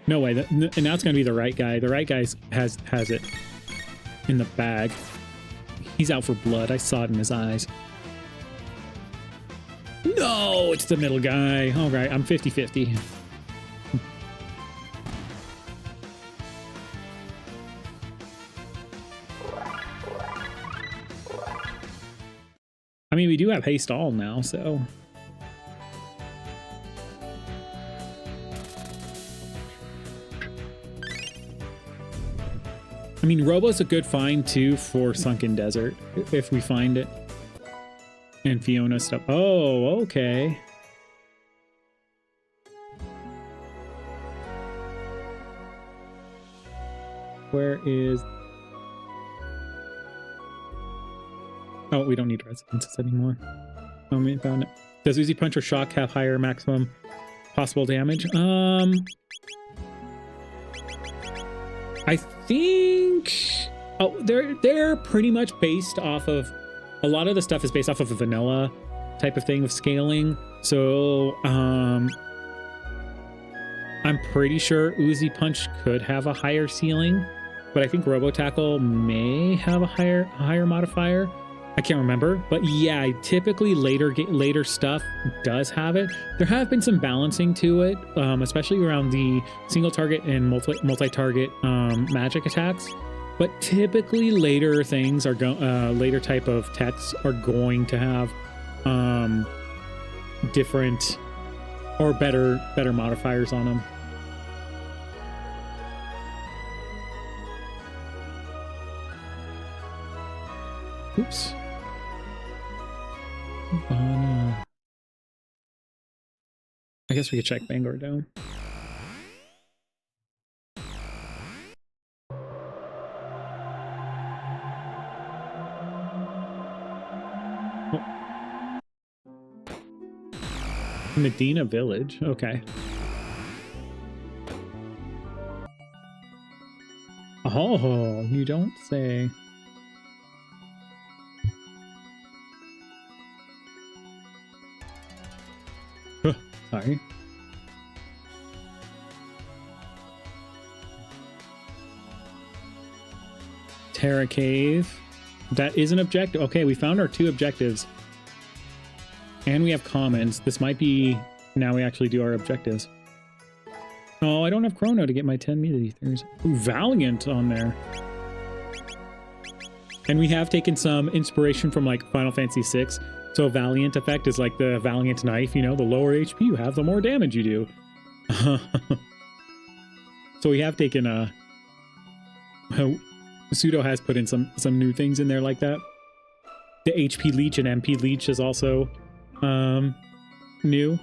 No way. And now it's going to be the right guy. The right guy has it in the bag. He's out for blood. I saw it in his eyes. No, it's the middle guy. All right, I'm 50-50. I mean, we do have haste all now, so... I mean, Robo's a good find, too, for Sunken Desert, if we find it. And Fiona stuff. Oh, okay. Where is... Oh, we don't need residences anymore. Oh, we found it. Does Uzi Punch or Shock have higher maximum possible damage? I think... Oh, they're pretty much based off of... A lot of the stuff is based off of a vanilla type of thing of scaling. So, I'm pretty sure Uzi Punch could have a higher ceiling, but I think Robo Tackle may have a higher modifier. I can't remember, but yeah, typically later stuff does have it. There have been some balancing to it, especially around the single target and multi-target magic attacks. But typically later things are later type of techs are going to have different or better modifiers on them. Oops. I guess we could check Bangor Dome. Medina Village, okay. Oh, you don't say. Sorry. Terra Cave. That is an objective. Okay, we found our 2 objectives. And we have commons. This might be now we actually do our objectives. Oh, I don't have Chrono to get my 10 milliliters. Ooh, Valiant on there. And we have taken some inspiration from like Final Fantasy VI. So Valiant effect is like the Valiant knife, you know, the lower HP you have, the more damage you do. So we have taken Pseudo has put in some new things in there like that. The HP leech and MP leech is also new.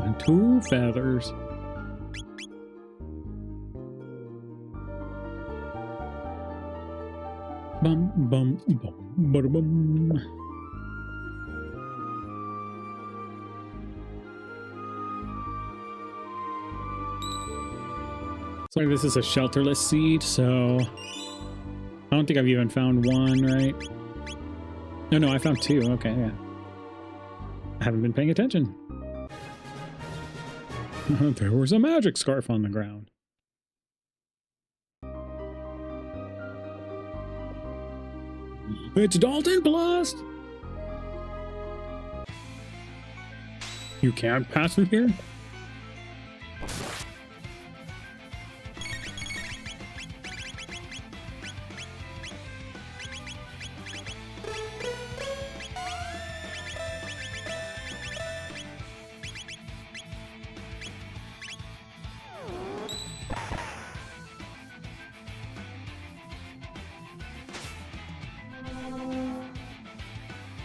And 2 feathers. Bum bum bum bum bum. So this is a shelterless seed, so I don't think I've even found one, right? No, I found 2. Okay, yeah. I haven't been paying attention. There was a magic scarf on the ground. It's Dalton Blast! You can't pass through here?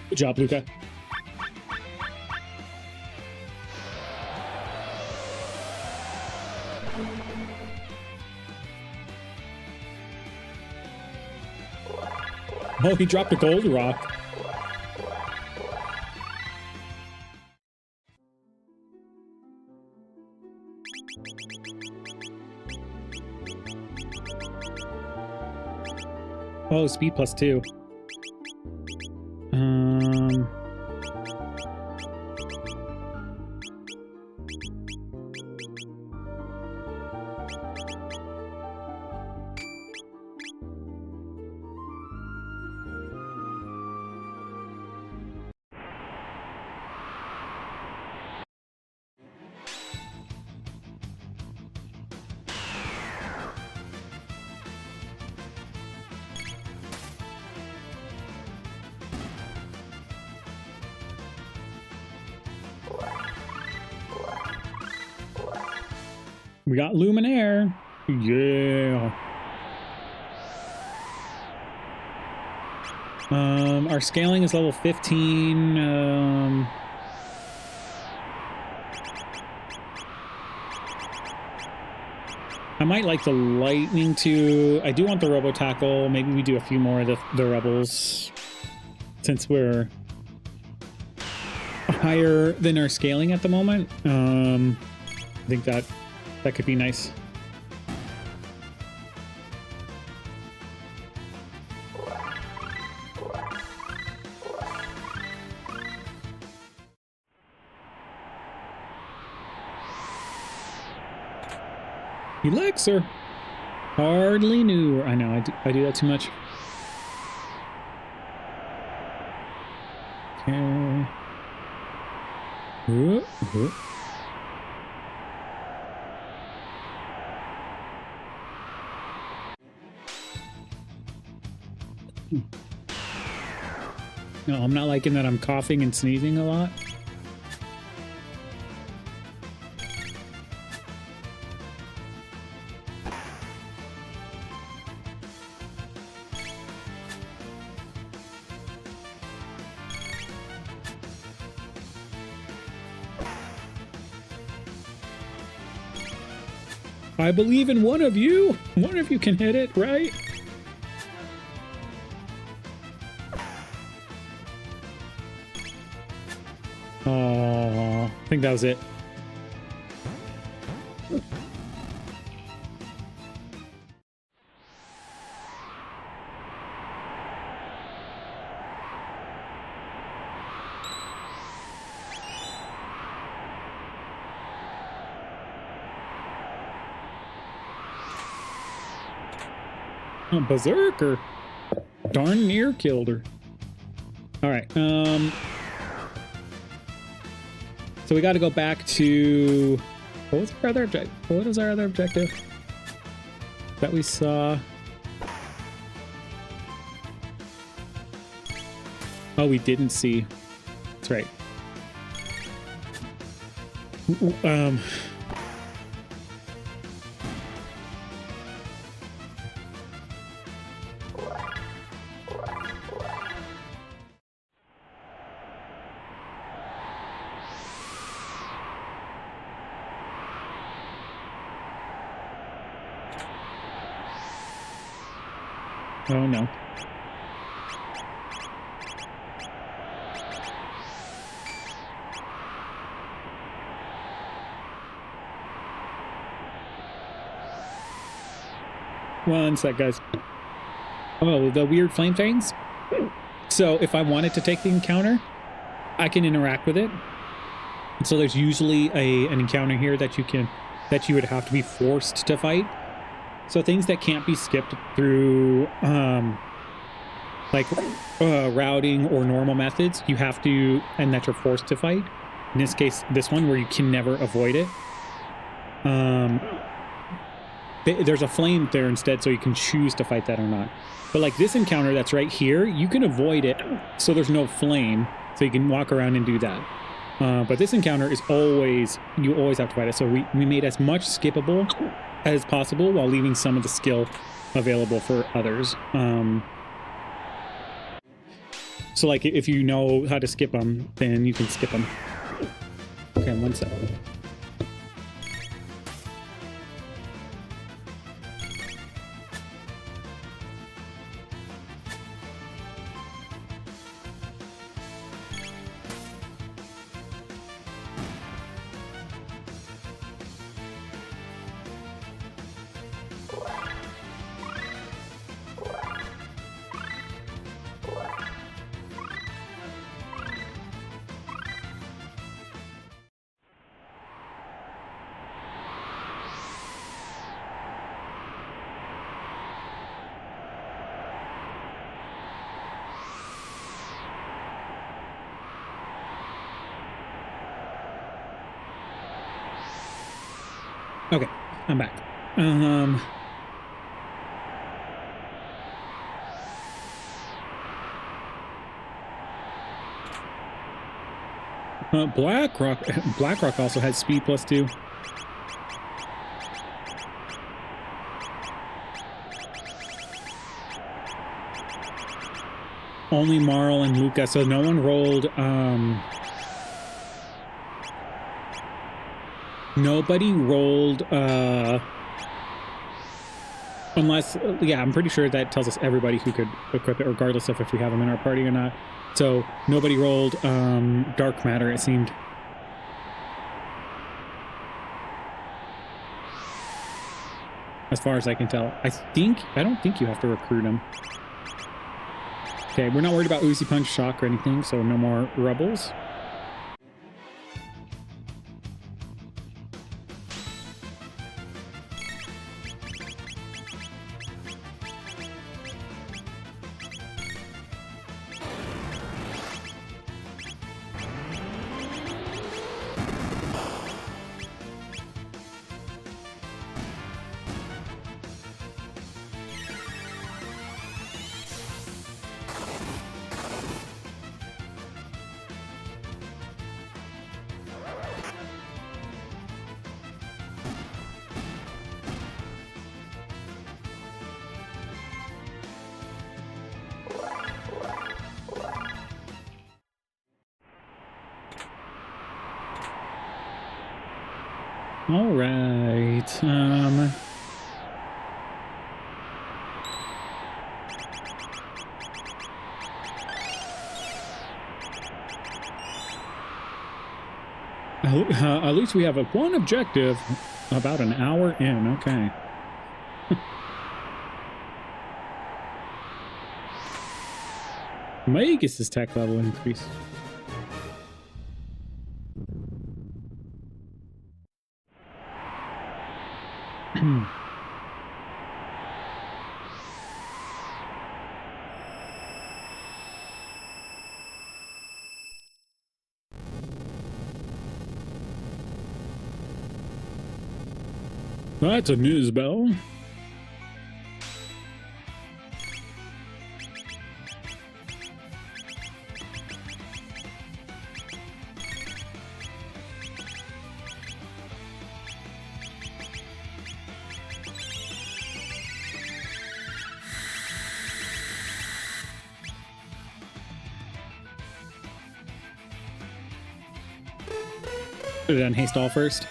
Good job, Luca. Oh, he dropped a gold rock. Oh, speed +2. We got Luminaire. Yeah. Our scaling is level 15. I might like the lightning too. I do want the Robo Tackle. Maybe we do a few more of the rebels, since we're higher than our scaling at the moment. I think that could be nice. Elixir. Hardly knew. I know I do that too much. Okay. No, I'm not liking that I'm coughing and sneezing a lot. I believe in one of you. One of you can hit it, right? Oh, I think that was it. Oh, berserker. Darn near killed her. All right. So we got to go back to what was our other objective? What was our other objective that we saw? Oh, we didn't see. That's right. Oh no. One sec, guys. Oh, the weird flame things? So if I wanted to take the encounter, I can interact with it. So there's usually an encounter here that you would have to be forced to fight. So things that can't be skipped through routing or normal methods, you have to, and that you're forced to fight. In this case, this one where you can never avoid it. There's a flame there instead, so you can choose to fight that or not. But like this encounter that's right here, you can avoid it, so there's no flame, so you can walk around and do that. But this encounter is always, you always have to fight it. So we made as much skippable as possible while leaving some of the skill available for others. So like if you know how to skip them, then you can skip them. Okay, one second. Okay, I'm back. Blackrock also has speed +2. Only Marl and Luca, so no one rolled, nobody rolled, unless, yeah, I'm pretty sure that tells us everybody who could equip it, regardless of if we have them in our party or not. So nobody rolled dark matter, it seemed. As far as I can tell. I don't think you have to recruit them. Okay, we're not worried about Uzi Punch, Shock, or anything, so no more Rebels. All right. At least we have one objective. About an hour in. Okay. Magus' tech level increase. That's a news bell. Put it on haste all first.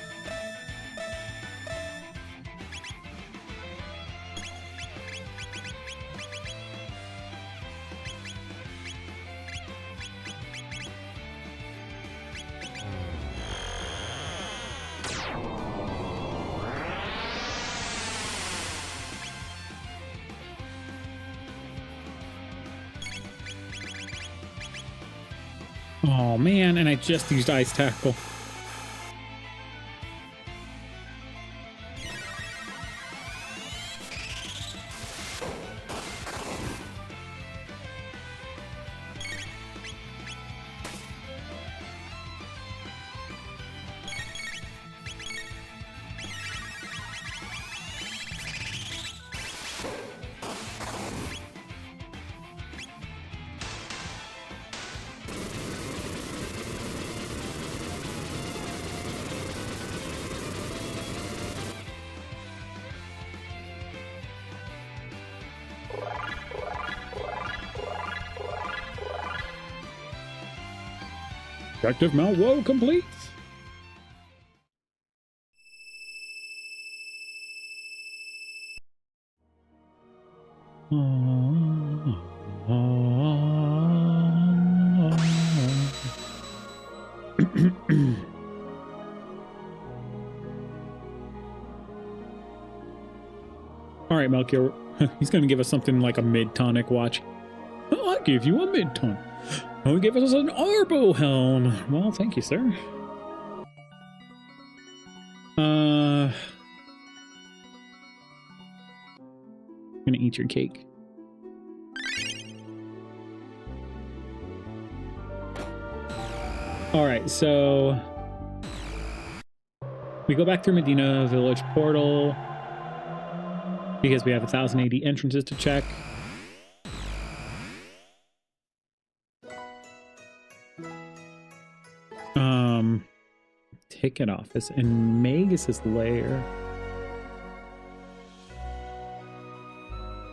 Oh man, and I just used ice tackle. Objective Mount Woe complete. All right, Melchior. He's going to give us something like a mid-tonic watch. I give you a mid-tonic. Oh, he gave us an Arbo helm. Well, thank you, sir. I'm gonna eat your cake. All right, so we go back through Medina Village portal because we have 1,080 entrances to check. Ticket office and Magus's lair.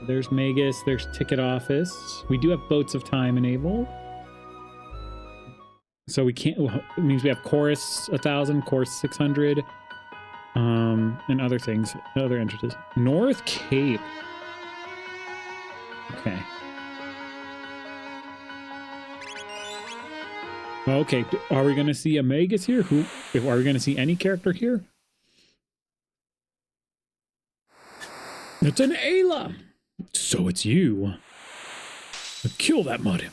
There's Magus, there's ticket office. We do have boats of time enabled. So we can't, it means we have chorus 1,000, chorus 600, and other things, other entrances. North Cape. Okay. Okay, are we going to see a Magus here? Are we going to see any character here? It's an Ayla! So it's you. Kill that mud imp.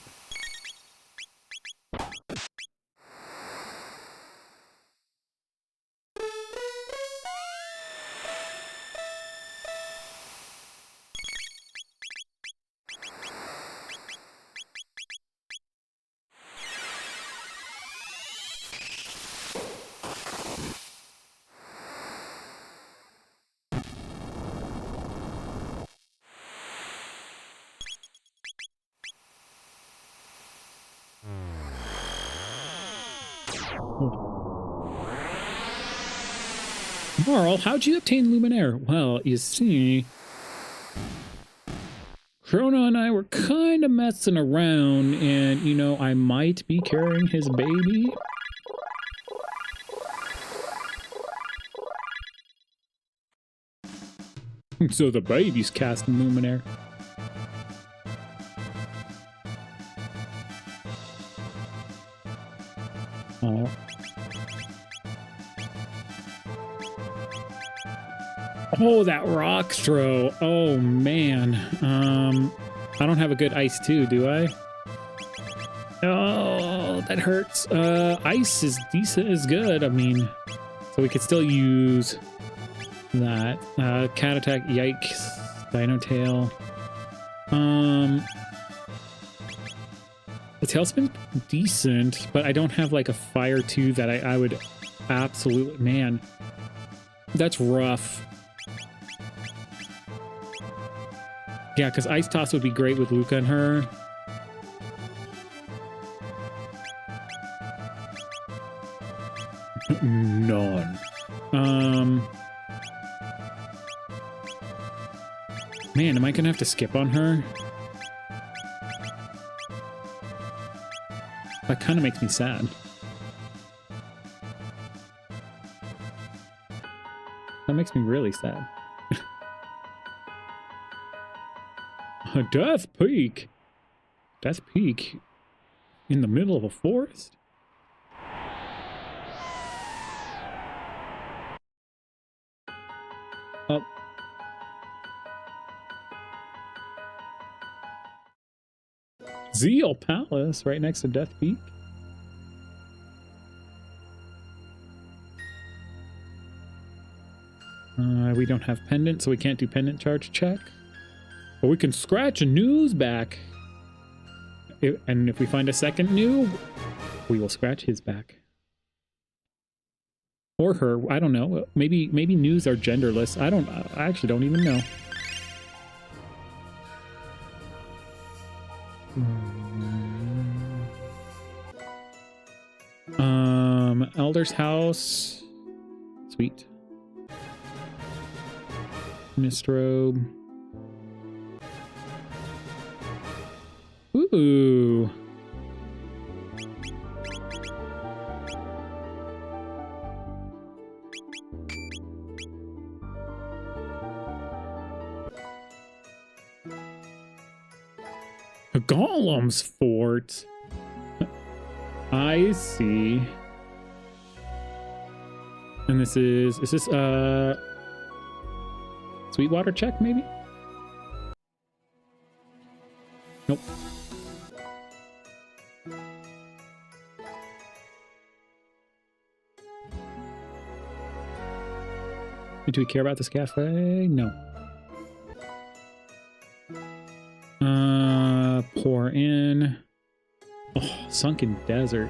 Marl, how'd you obtain Luminaire? Well, you see, Chrono and I were kind of messing around, and, you know, I might be carrying his baby. So the baby's casting Luminaire. Oh. Oh, that Rockstro. Oh, man. I don't have a good Ice 2, do I? Oh, that hurts. Ice is decent, is good. I mean, so we could still use that. Cat Attack, yikes. Dino Tail. The Tailspin's decent, but I don't have like a Fire 2 that I would absolutely... Man, that's rough. Yeah, because Ice Toss would be great with Luca and her. None. Man, am I gonna have to skip on her? That kind of makes me sad. That makes me really sad. A Death Peak? Death Peak? In the middle of a forest? Oh. Zeal Palace, right next to Death Peak. We don't have pendant, so we can't do pendant charge check. But we can scratch a news back. And if we find a second new, we will scratch his back. Or her, I don't know. Maybe news are genderless. I actually don't even know. Elder's house. Sweet. Mistrobe. Ooh. A Golem's fort. I see. And this is this Sweetwater check maybe? Nope. Do we care about this cafe? No. Pour in. Oh, Sunken Desert.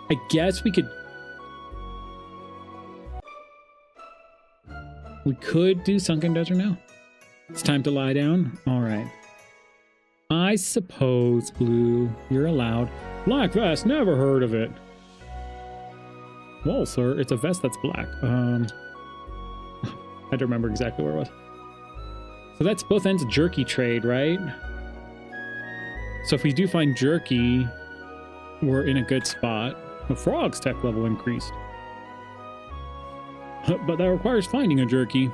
I guess we could do Sunken Desert now. It's time to lie down. All right. I suppose, Blue, you're allowed. Black vest, never heard of it. Well, sir, it's a vest that's black. I had to remember exactly where it was. So that's both ends of Jerky trade, right? So if we do find Jerky, we're in a good spot. The Frog's tech level increased. But that requires finding a Jerky.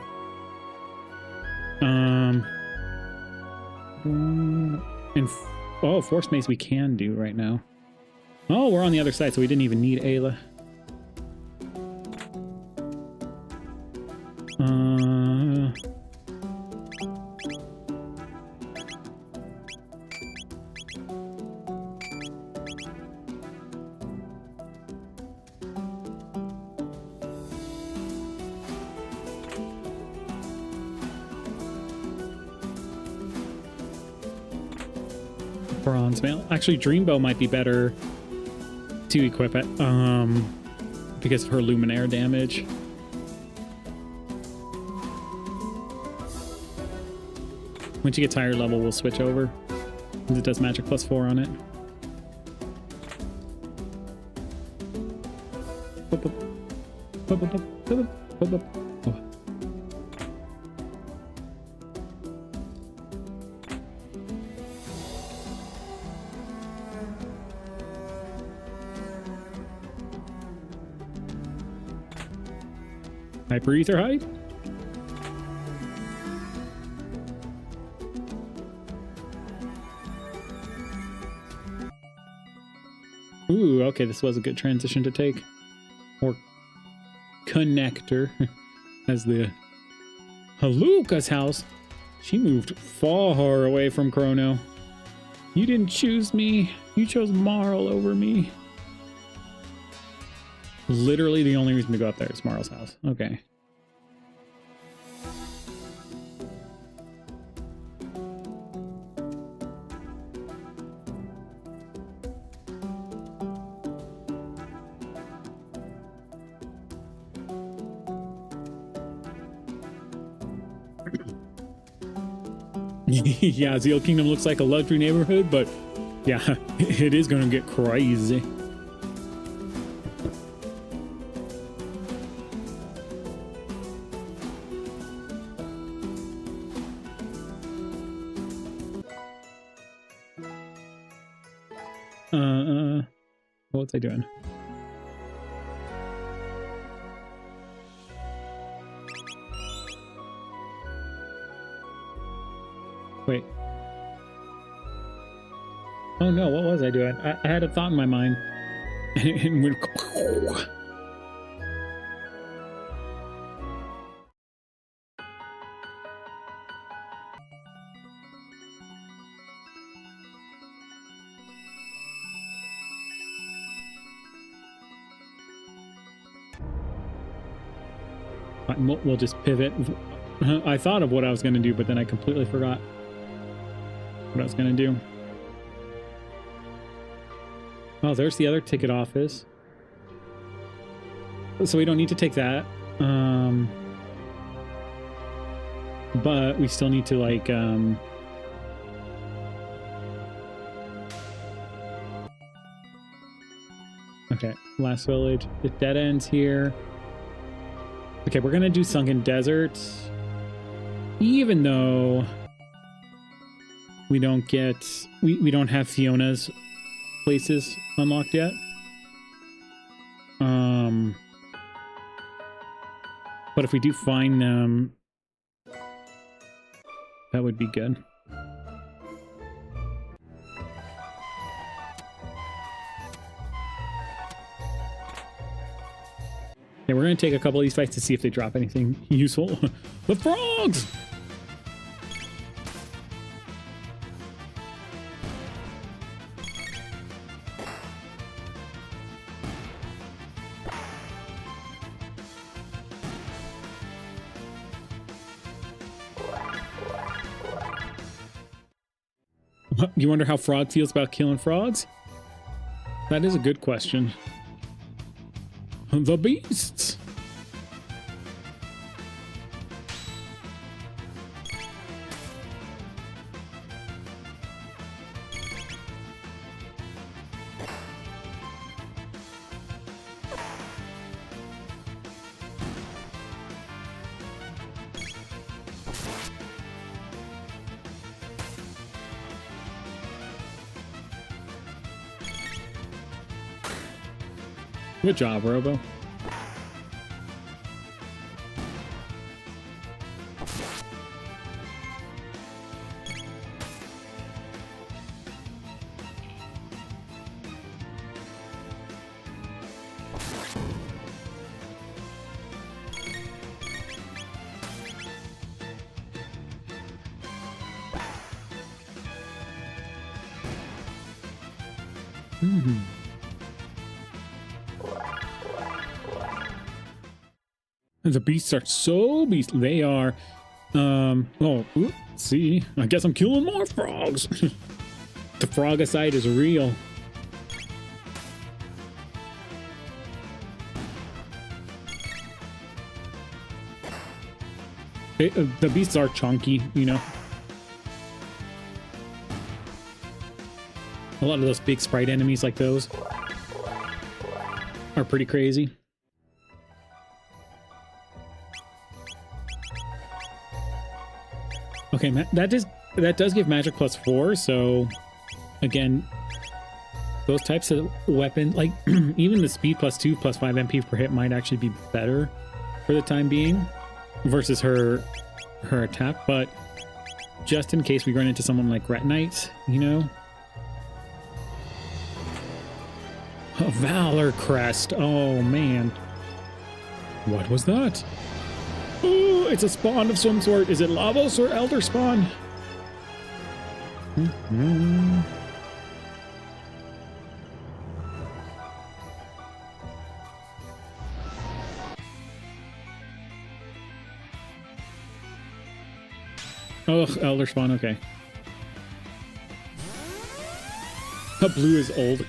Oh, Force Mace we can do right now. Oh, we're on the other side, so we didn't even need Ayla. Bronze mail. Actually, Dreambow might be better to equip it, because of her Luminaire damage. Once she gets higher level, we'll switch over, because it does magic +4 on it. Oh. Hyper ether hype. Ooh, okay, this was a good transition to take. Or connector as the Haluka's house. She moved far away from Chrono. You didn't choose me. You chose Marl over me. Literally the only reason to go up there is Marl's house. Okay. Yeah, Zeal Kingdom looks like a luxury neighborhood, but yeah, it is gonna get crazy. What's I doing? Wait. Oh no, what was I doing? I had a thought in my mind. And went... We'll just pivot. I thought of what I was going to do, but then I completely forgot what I was going to do. Oh, there's the other ticket office. So we don't need to take that. But we still need to, like... Okay, last village. It dead ends here. Okay, we're gonna do Sunken Desert, even though we don't get we don't have Fiona's places unlocked yet. But if we do find them, that would be good. Yeah, we're going to take a couple of these fights to see if they drop anything useful. The frogs! You wonder how Frog feels about killing frogs? That is a good question. The beasts. Good job, Robo. The beasts are so beastly. They are, oh, see, I guess I'm killing more frogs. The frogicide is real. The beasts are chunky, you know. A lot of those big sprite enemies like those are pretty crazy. Okay, that does give magic +4, so again, those types of weapons, like even the speed +2 +5 MP per hit might actually be better for the time being versus her attack, but just in case we run into someone like Rat Knight, you know. A Valor Crest. Oh man. What was that? Oh, it's a spawn of some sort. Is it Lavos or Elder Spawn? Oh, Elder Spawn, okay. Blue is old.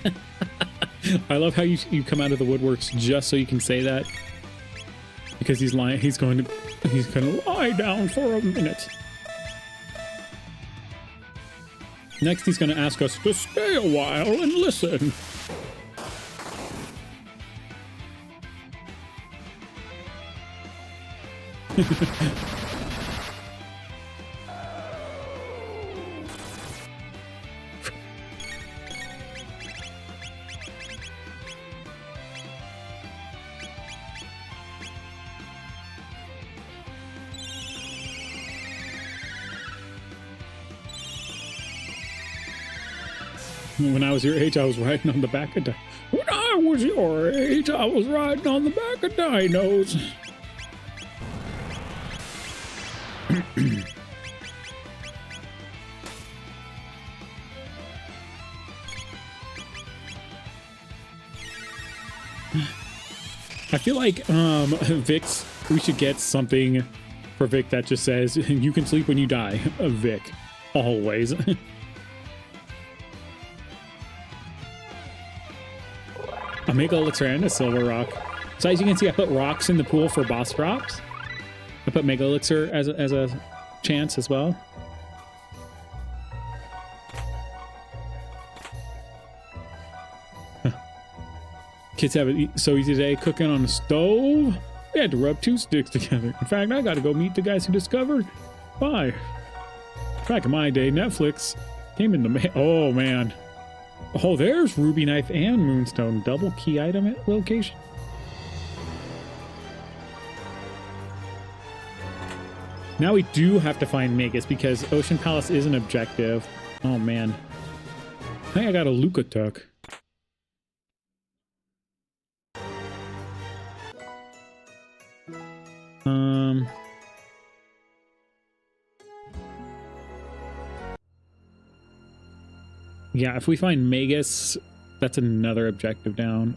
I love how you come out of the woodworks just so you can say that. Because he's gonna lie down for a minute. Next he's gonna ask us to stay a while and listen. When I was your age, I was riding on the back of When I was your age, I was riding on the back of dinos. I feel like Vic's, we should get something for Vic that just says, you can sleep when you die, Vic. Always. A Mega Elixir and a Silver Rock. So as you can see, I put rocks in the pool for boss drops. I put Mega Elixir as a chance as well. Kids have it so easy today, cooking on the stove. We had to rub two sticks together. In fact, I got to go meet the guys who discovered. Bye. Back in my day, Netflix came in the mail. Oh man. Oh, there's Ruby Knife and Moonstone. Double key item at location. Now we do have to find Magus because Ocean Palace is an objective. Oh man. I think I got a Luca tuck. Yeah, if we find Magus, that's another objective down.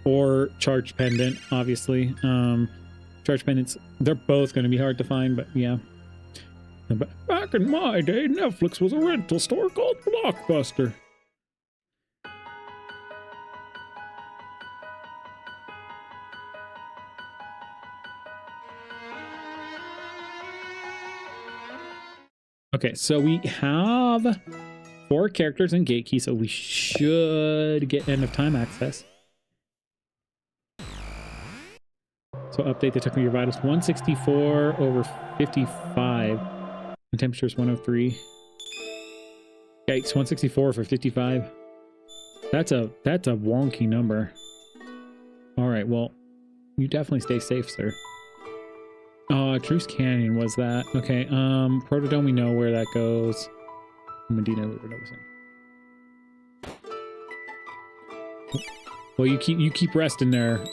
Or Charge Pendant, obviously. Charge Pendants, they're both going to be hard to find, but yeah. Back in my day, Netflix was a rental store called Blockbuster. Okay, so we have 4 characters in Gate Key, so we should get end of time access. So update the technical vitals 164 over 55. The temperature is 103. Yikes, 164 for 55. That's a wonky number. Alright, well, you definitely stay safe, sir. Truce Canyon was that. Okay, Protodome, we know where that goes. Medina overdosing. Well, you keep resting there,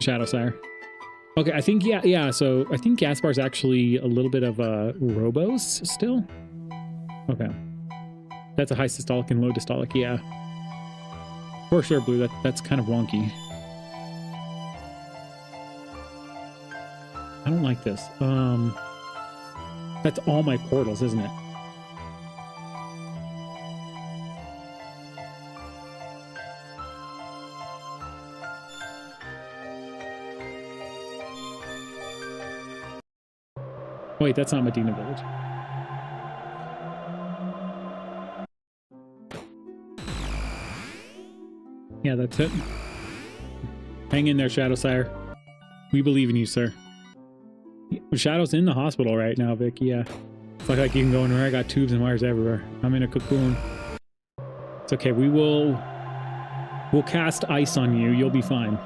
Shadowsire. Okay, I think yeah. So I think Gaspar's actually a little bit of a Robos still. Okay, that's a high systolic and low dystolic. Yeah, for sure, Blue. That's kind of wonky. I don't like this. That's all my portals, isn't it? Wait, that's not Medina Village. Yeah, that's it. Hang in there, Shadowsire. We believe in you, sir. Shadow's in the hospital right now, Vic. Yeah. It's like you can go in there. I got tubes and wires everywhere. I'm in a cocoon. It's okay. We'll cast ice on you. You'll be fine.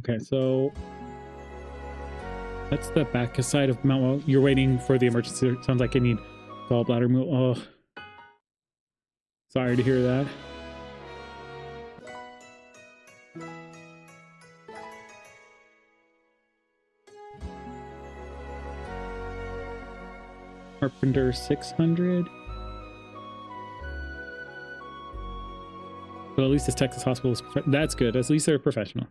Okay, so that's the back side of Mount Well. You're waiting for the emergency. Sounds like I need gallbladder removal. Oh, sorry to hear that. Carpenter 600. But at least this Texas hospital is, that's good. At least they're professional.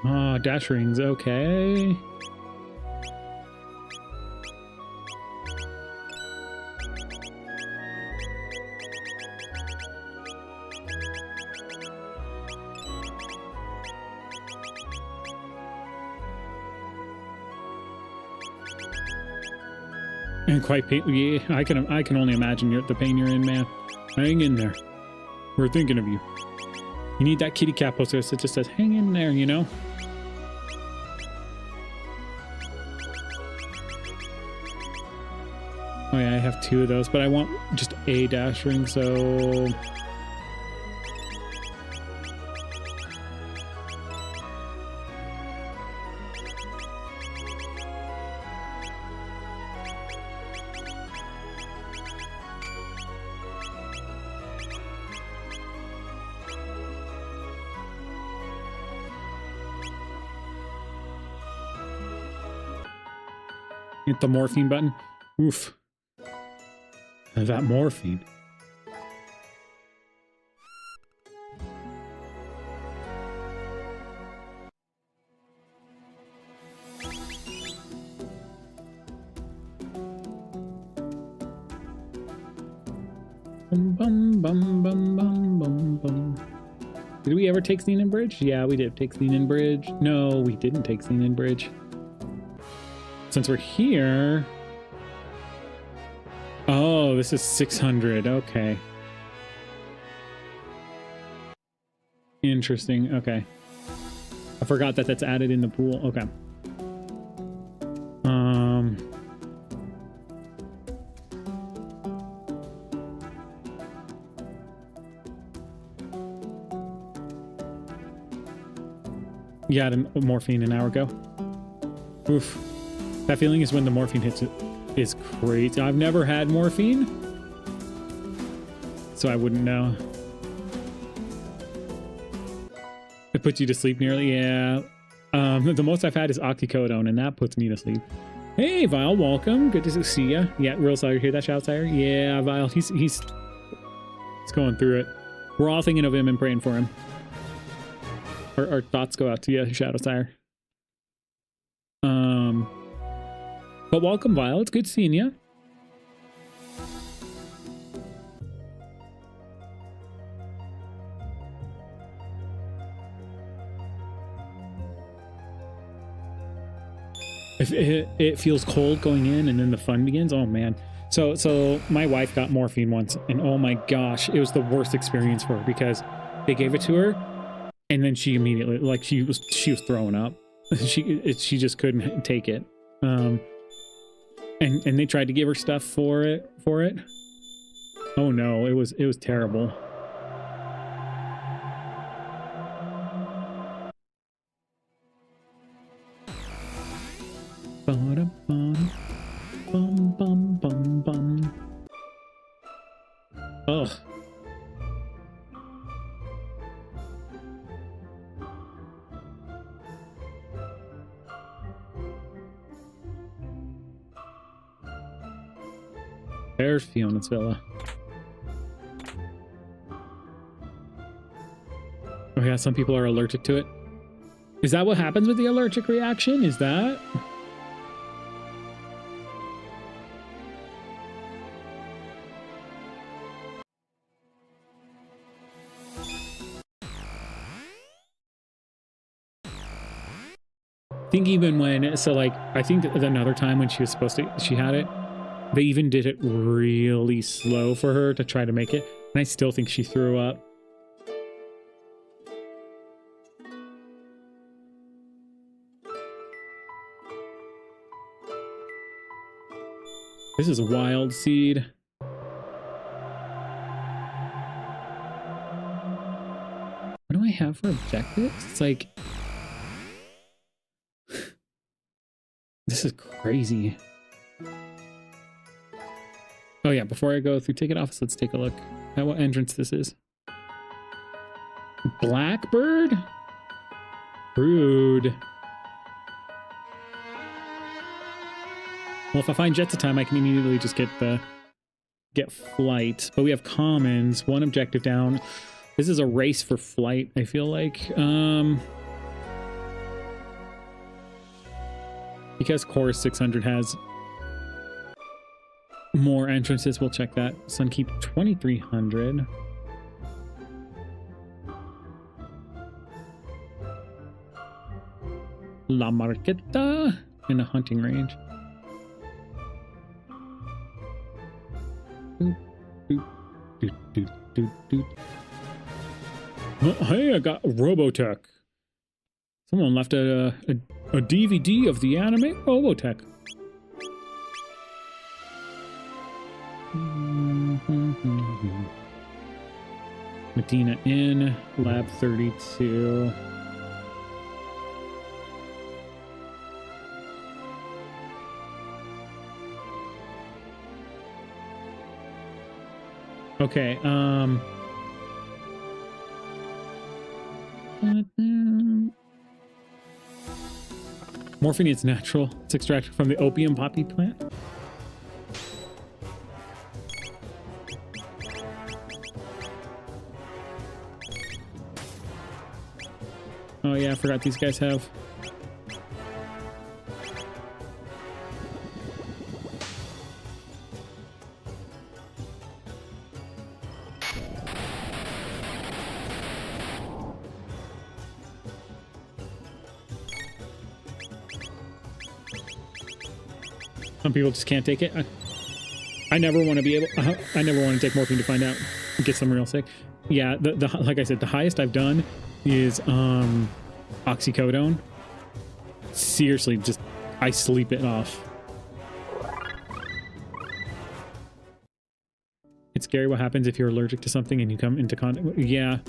Oh, dash rings, okay. And quite pain. Yeah, I can only imagine the pain you're in, man. Hang in there. We're thinking of you. You need that kitty cat poster that just says, hang in there, you know? Oh yeah, I have 2 of those, but I want just a dash ring, so... Hit the morphine button. Oof. That morphine. Bum, bum, bum, bum, bum, bum, bum. Did we ever take Xenon Bridge? Yeah, we did take Xenon Bridge. No, we didn't take Xenon Bridge. Since we're here... Oh, this is 600. Okay. Interesting. Okay. I forgot that that's added in the pool. Okay. You got a morphine an hour ago. Oof. That feeling is when the morphine hits it is crazy. I've never had morphine, so I wouldn't know. It puts you to sleep nearly, yeah. The most I've had is oxycodone, and that puts me to sleep. Hey, Vile, welcome. Good to see ya. Yeah, real sorry to hear that, Shout Sire. Yeah, Vile, he's going through it. We're all thinking of him and praying for him. Our thoughts go out to you, Shadow Sire. But welcome, Vile. It's good seeing you. If it feels cold going in and then the fun begins. Oh man. So my wife got morphine once, and oh my gosh, it was the worst experience for her because they gave it to her, and then she immediately, like, she was throwing up. She just couldn't take it. And they tried to give her stuff for it. Oh no, it was terrible. Bum bum bum bum bum. Ugh. There's Fiona's villa. Oh yeah, some people are allergic to it. Is that what happens with the allergic reaction? Is that? I think even when, so like, I think another time when she was supposed to, she had it, they even did it really slow for her to try to make it. And I still think she threw up. This is a wild seed. What do I have for objectives? It's like... This is crazy. Oh yeah, before I go through ticket office, let's take a look at what entrance this is. Blackbird? Rude. Well, if I find Jets of Time, I can immediately just get flight. But we have commons, one objective down. This is a race for flight, I feel like. Because Chorus 600 has more entrances, we'll check that. Sunkeep 2300. La Marqueta in a hunting range. Oh, hey, I got Robotech. Someone left a DVD of the anime Robotech. Medina Inn, Lab 32. Okay, morphine is natural. It's extracted from the opium poppy plant. Oh yeah, I forgot these guys have. Some people just can't take it. I never want to be able. I never want to take morphine to find out, get some real sick. Yeah, like I said, the highest I've done is oxycodone. Seriously, just I sleep it off. It's scary what happens if you're allergic to something and you come into contact. Yeah,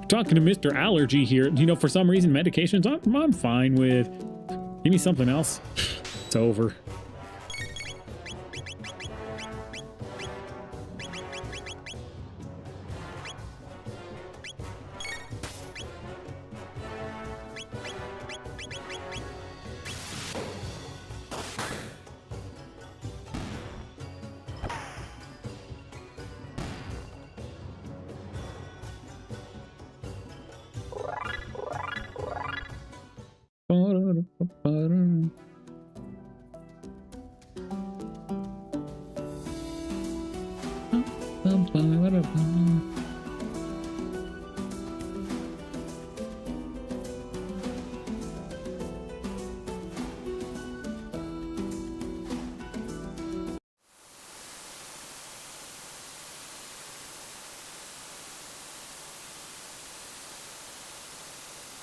talking to Mr. Allergy here. You know, for some reason, medications I'm fine with. Give me something else. It's over.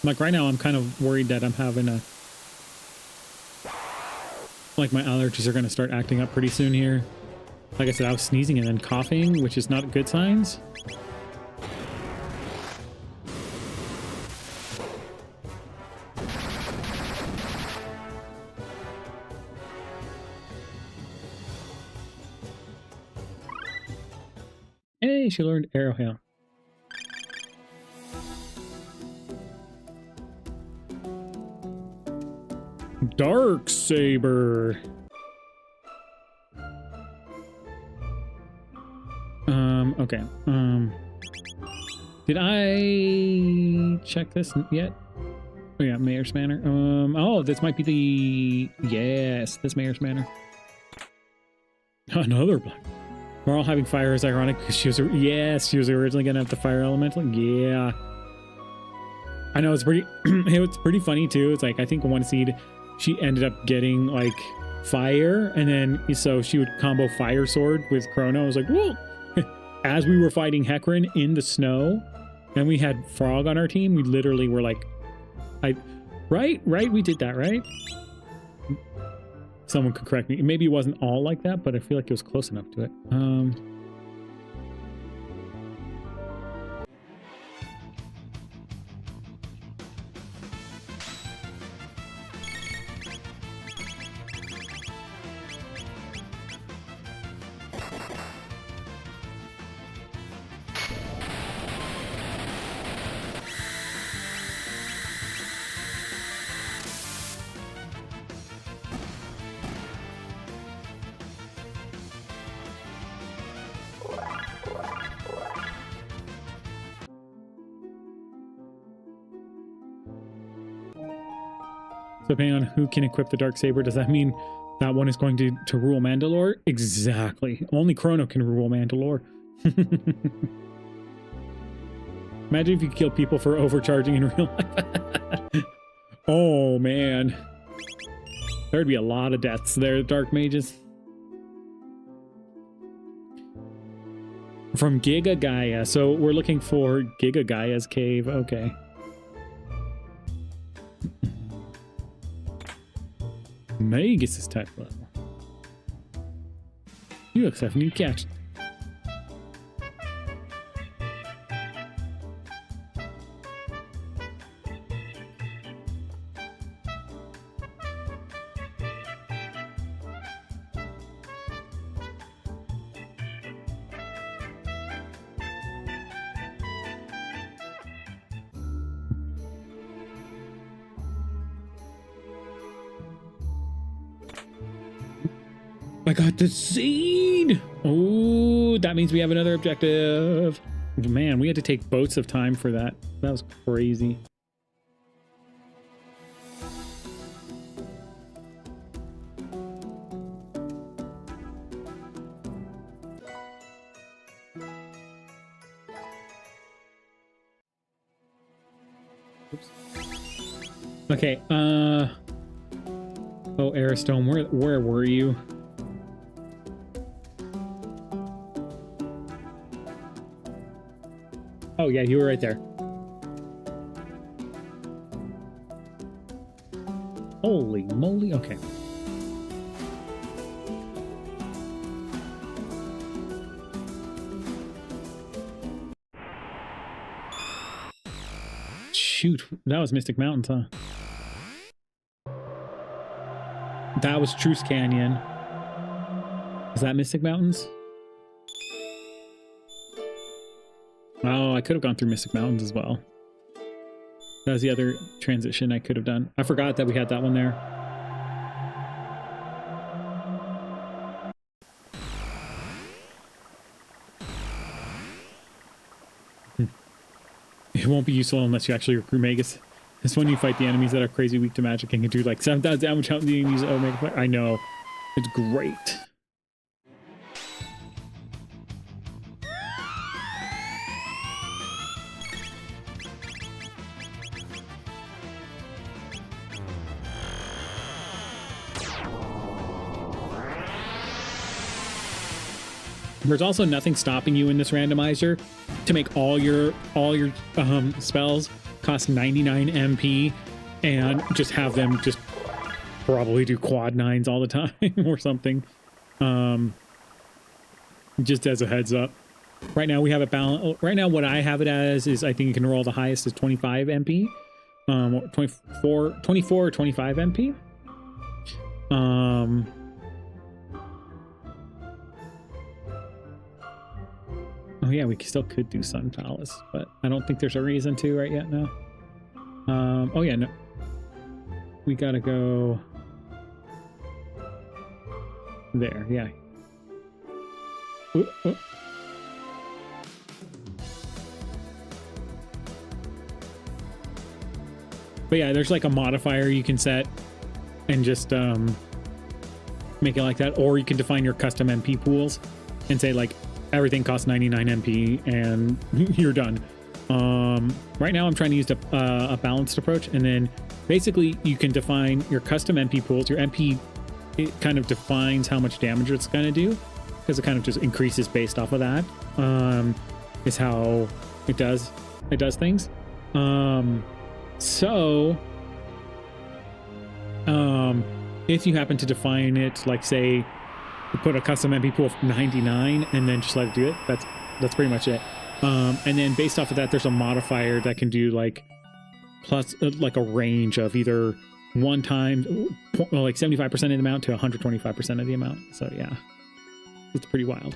Like right now, I'm kind of worried that I'm having a... Like my allergies are going to start acting up pretty soon here. Like I said, I was sneezing and then coughing, which is not good signs. Hey, she learned arrow hail. Dark Saber. Okay. Did I check this yet? Oh yeah, Mayor's Manor. Oh, this might be the... Yes, this Mayor's Manor. Another black. We're all having fire is ironic because she was... Yes, she was originally gonna have the fire elemental. Yeah. I know, it's pretty... it's pretty funny too. It's like, I think one seed... She ended up getting like fire, and then so she would combo fire sword with Chrono. I was like, whoa! As we were fighting Hecarim in the snow, and we had Frog on our team, we literally were like, right, we did that, right? someone could correct me. Maybe it wasn't all like that, but I feel like it was close enough to it. So depending on who can equip the Darksaber, does that mean that one is going to rule Mandalore? Exactly. Only Chrono can rule Mandalore. Imagine if you could kill people for overcharging in real life. Oh, man. There'd be a lot of deaths there, Dark Mages. From Giga Gaia. So we're looking for Giga Gaia's cave. Okay. Magus is type level. You looks like a new catch. I got the seed! Oh, that means we have another objective. Man, we had to take boats of time for that. That was crazy. Oops. Okay, oh, Aristone, where were you? Oh, yeah, you were right there. Holy moly. Okay. Shoot, that was Mystic Mountains, huh? That was Truce Canyon. Is that Mystic Mountains? Oh, I could have gone through Mystic Mountains as well. That was the other transition I could have done. I forgot that we had that one there. It won't be useful unless you actually recruit Magus. It's when you fight the enemies that are crazy weak to magic and can do like 7,000 damage out the enemies. Oh, Omega. I know. It's great. There's also nothing stopping you in this randomizer to make all your spells cost 99 MP and just have them just probably do quad 9s all the time or something. Just as a heads up. Right now we have it balanced. Right now what I have it as is I think you can roll the highest is 25 MP. 24 or 25 MP. Oh yeah, we still could do Sun Palace, but I don't think there's a reason to right yet now. Oh yeah, no. We gotta go there, yeah. Ooh, ooh. But yeah, there's like a modifier you can set and just make it like that, or you can define your custom MP pools and say like everything costs 99 MP and you're done. Right now I'm trying to use a balanced approach, and then basically you can define your custom MP pools. Your MP, it kind of defines how much damage it's going to do, because it kind of just increases based off of that. Is how it does things. if you happen to define it, like say, you put a custom MP pool of 99 and then just let it do it, that's pretty much it. And then based off of that, there's a modifier that can do like plus like a range of either 1 time, like 75% of the amount to 125% of the amount. So yeah, it's pretty wild.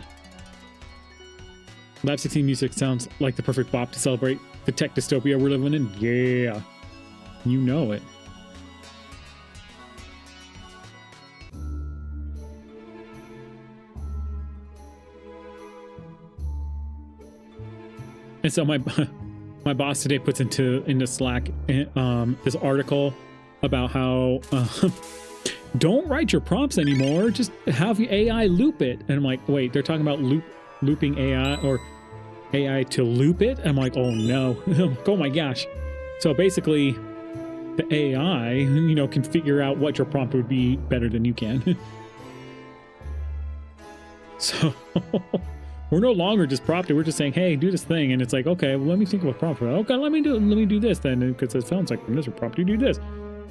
Lab 16 music sounds like the perfect bop to celebrate the tech dystopia we're living in. Yeah, you know it. And so my boss today puts into Slack this article about how don't write your prompts anymore, just have the AI loop it. And I'm like, wait, they're talking about looping AI or AI to loop it? I'm like, oh no. Oh my gosh. So basically the AI, you know, can figure out what your prompt would be better than you can. So we're no longer just prompting. We're just saying, hey, do this thing. And it's like, okay, well, let me think of a prompt for that. Okay, let me do this then. Because it sounds like from this prompt, you do this.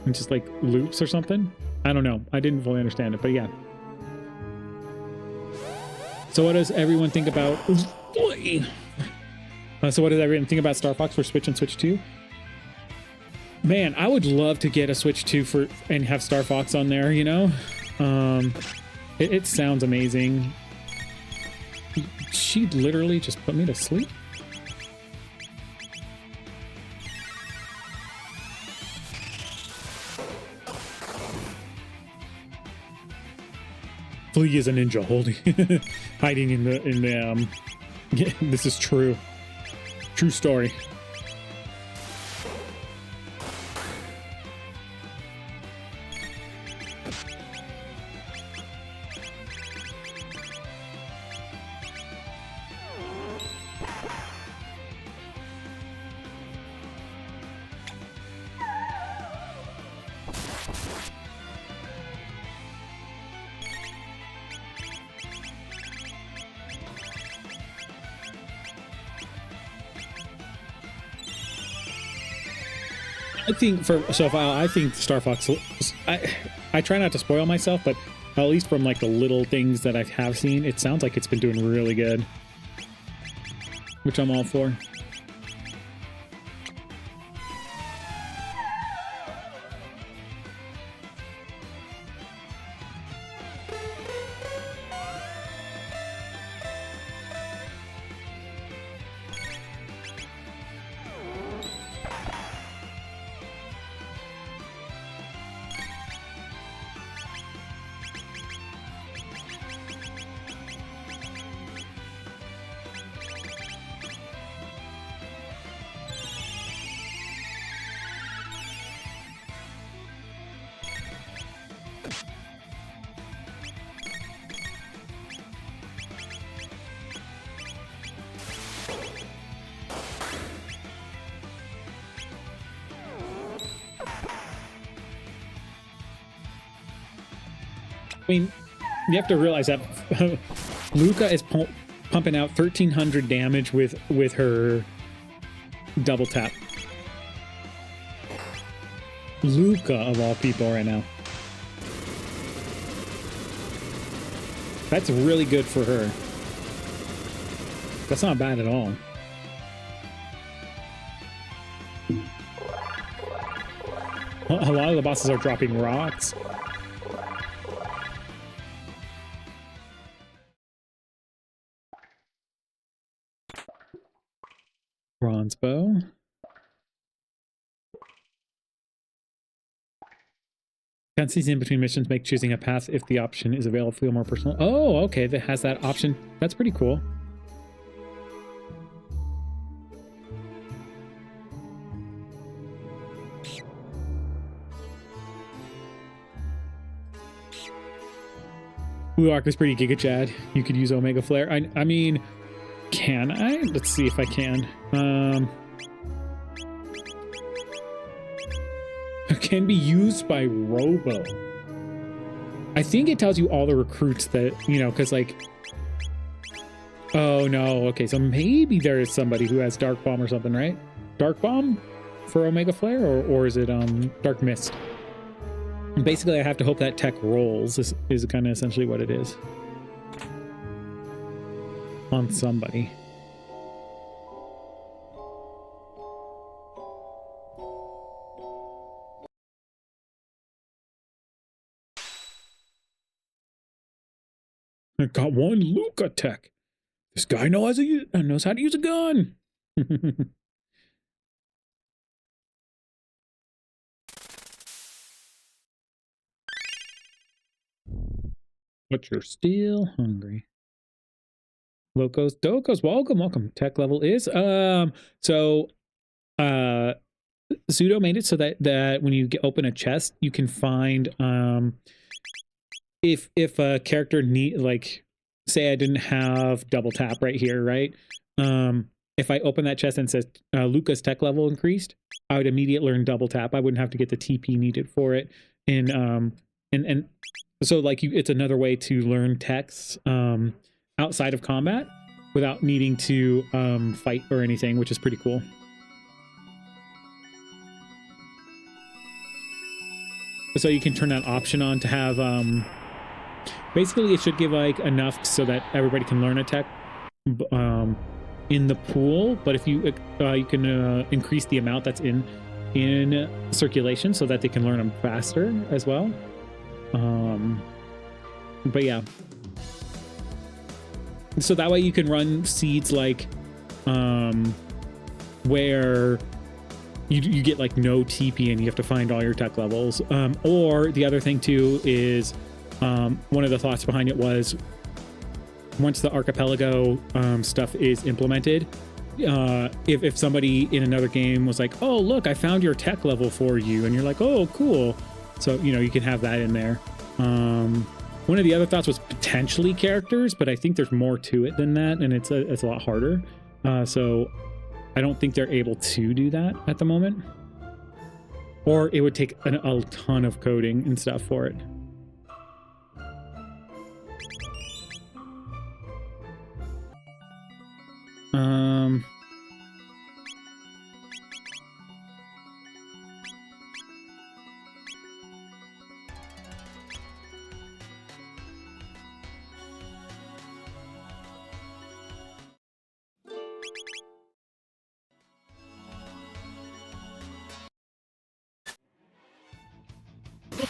And just like loops or something. I don't know. I didn't fully understand it, but yeah. So what does everyone think about... so what does everyone think about Star Fox for Switch and Switch 2? Man, I would love to get a Switch 2 and have Star Fox on there, you know? It sounds amazing. She literally just put me to sleep. Flea is a ninja hiding in the yeah, this is true story. I think Star Fox, I try not to spoil myself, but at least from like the little things that I have seen, it sounds like it's been doing really good, which I'm all for. I mean, you have to realize that Luca is pumping out 1,300 damage with her double tap. Luca, of all people right now. That's really good for her. That's not bad at all. A lot of the bosses are dropping rocks. Bronze bow. Cutscenes in between missions make choosing a path if the option is available feel more personal. Oh, okay, that has that option. That's pretty cool. Blue Arc is pretty Giga Chad. You could use Omega Flare. I mean, can I? Let's see if I can. It can be used by Robo. I think it tells you all the recruits that, you know, because like... Oh, no. Okay, so maybe there is somebody who has Dark Bomb or something, right? Dark Bomb for Omega Flare? Or is it Dark Mist? Basically, I have to hope that tech rolls is kind of essentially what it is. On somebody. I got one Luca tech. This guy knows how to use a gun. But you're still hungry. Locos, Docos, welcome. Tech level is so Pseudo made it so that when you open a chest, you can find if a character like say I didn't have double tap right here, right? If I open that chest and it says Luca's tech level increased, I would immediately learn double tap. I wouldn't have to get the TP needed for it. And so like it's another way to learn techs outside of combat without needing to fight or anything, which is pretty cool. So you can turn that option on to have basically it should give like enough so that everybody can learn a tech in the pool, but if you you can increase the amount that's in circulation so that they can learn them faster as well. But yeah, so that way you can run seeds like where you get like no TP and you have to find all your tech levels. Or the other thing too is one of the thoughts behind it was once the archipelago stuff is implemented, if somebody in another game was like, oh look, I found your tech level for you, and you're like, oh cool, so you can have that in there. One of the other thoughts was potentially characters, but I think there's more to it than that, and it's a lot harder. So I don't think they're able to do that at the moment, or it would take a ton of coding and stuff for it.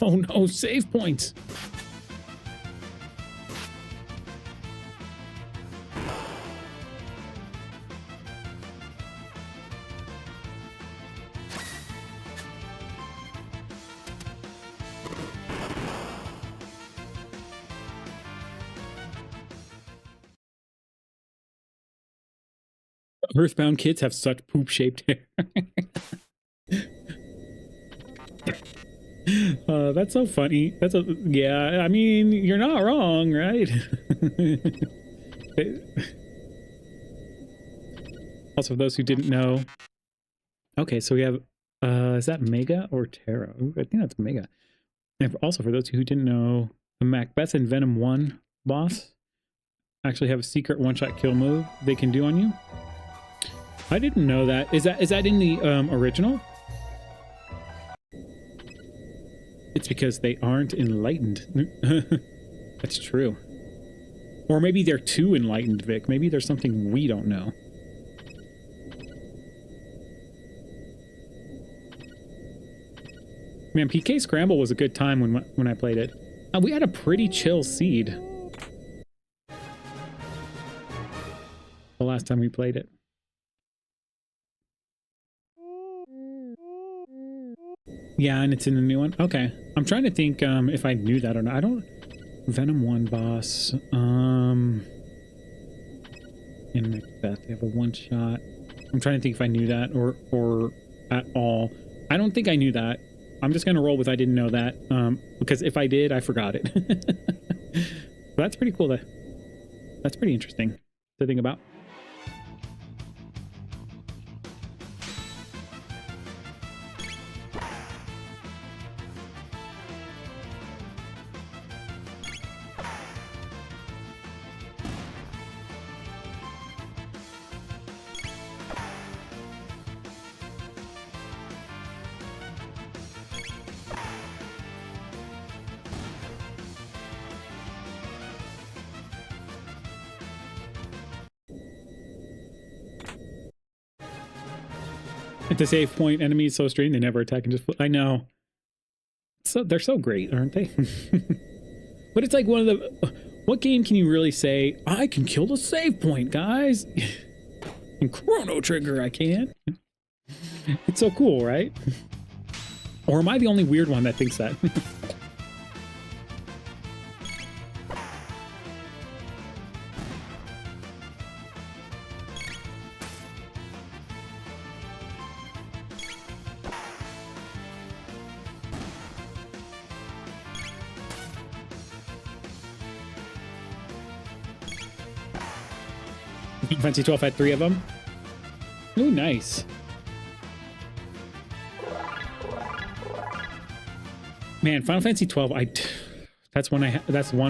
Oh no, save points. Earthbound kids have such poop-shaped hair. That's so funny. Yeah, I mean, you're not wrong, right? Also, for those who didn't know, okay, so we have, is that Mega or Terra? Ooh, I think that's Mega. And also, for those who didn't know, the Macbeth and Venom 1 boss actually have a secret one-shot kill move they can do on you. I didn't know that. Is that in the original? It's because they aren't enlightened. That's true. Or maybe they're too enlightened, Vic. Maybe there's something we don't know. Man, PK Scramble was a good time when I played it. We had a pretty chill seed the last time we played it. Yeah, and it's in the new one. Okay, I'm trying to think if I knew that or not. I don't. Venom 1 boss. In Macbeth, they have a one-shot. I'm trying to think if I knew that or at all. I don't think I knew that. I'm just gonna roll with I didn't know that because if I did, I forgot it. That's pretty cool. That's pretty interesting to think about. At the save point, enemies so strange they never attack and just. I know. So they're so great, aren't they? But it's like one of the. What game can you really say I can kill the save point, guys? In Chrono Trigger, I can. It's so cool, right? Or am I the only weird one that thinks that? Fancy 12 had 3 of them. Ooh, nice. Man, Final Fantasy 12. That's one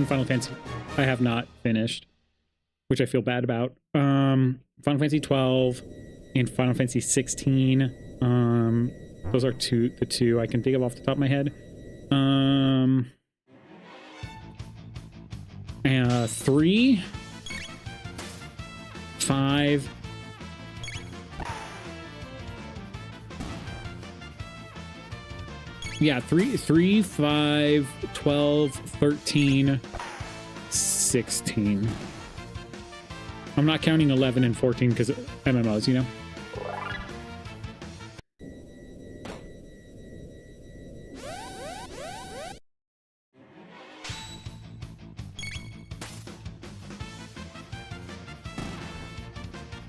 Final Fantasy I have not finished, which I feel bad about. Final Fantasy 12 and Final Fantasy 16. Those are the two I can think of off the top of my head. 3, 5. Yeah, 3, 5, 12, 13, 16. I'm not counting 11 and 14 because MMOs, you know?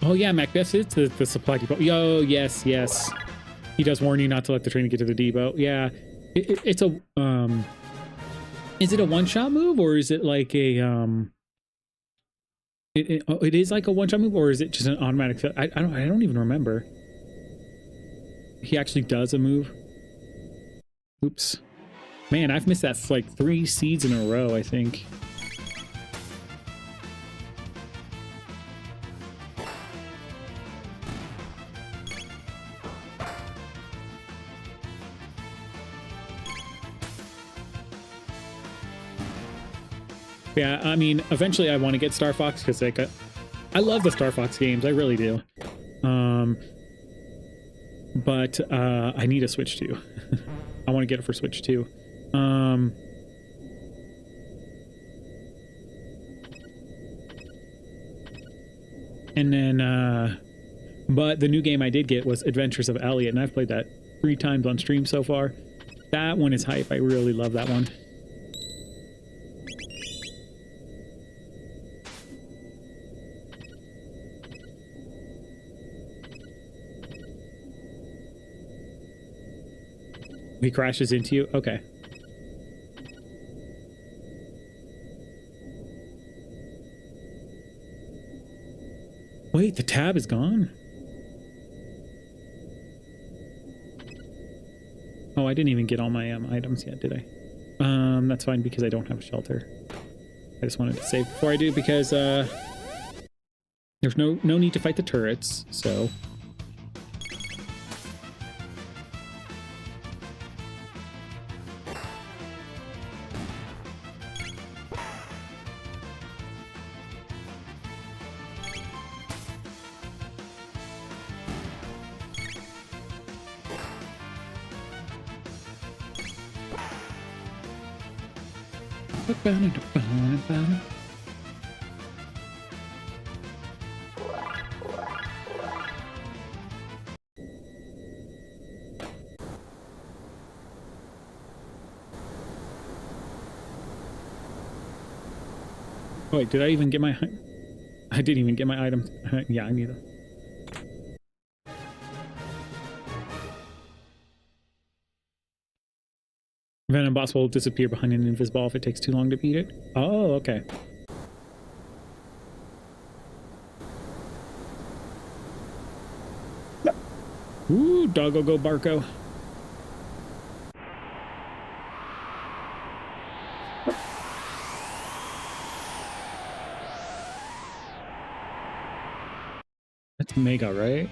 Oh yeah, Macbeth is the supply depot. Yo, yes, yes. He does warn you not to let the train get to the depot. Yeah, it's a is it a one-shot move or is it like a it is like a one-shot move or is it just an automatic? I don't even remember. He actually does a move. Oops, man, I've missed that for like 3 seeds in a row, I think. Yeah, I mean, eventually I want to get Star Fox because like I love the Star Fox games, I really do. But I need a Switch 2. I want to get it for Switch 2. And then, but the new game I did get was Adventures of Elliot, and I've played that 3 times on stream so far. That one is hype. I really love that one. He crashes into you? Okay. Wait, the tab is gone? Oh, I didn't even get all my items yet, did I? That's fine because I don't have a shelter. I just wanted to save before I do because there's no need to fight the turrets, so... Oh, wait, did I even get my... I didn't even get my items. Yeah, I need them. Venom boss will disappear behind an invisible if it takes too long to beat it. Oh, okay. Ooh, doggo go Barco. That's Mega, right?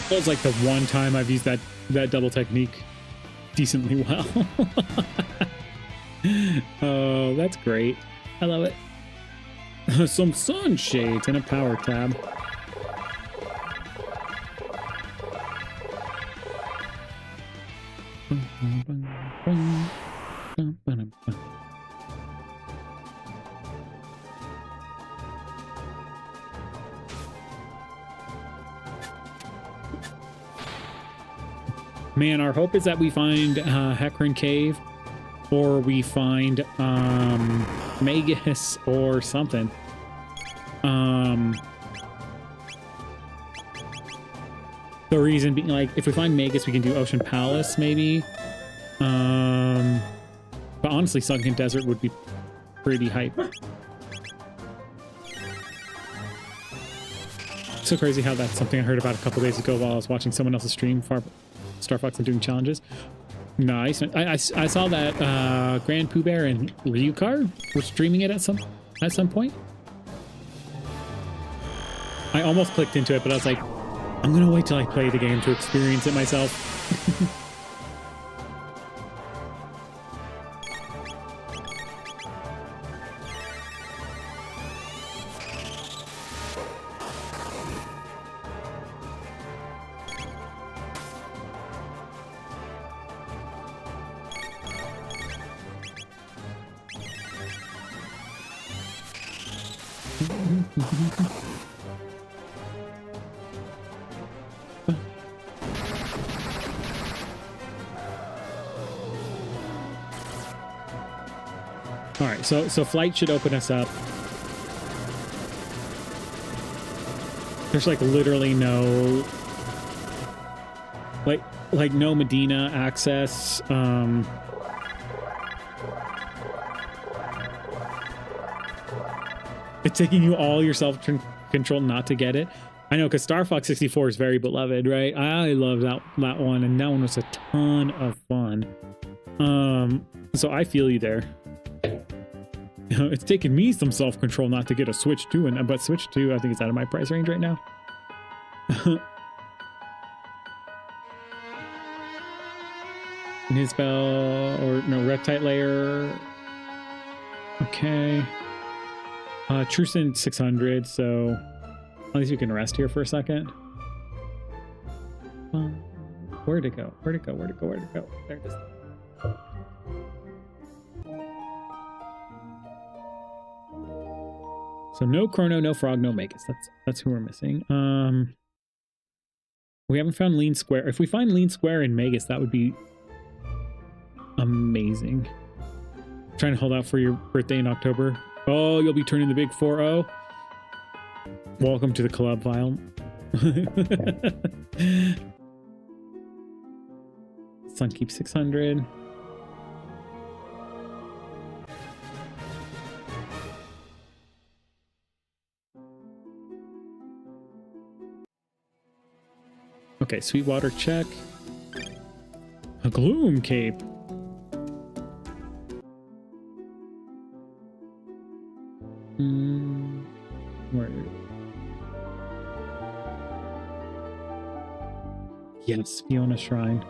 Feels like the one time I've used that double technique decently well. Oh, that's great. I love it. Some sunshades and a power tab. Man, our hope is that we find Hecarim Cave, or we find Magus or something. The reason being, like, if we find Magus, we can do Ocean Palace, maybe. But honestly, Sunken Desert would be pretty hype. So crazy how that's something I heard about a couple days ago while I was watching someone else's stream, Star Fox, and doing challenges. Nice. I saw that Grand Pooh Bear and Ryukar were streaming it at some point. I almost clicked into it, but I was like, I'm gonna wait till I play the game to experience it myself. All right, so flight should open us up. There's like literally no like no Medina access. It's taking you all your self-control not to get it. I know, because Star Fox 64 is very beloved, right? I love that one, and that one was a ton of fun. So I feel you there. It's taken me some self-control not to get a Switch 2, but Switch 2 I think is out of my price range right now. Nizbel, or no, Reptite Layer. Okay. Trucent 600, so at least we can rest here for a second. Where'd it go? Where'd it go? Where'd it go? Where'd it go? There it is. So no Chrono, no Frog, no Magus. That's who we're missing. We haven't found Lean Square. If we find Lean Square in Magus, that would be amazing. I'm trying to hold out for your birthday in October. Oh, you'll be turning the big 4-0. Welcome to the club, Vile. Sunkeep 600. Okay, Sweetwater check. A Gloom Cape. Where? Yes, Fiona Shrine.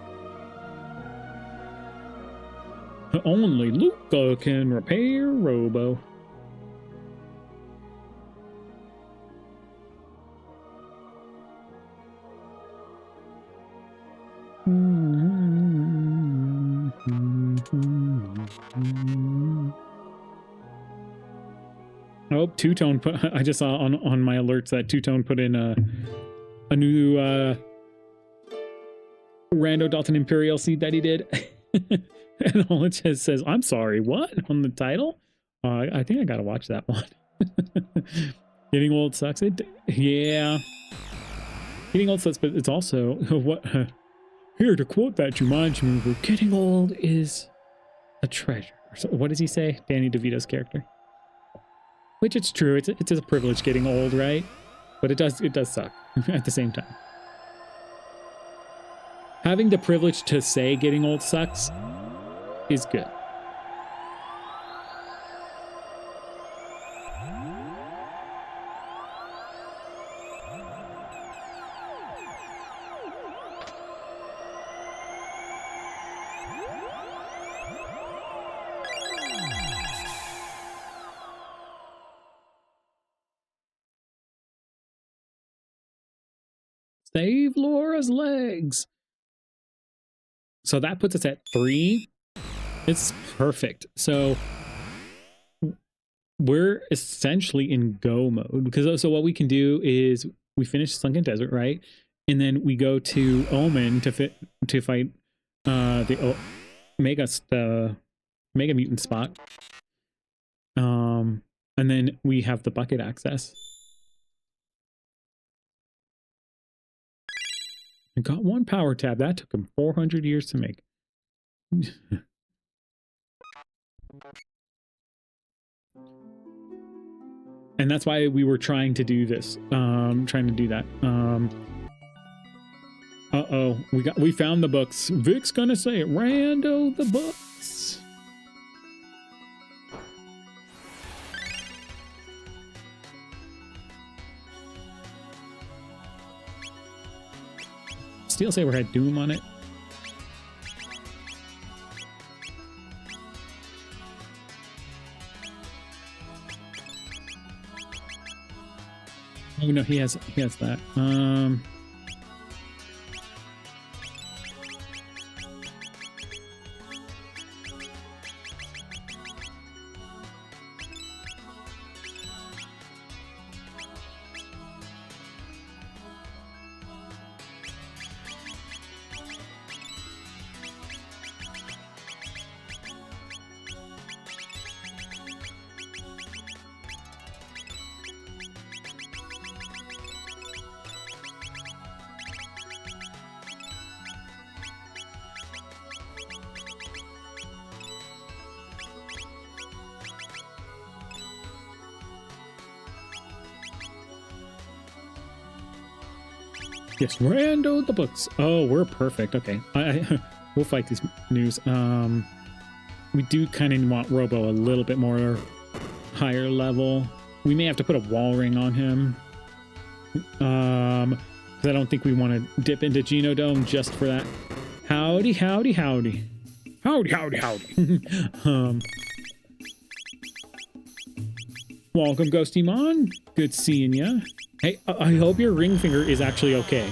Only Luca can repair Robo. Oh, Two-Tone put, I just saw on my alerts that Two-Tone put in a new Rando Dalton Imperial seed that he did. And all it just says, I'm sorry, what? On the title? I think I gotta watch that one. Getting old sucks. Yeah. Getting old sucks, but it's also, what? Here, to quote that Jumanji movie, getting old is a treasure. So, what does he say? Danny DeVito's character. Which it's true. It's a privilege getting old, right? But it does suck at the same time. Having the privilege to say getting old sucks is good. Save Laura's legs. So that puts us at 3. It's perfect. So we're essentially in go mode, because so what we can do is we finish Sunken Desert, right? And then we go to Omen to fight the Mega Mutant spot. And then we have the bucket access. I got 1 power tab. That took him 400 years to make. And that's why we were trying to do this. Trying to do that. Uh-oh. We found the books. Vic's gonna say it. Rando the books. Steel Saber had Doom on it. Oh no, he has that. Yes, Rando the books. Oh, we're perfect. Okay, we'll fight these news. We do kind of want Robo a little bit more higher level. We may have to put a wall ring on him. Because I don't think we want to dip into Genodome just for that. Howdy, howdy, howdy. Howdy, howdy, howdy. Welcome, Ghostymon. Good seeing ya. Hey, I hope your ring finger is actually okay.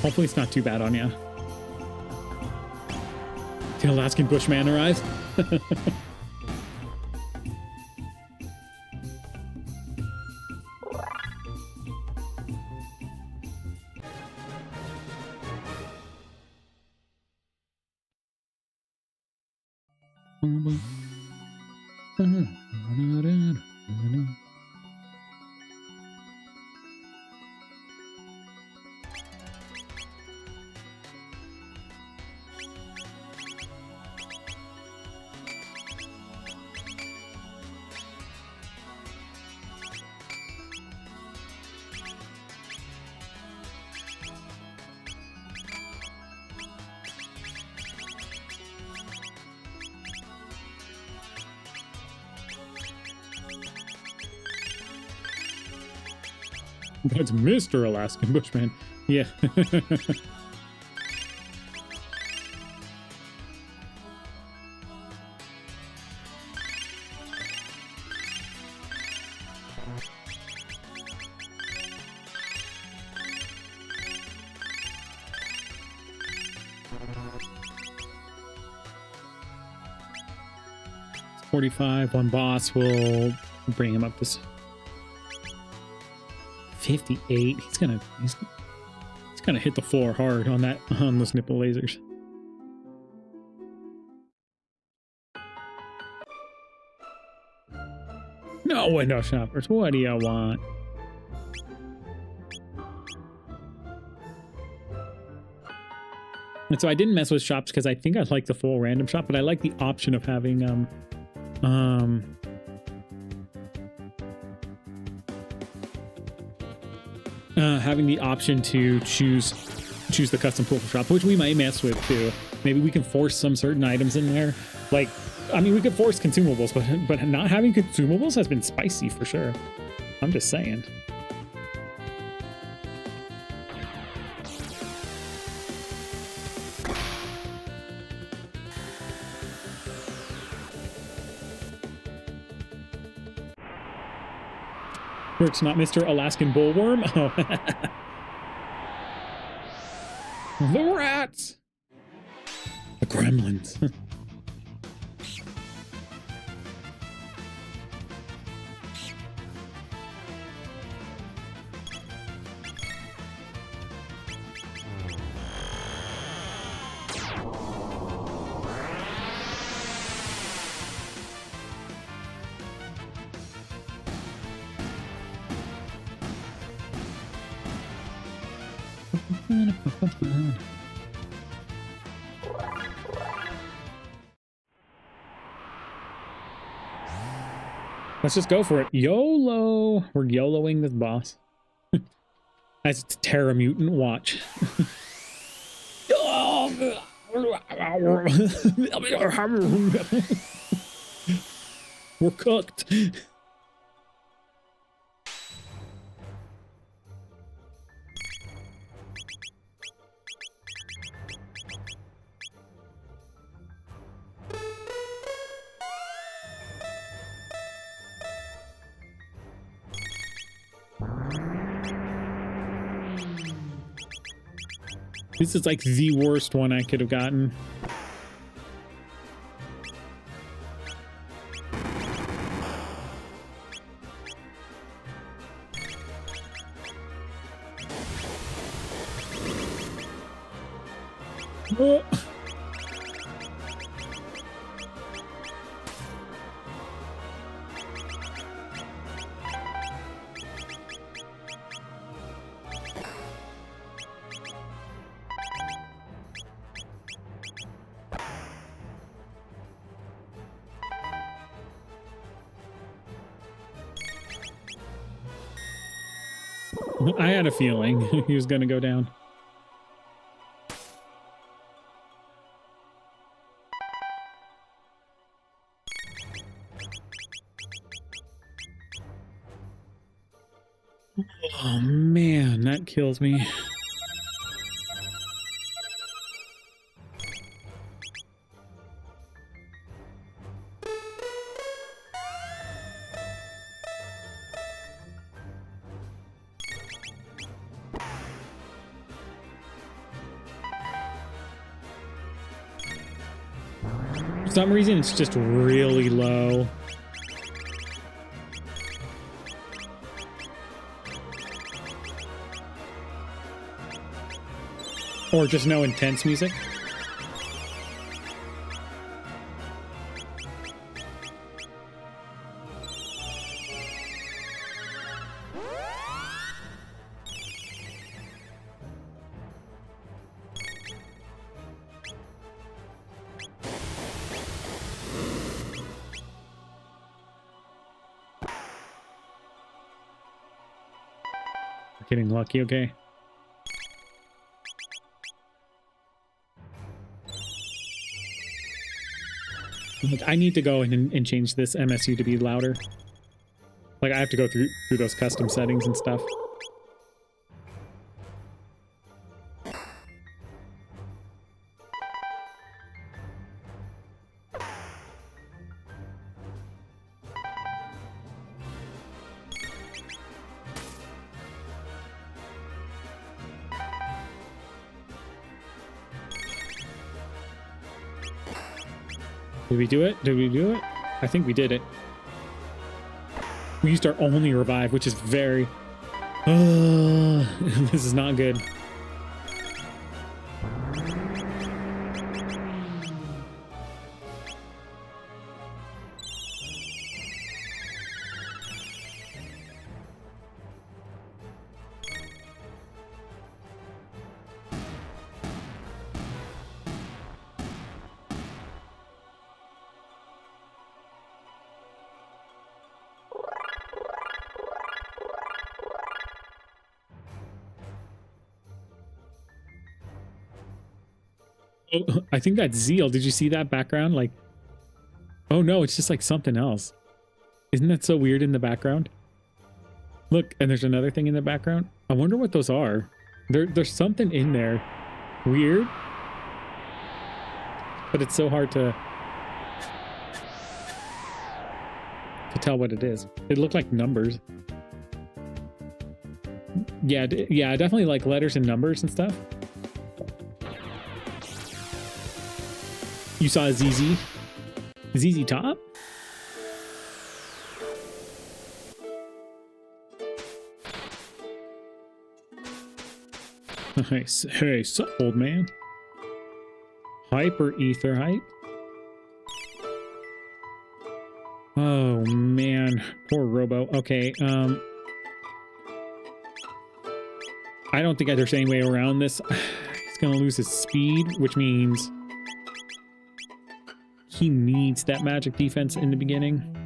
Hopefully it's not too bad on you. Did Alaskan Bushman arrive? That's Mr. Alaskan Bushman. Yeah. It's 45. One boss will bring him up to 58. He's gonna hit the floor hard on those nipple lasers. No window shoppers. What do you want? And so I didn't mess with shops because I think I like the full random shop, but I like the option of having having the option to choose the custom pool shop, which we might mess with too. Maybe we can force some certain items in there. Like, I mean, we could force consumables, but not having consumables has been spicy for sure. I'm just saying. Where it's not Mr. Alaskan Bullworm? Oh. The rats! The gremlins. Let's just go for it. YOLO! We're YOLOing this boss. As it's Terra Mutant, watch. We're cooked. This is like the worst one I could have gotten. Oh. I had a feeling he was going to go down. Oh man, that kills me. For some reason, it's just really low. Or just no intense music. Getting lucky, okay. Like, I need to go in and change this MSU to be louder. Like, I have to go through those custom settings and stuff. Did we do it? Did we do it? I think we did it. We used our only revive, which is very... this is not good. Oh, I think that's Zeal. Did you see that background? Like, oh no, it's just like something else. Isn't that so weird in the background? Look, and there's another thing in the background. I wonder what those are. There's something in there. Weird. But it's so hard to tell what it is. It looked like numbers. Yeah, yeah, definitely like letters and numbers and stuff. You saw ZZ? ZZ Top? Hey, sup, old man? Hyper ether hype? Oh man, poor Robo. Okay, I don't think there's any way around this. He's gonna lose his speed, which means he needs that magic defense in the beginning.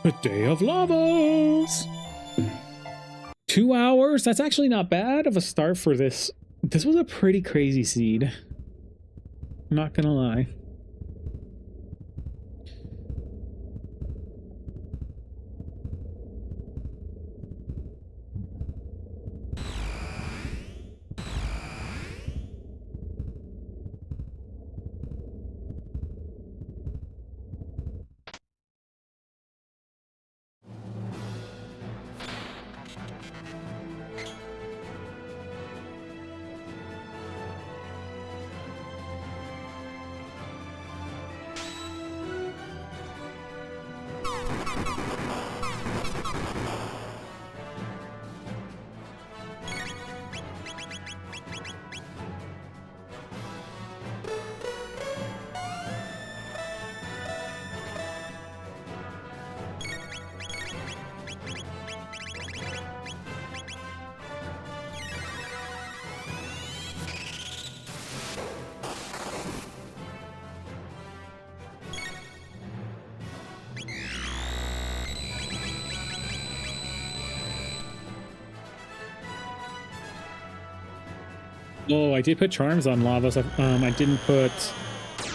A day of lavos! 2 hours? That's actually not bad of a start for this. This was a pretty crazy seed. I'm not gonna lie. Oh, I did put charms on Lavos.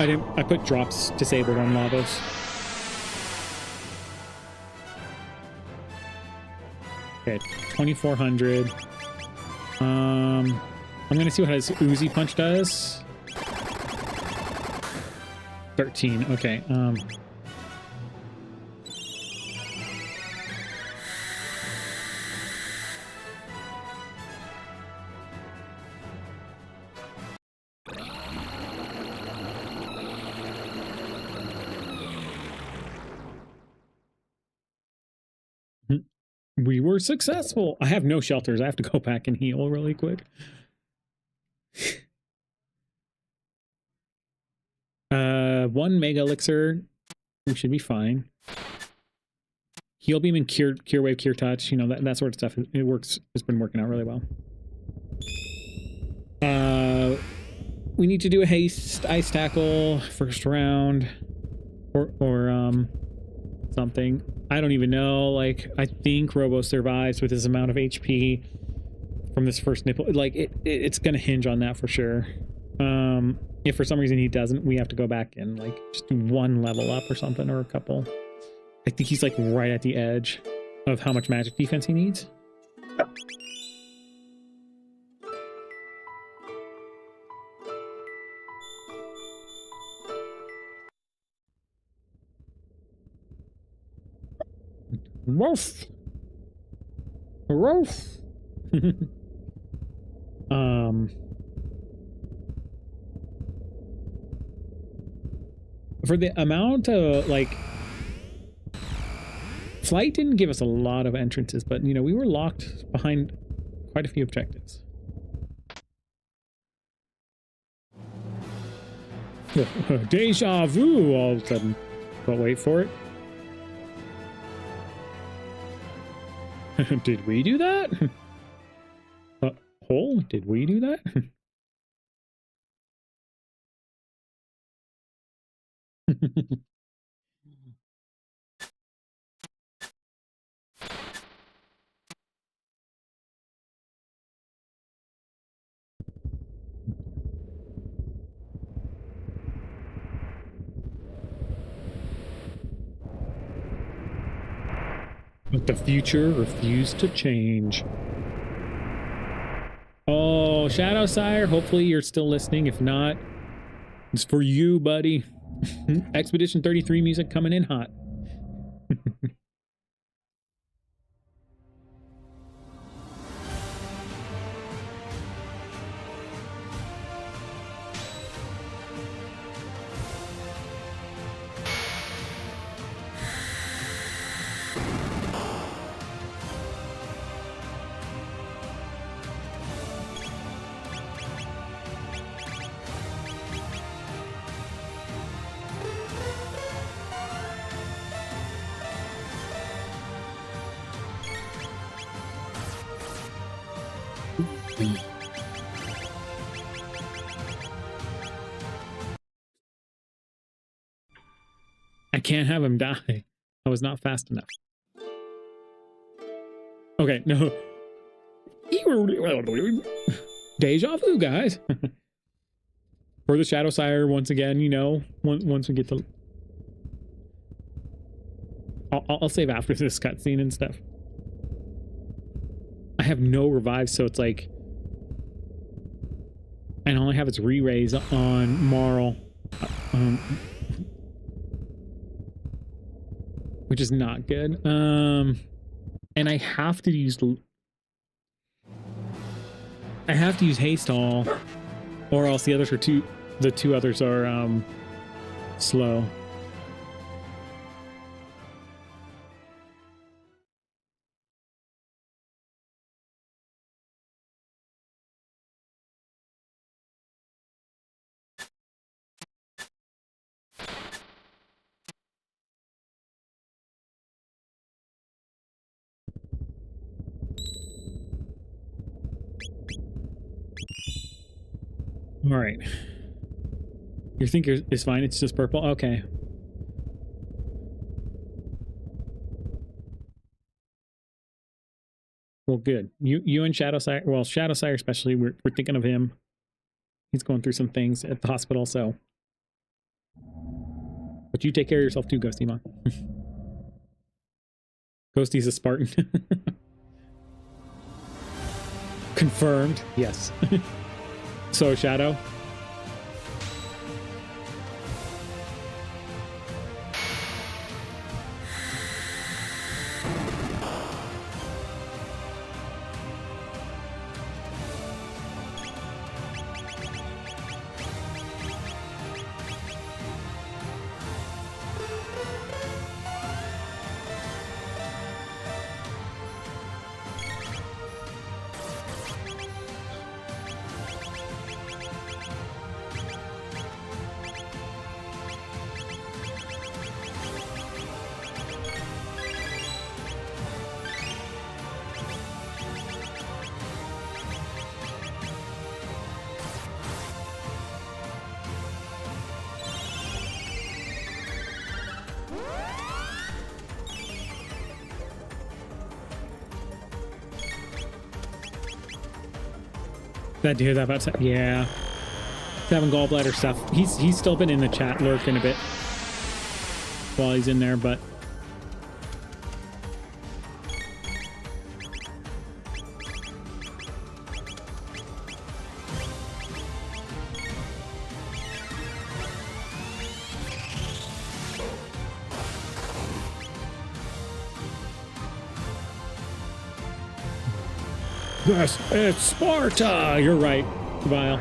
I put drops disabled on Lavos. Okay, 2400. I'm gonna see what his Uzi Punch does. 13. Okay. We were successful. I have no shelters. I have to go back and heal really quick. One mega elixir. We should be fine. Heal beam and cure wave, cure touch. You know, that sort of stuff. It works. It's been working out really well. We need to do a haste ice tackle first round, or something. I don't even know. Like, I think Robo survives with his amount of HP from this first nipple. Like, it's gonna hinge on that for sure. If for some reason he doesn't, we have to go back and like just do one level up or something, or a couple. I think he's like right at the edge of how much magic defense he needs. Woof! Woof! For the amount of, like, Flight didn't give us a lot of entrances, but, you know, we were locked behind quite a few objectives. Deja vu all of a sudden. But wait for it. Did we do that? Hole? Did we do that? But the future refused to change. So Shadow Sire, hopefully you're still listening. If not, it's for you, buddy. Expedition 33 music coming in hot. I can't have him die. I was not fast enough. Okay, no. Deja vu, guys. For the Shadow Sire, once again, you know, once we get to... I'll save after this cutscene and stuff. I have no revives, so it's like... And I only have its re-raise on Marl. Which is not good. And I have to use... I have to use Haste All, or else the others are the two others are slow. All right. You think it's fine? It's just purple? Okay. Well, good. You and Shadow Sire, well, Shadow Sire especially, we're thinking of him. He's going through some things at the hospital, so. But you take care of yourself too, Ghostymon. Ghosty's a Spartan. Confirmed. Yes. So, Shadow. That dude, that about to, yeah. He's having gallbladder stuff. He's still been in the chat lurking a bit while he's in there, but yes, it's Sparta! You're right, Vile.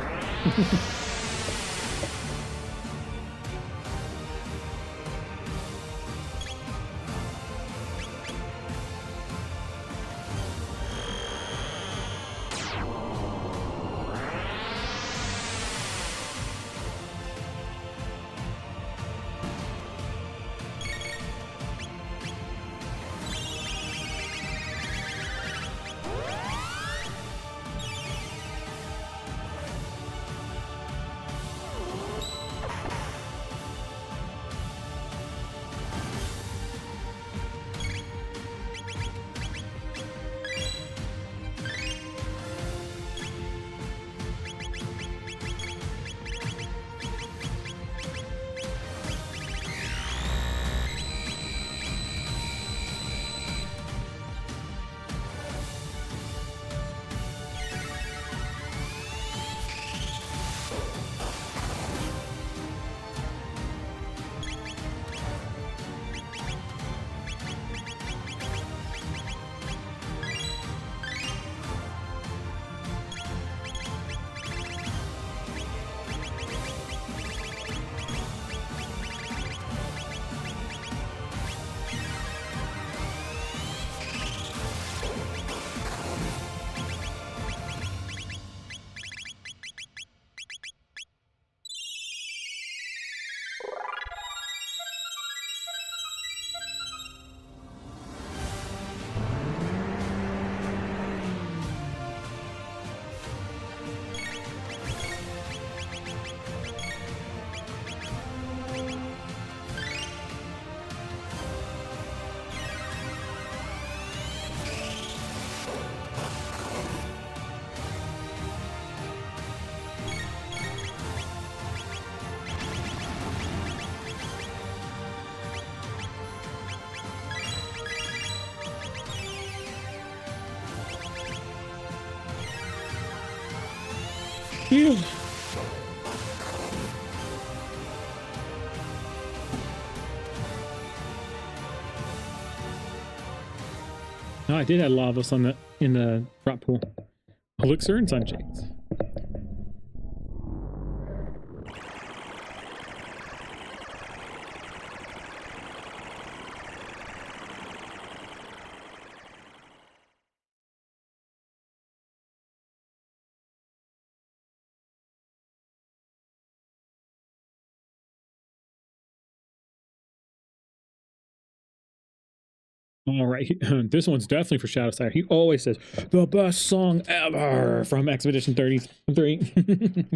Phew. No, I did have Lavos on in the drop pool. Elixir and Sunshades. All right, this one's definitely for Shadowsire. He always says the best song ever from Expedition 33.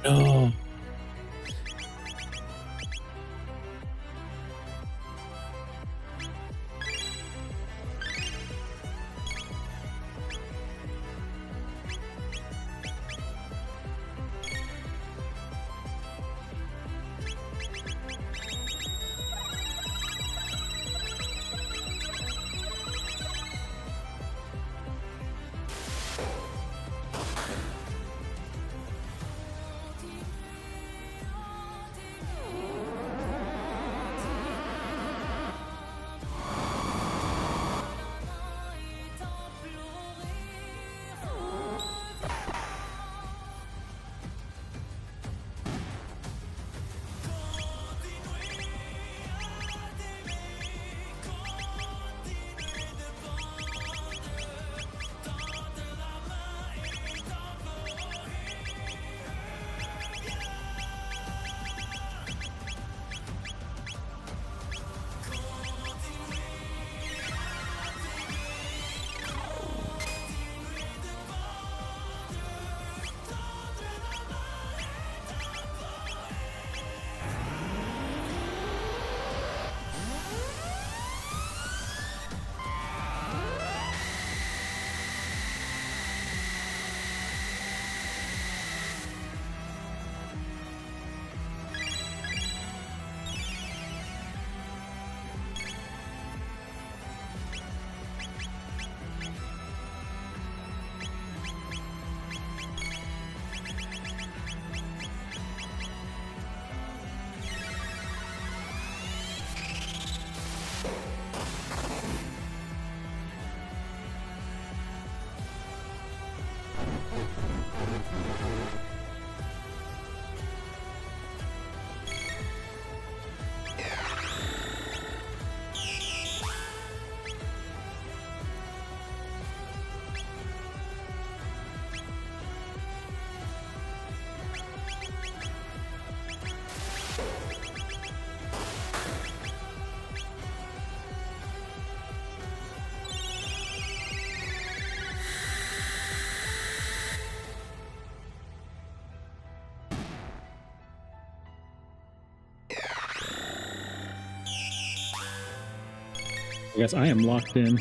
No. Yes, I am locked in.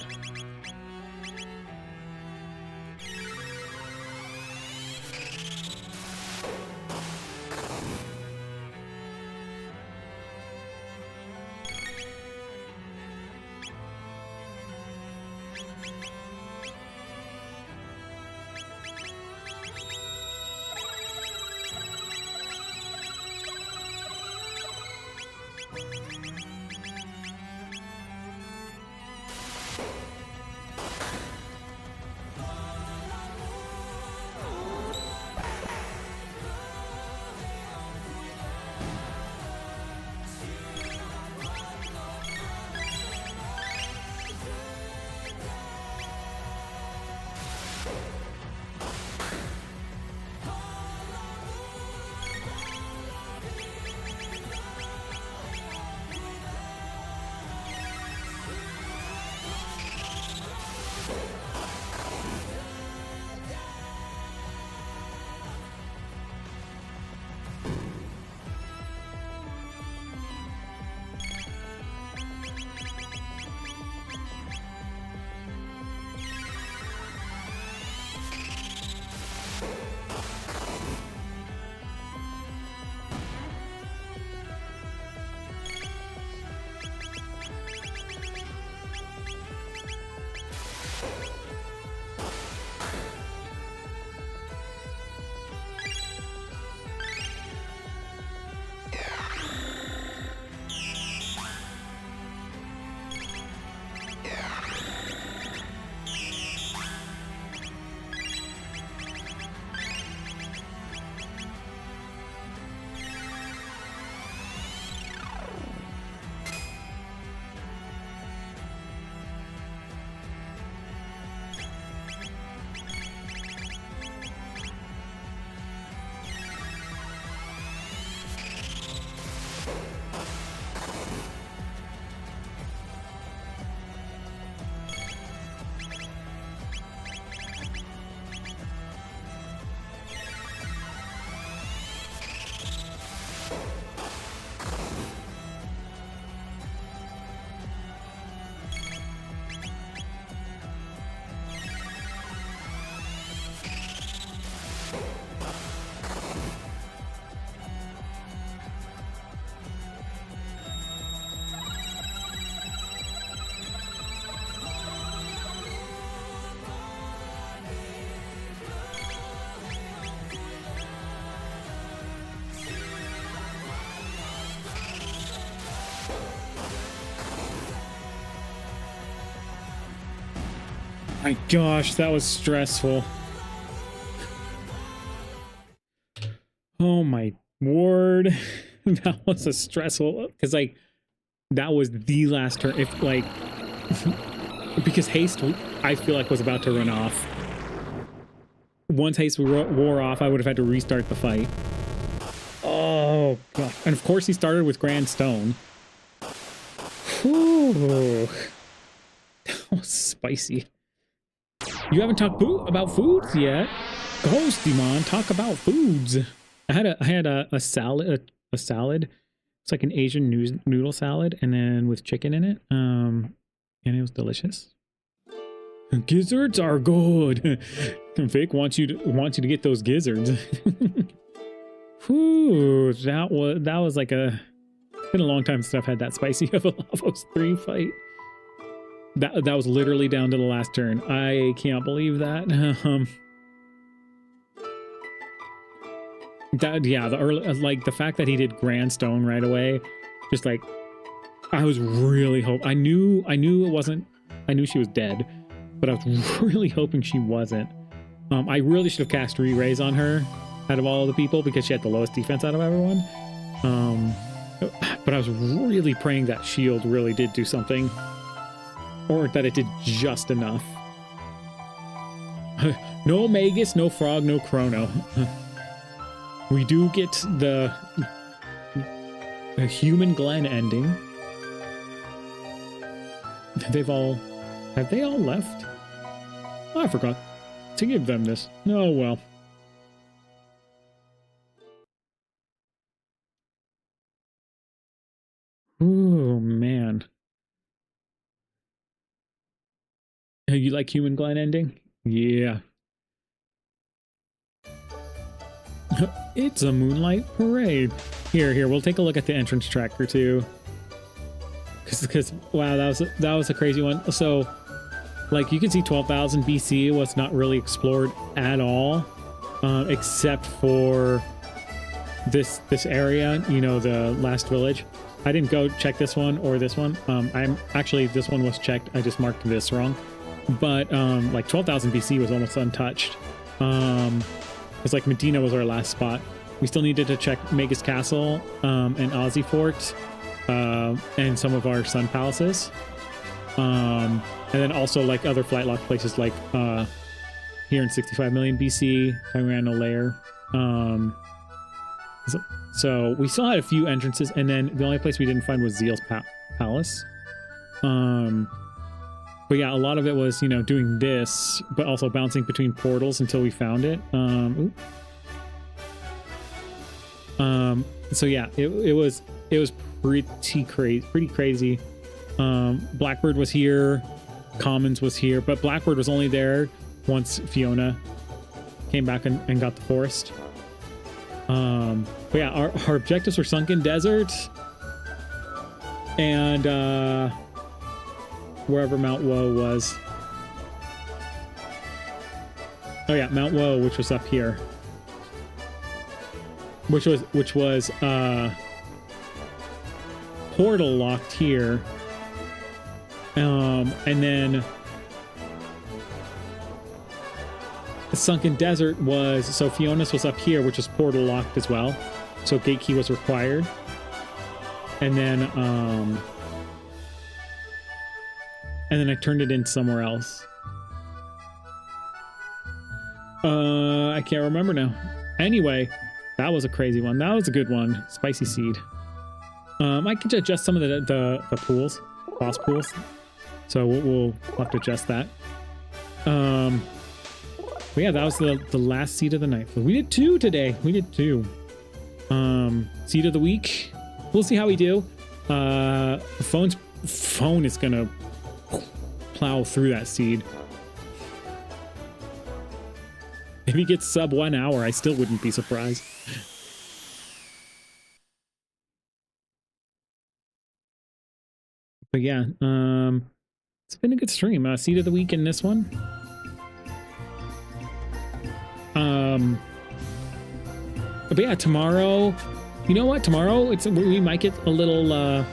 My gosh, that was stressful. Oh my word. That was a stressful, because like that was the last turn. If like because haste I feel like was about to run off. Once haste wore off, I would have had to restart the fight. Oh god. And of course he started with Grand Stone. Whew. That was spicy. You haven't talked about foods yet. Ghost Demon, talk about foods. I had a salad. A salad. It's like an Asian noodle salad, and then with chicken in it. And it was delicious. Gizzards are good. Vic wants you to get those gizzards. Whew, that was like been a long time since I've had that spicy of a Lavos 3 fight. That was literally down to the last turn. I can't believe that. Yeah, the early, like the fact that he did Grand Stone right away, just like I was really I knew it wasn't. I knew she was dead, but I was really hoping she wasn't. I really should have cast Re-Raise on her out of all the people because she had the lowest defense out of everyone. But I was really praying that shield really did do something. Or that it did just enough. No Magus, no Frog, no Chrono. We do get the Human Glen ending. Have they all left? Oh, I forgot to give them this. Oh well. Oh man. You like Human Glen ending? Yeah. It's a moonlight parade. Here, we'll take a look at the entrance tracker too. Because wow, that was a crazy one. So, like, you can see 12,000 BC was not really explored at all, except for this area. You know, the last village. I didn't go check this one or this one. I'm actually, this one was checked. I just marked this wrong. But like 12,000 BC was almost untouched. It's like Medina was our last spot. We still needed to check Magus Castle and Aussie Fort and some of our Sun Palaces. And then also like other flight lock places like here in 65 million BC, Chrono Lair. So we still had a few entrances, and then the only place we didn't find was Zeal's Palace. But yeah, a lot of it was, you know, doing this, but also bouncing between portals until we found it. So yeah, it was pretty crazy. Blackbird was here, Commons was here, but Blackbird was only there once Fiona came back and got the forest. But yeah, our objectives were Sunken Desert and wherever Mount Woe was. Oh yeah, Mount Woe, which was up here. Which was portal locked here. And then the Sunken Desert was, so Fiona's was up here, which was portal locked as well. So gate key was required. And then I turned it in somewhere else. I can't remember now. Anyway, that was a crazy one. That was a good one. Spicy Seed. I could adjust some of the pools, boss pools. So we'll have to adjust that. But yeah, that was the last seed of the night. We did 2 today. We did 2. Seed of the week. We'll see how we do. Phone is gonna plow through that seed. If he gets sub 1 hour, I still wouldn't be surprised. But yeah, it's been a good stream. Seed of the week in this one. But yeah, tomorrow, you know what? Tomorrow we might get a little.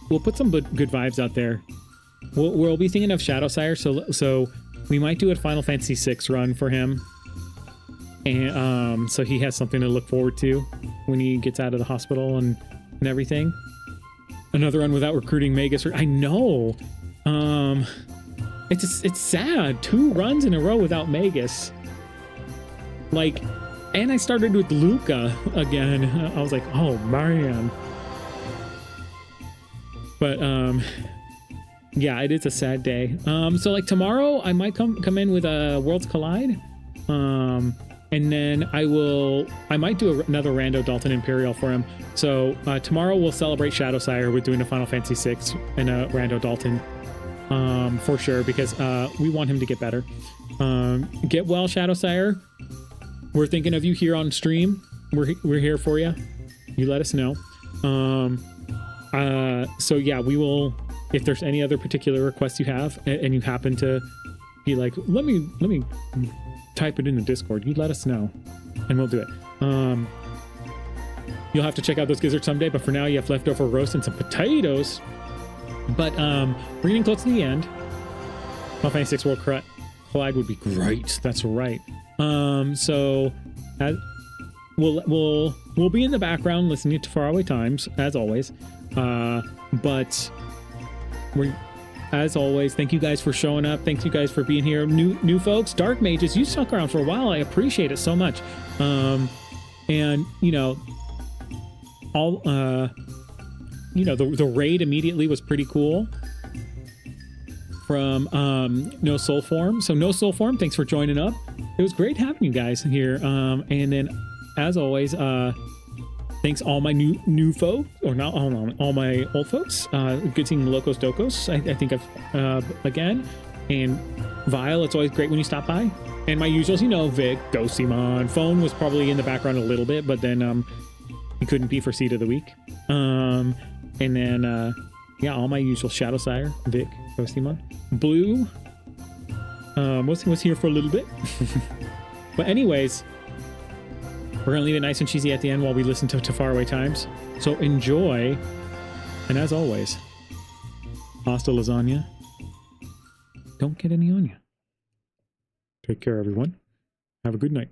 We'll put some good vibes out there. We'll be thinking of Shadowsire, so we might do a Final Fantasy VI run for him, and so he has something to look forward to when he gets out of the hospital and everything. Another run without recruiting Magus. I know. It's sad. 2 runs in a row without Magus. Like, and I started with Luca again. I was like, oh man. But yeah, it is a sad day. So like tomorrow I might come in with a Worlds Collide. And then I might do another Rando Dalton Imperial for him. So tomorrow we'll celebrate Shadowsire with doing a Final Fantasy VI and a Rando Dalton for sure, because we want him to get better. Get well, Shadowsire. We're thinking of you here on stream. We're here for you. You let us know. So yeah, we will, if there's any other particular requests you have and you happen to be like, let me type it in the Discord, you let us know and we'll do it. You'll have to check out those gizzards someday, but for now you have leftover roast and some potatoes. But we're getting close to the end. Final Fantasy VI World Collide would be great. That's right. So we'll be in the background listening to Faraway Times as always. But as always, thank you guys for showing up. Thank you guys for being here. New folks, Dark Mages, you stuck around for a while. I appreciate it so much. And you know, the raid immediately was pretty cool from No Soul Form. So No Soul Form, thanks for joining up. It was great having you guys here. And then as always, Thanks all my new folks, or not all my old folks. Good seeing Locos Docos. I think I've again, and Vile. It's always great when you stop by. And my usuals, you know, Vic, Ghostimon. Phone was probably in the background a little bit, but then he couldn't be for Seed of the Week. And then yeah, all my usual Shadowsire, Vic, Ghostimon, Blue. Was here for a little bit. But anyways, we're gonna leave it nice and cheesy at the end while we listen to Faraway Times. So enjoy, and as always, pasta lasagna. Don't get any on you. Take care, everyone. Have a good night.